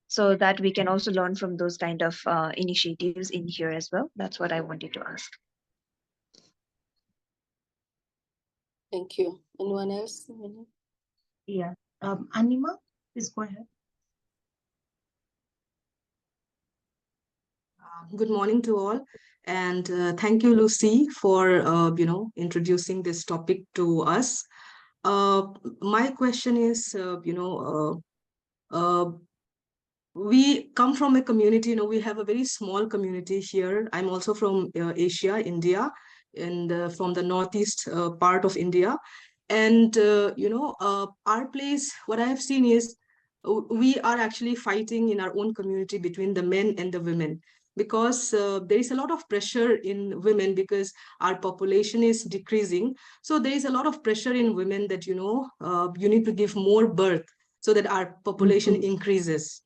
so that we can also learn from those kind of initiatives in here as well? That's what I wanted to ask. Thank you. Anyone else? Yeah. Anima, please go ahead. Good morning to all, and thank you, Lucy, for introducing this topic to us. My question is, we come from a community, we have a very small community here. I'm also from Asia, India, and from the northeast part of India. And, our place, what I have seen is we are actually fighting in our own community between the men and the women, because there is a lot of pressure in women because our population is decreasing. So there is a lot of pressure in women that, you need to give more birth so that our population increases.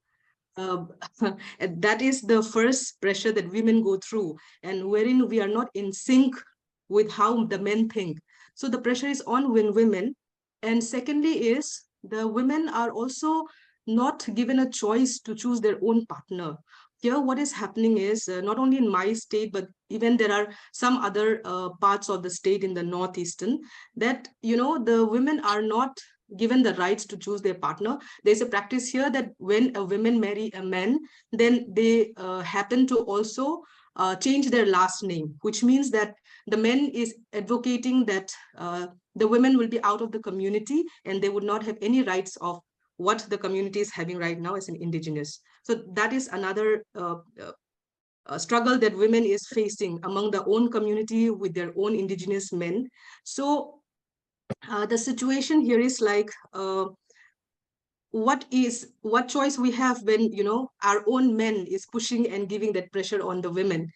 That is the first pressure that women go through, and wherein we are not in sync with how the men think. So the pressure is on women. And secondly is the women are also not given a choice to choose their own partner. Here, what is happening is not only in my state, but even there are some other parts of the state in the northeastern, that, the women are not given the rights to choose their partner. There's a practice here that when a woman marry a man, then they happen to also change their last name, which means that the men is advocating that the women will be out of the community and they would not have any rights of what the community is having right now as an indigenous. So that is another struggle that women is facing among their own community with their own indigenous men. So the situation here is like, what choice we have when, our own men is pushing and giving that pressure on the women,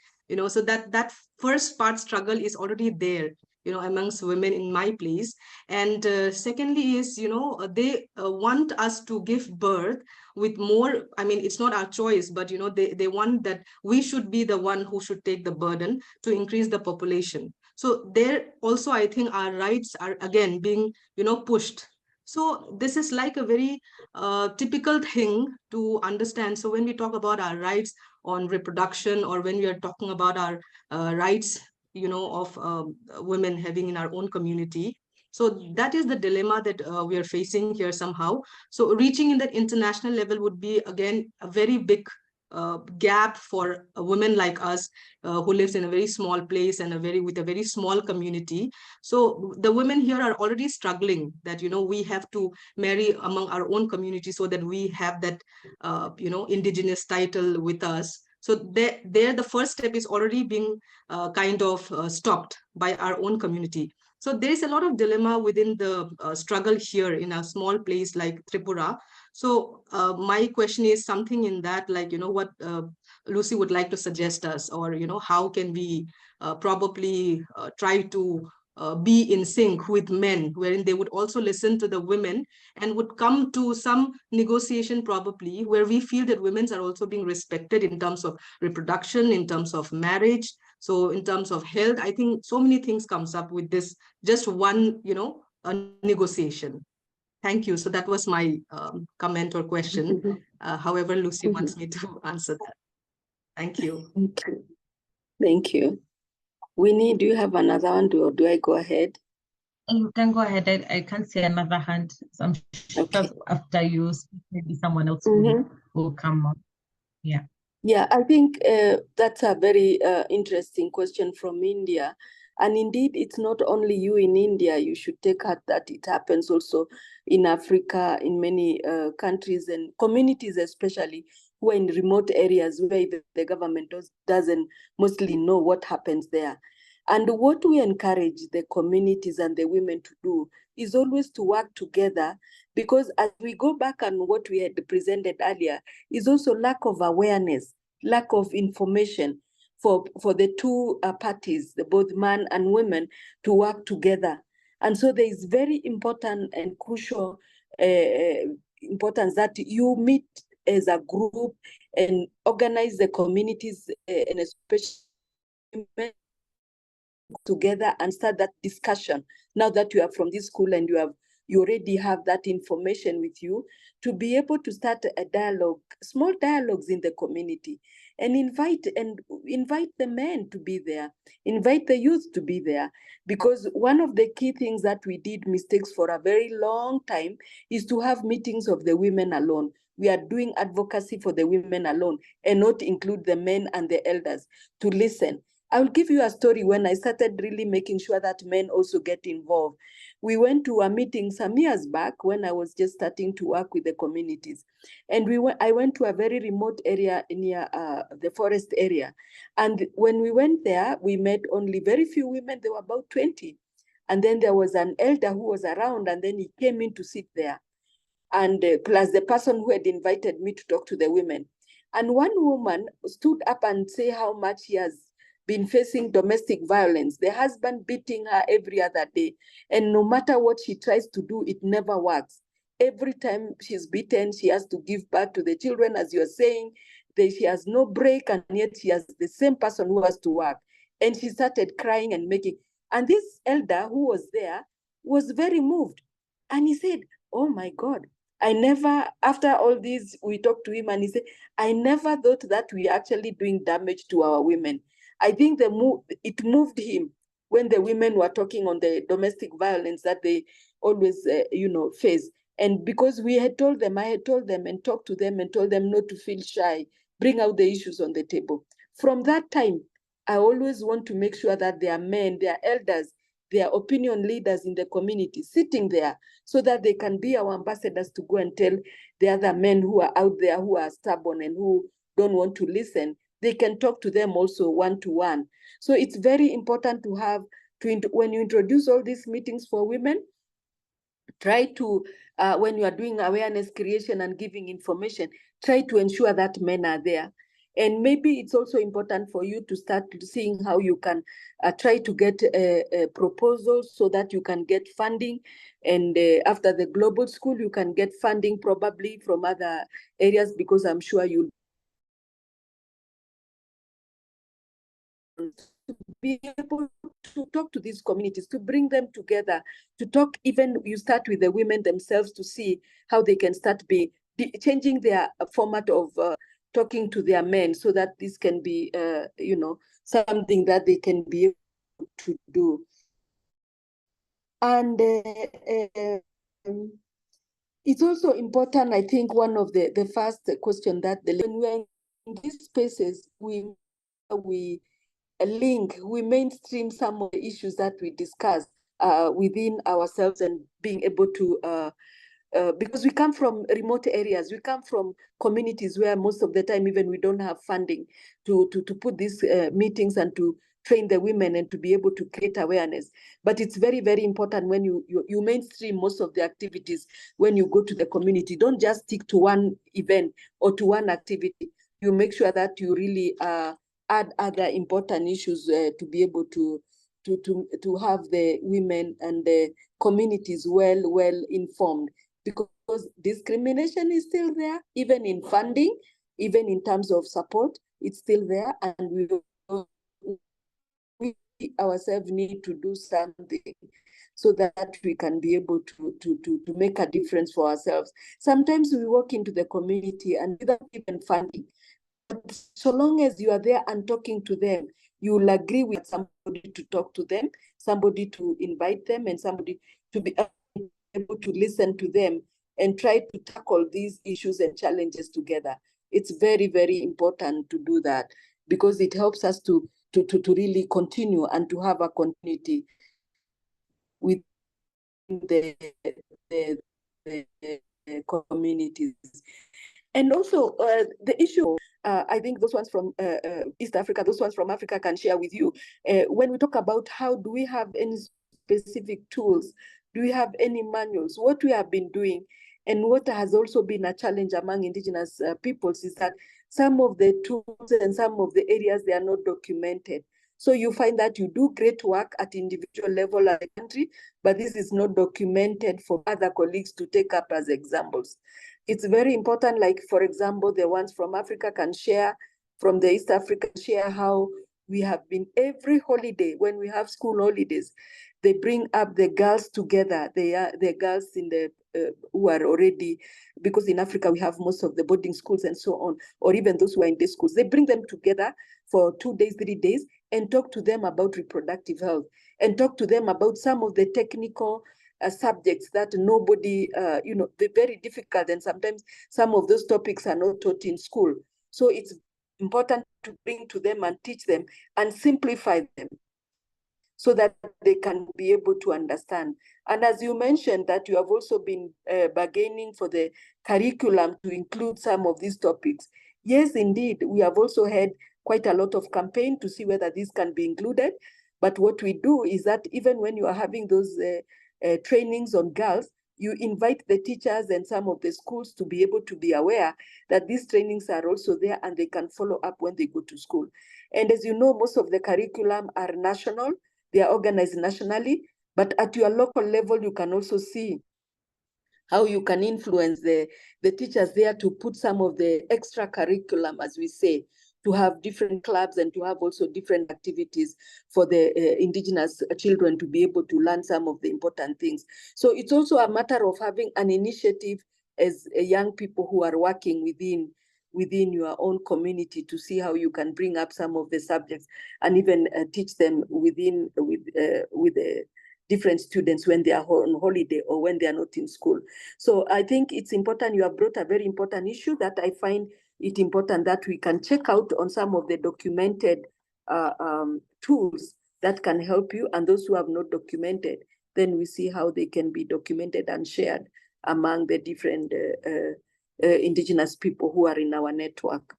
so that first part struggle is already there, amongst women in my place. And secondly is, they want us to give birth with more, I mean, it's not our choice, but, they want that we should be the one who should take the burden to increase the population. So there also, I think our rights are again being, pushed. So this is like a very typical thing to understand. So when we talk about our rights on reproduction, or when we are talking about our rights, of women having in our own community, so that is the dilemma that we are facing here somehow. So reaching in that international level would be, again, a very big gap for a woman like us who lives in a very small place and with a very small community. So the women here are already struggling that, we have to marry among our own community so that we have that, indigenous title with us. So there the first step is already being kind of stopped by our own community. So there is a lot of dilemma within the struggle here in a small place like Tripura. So my question is something in that, like, what Lucy would like to suggest us, or, how can we probably try to be in sync with men, wherein they would also listen to the women and would come to some negotiation probably where we feel that women are also being respected in terms of reproduction, in terms of marriage. So in terms of health, I think so many things comes up with this, just one, a negotiation. Thank you. So that was my comment or question. However, Lucy wants me to answer that. Thank you. Thank you. Winnie, do you have another one, or do I go ahead? You can go ahead. I can't see another hand. So I'm sure Okay. after you speak, maybe someone else will come up. Yeah. Yeah, I think that's a very interesting question from India. And indeed, it's not only you in India. You should take heart that it happens also in Africa, in many countries and communities, especially who are in remote areas where the government doesn't mostly know what happens there. And what we encourage the communities and the women to do is always to work together, because as we go back on what we had presented earlier, is also lack of awareness, lack of information for the two parties, both man and women, to work together. And so there is very important and crucial importance that you meet as a group and organize the communities, and especially women, together and start that discussion. Now that you are from this school and you already have that information with you, to be able to start a dialogue, small dialogues in the community, and invite the men to be there, invite the youth to be there. Because one of the key things that we did mistakes for a very long time is to have meetings of the women alone. We are doing advocacy for the women alone and not include the men and the elders to listen. I will give you a story. When I started really making sure that men also get involved, we went to a meeting some years back when I was just starting to work with the communities. And I went to a very remote area near the forest area. And when we went there, we met only very few women. There were about 20. And then there was an elder who was around, and then he came in to sit there. And plus the person who had invited me to talk to the women. And one woman stood up and say how much she has been facing domestic violence, the husband beating her every other day. And no matter what she tries to do, it never works. Every time she's beaten, she has to give birth to the children, as you're saying. She has no break, and yet she has the same person who has to work. And she started crying and making, and this elder who was there was very moved. And he said, oh my God, I never, after all this, we talked to him and he said, I never thought that we are actually doing damage to our women. I think it moved him when the women were talking on the domestic violence that they always, face. And because I had told them and talked to them and told them not to feel shy, bring out the issues on the table. From that time, I always want to make sure that there are men, there are elders, there are opinion leaders in the community sitting there so that they can be our ambassadors to go and tell the other men who are out there who are stubborn and who don't want to listen. They can talk to them also one-to-one. So it's very important to have, when you introduce all these meetings for women, try to, when you are doing awareness creation and giving information, try to ensure that men are there. And maybe it's also important for you to start seeing how you can try to get proposals so that you can get funding. And after the global school, you can get funding probably from other areas, because I'm sure you'll be able to talk to these communities, to bring them together, to talk. Even you start with the women themselves to see how they can start changing their format of talking to their men, so that this can be, something that they can be able to do. And it's also important, I think, one of the first question that when we're in these spaces, we link, we mainstream some of the issues that we discuss within ourselves, and being able to, because we come from remote areas, we come from communities where most of the time even we don't have funding to put these meetings and to train the women and to be able to create awareness. But it's very, very important when you mainstream most of the activities. When you go to the community, don't just stick to one event or to one activity. You make sure that you really add other important issues to be able to have the women and the communities well informed, because discrimination is still there, even in funding, even in terms of support, it's still there, and we ourselves need to do something so that we can be able to make a difference for ourselves. Sometimes we walk into the community and without even funding, but so long as you are there and talking to them, you will agree with somebody to talk to them, somebody to invite them, and somebody to be able to listen to them and try to tackle these issues and challenges together. it's very, very important to do that, because it helps us to really continue and to have a continuity with the communities. And also the issue, I think those ones from East Africa, those ones from Africa can share with you. When we talk about how do we have any specific tools, do we have any manuals, what we have been doing, and what has also been a challenge among Indigenous peoples is that some of the tools and some of the areas, they are not documented. So you find that you do great work at individual level at the country, but this is not documented for other colleagues to take up as examples. It's very important, like, for example, the ones from Africa can share, from the East Africa share how we have been every holiday, when we have school holidays, they bring up the girls together. They are the girls in the who are already, because in Africa we have most of the boarding schools and so on, or even those who are in day schools. They bring them together for 2 days, 3 days, and talk to them about reproductive health, and talk to them about some of the technical subjects that nobody, they're very difficult, and sometimes some of those topics are not taught in school. So it's important to bring to them and teach them and simplify them so that they can be able to understand. And as you mentioned, that you have also been bargaining for the curriculum to include some of these topics. Yes, indeed, we have also had quite a lot of campaign to see whether this can be included. But what we do is that even when you are having those trainings on girls, you invite the teachers and some of the schools to be able to be aware that these trainings are also there and they can follow up when they go to school. And as you know, most of the curriculum are national. They are organized nationally, but at your local level, you can also see how you can influence the teachers there to put some of the extra curriculum, as we say, to have different clubs and to have also different activities for the Indigenous children to be able to learn some of the important things. So it's also a matter of having an initiative as young people who are working within your own community to see how you can bring up some of the subjects and even teach them with the different students when they are on holiday or when they are not in school. So I think it's important. You have brought a very important issue that I find it important that we can check out on some of the documented tools that can help you, and those who have not documented, then we see how they can be documented and shared among the different Indigenous people who are in our network.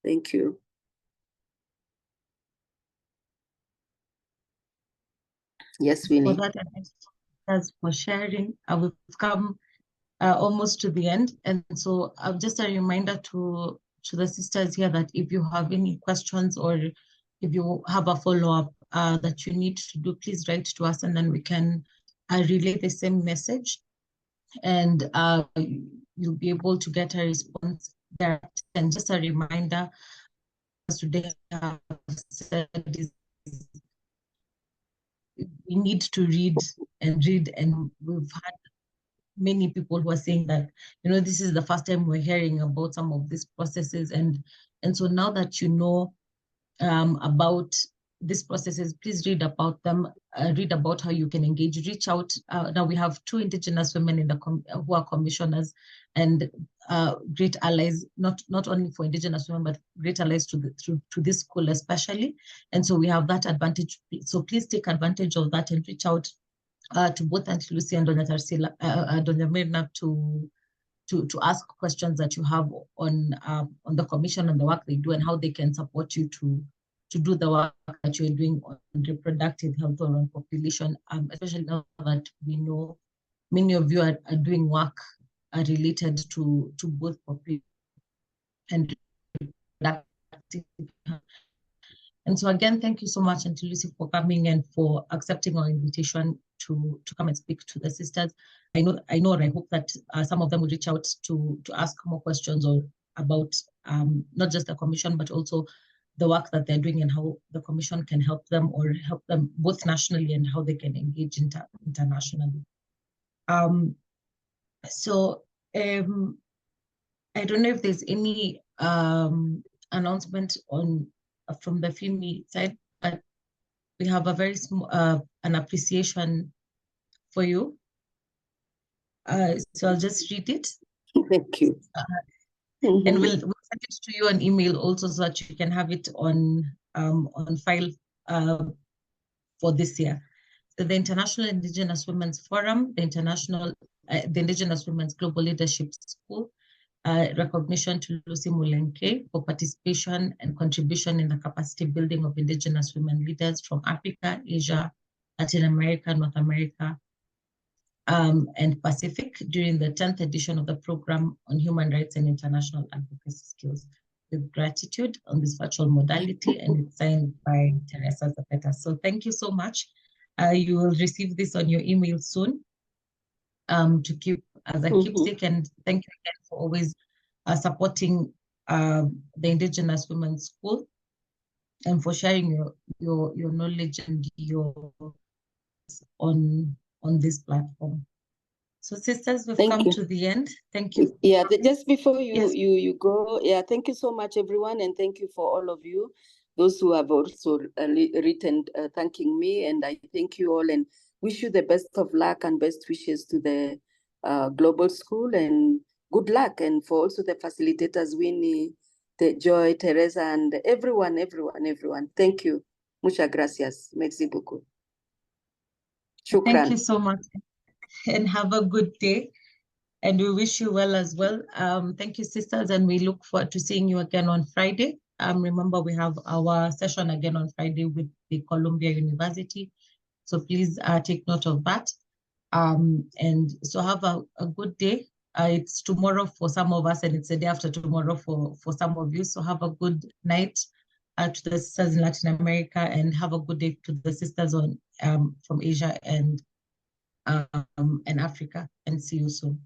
Thank you. Yes, Winnie. For that, and thanks for sharing. We've come almost to the end, and so just a reminder to the sisters here that if you have any questions or if you have a follow-up that you need to do, please write to us, and then we can relay the same message, and you'll be able to get a response there. And just a reminder, as today I have said, is we need to read, and we've had many people who are saying that, this is the first time we're hearing about some of these processes, and so now that you know about these processes, please read about them, read about how you can engage, reach out. Now we have 2 Indigenous women in the who are commissioners and great allies, not only for Indigenous women, but great allies to this school especially. And so we have that advantage. So please take advantage of that and reach out to both Auntie Lucy and Doña Tarsila, Doña Mirna, to ask questions that you have on the commission and the work they do and how they can support you to do the work that you're doing on reproductive health or on population, especially now that we know many of you are doing work related to both population and reproductive health. And so again, thank you so much, Auntie Lucy, for coming and for accepting our invitation to come and speak to the sisters. I know, and I hope that some of them will reach out to ask more questions or about not just the commission, but also the work that they're doing and how the commission can help them or help them both nationally and how they can engage internationally. So I don't know if there's any announcement from the FIMI side, but we have a very small an appreciation for you. So I'll just read it. Thank you. And we'll send it to you on email also so that you can have it on file for this year. So the International Indigenous Women's Forum, the Indigenous Women's Global Leadership School, recognition to Lucy Mulenke for participation and contribution in the capacity building of Indigenous women leaders from Africa, Asia, Latin America, North America, and Pacific during the 10th edition of the program on human rights and international advocacy skills. With gratitude on this virtual modality, and it's signed by Teresa Zapeta. So thank you so much. You will receive this on your email soon to keep as a keepsake, and thank you again for always supporting the Indigenous Women's School and for sharing your knowledge and your on this platform. So sisters, we've come to the end. Thank you. Yeah, just before you go, yeah, thank you so much, everyone, and thank you for all of you, those who have also written thanking me, and I thank you all and wish you the best of luck and best wishes to the global school, and good luck, and for also the facilitators, Winnie, Joy, Teresa, and everyone. Thank you. Muchas gracias. Merci beaucoup. Shukran. Thank you so much, and have a good day. And we wish you well as well. Thank you, sisters, and we look forward to seeing you again on Friday. Remember, we have our session again on Friday with the Columbia University. So please take note of that. And so have a good day. It's tomorrow for some of us, and it's the day after tomorrow for some of you. So have a good night to the sisters in Latin America, and have a good day to the sisters on from Asia and Africa, and see you soon.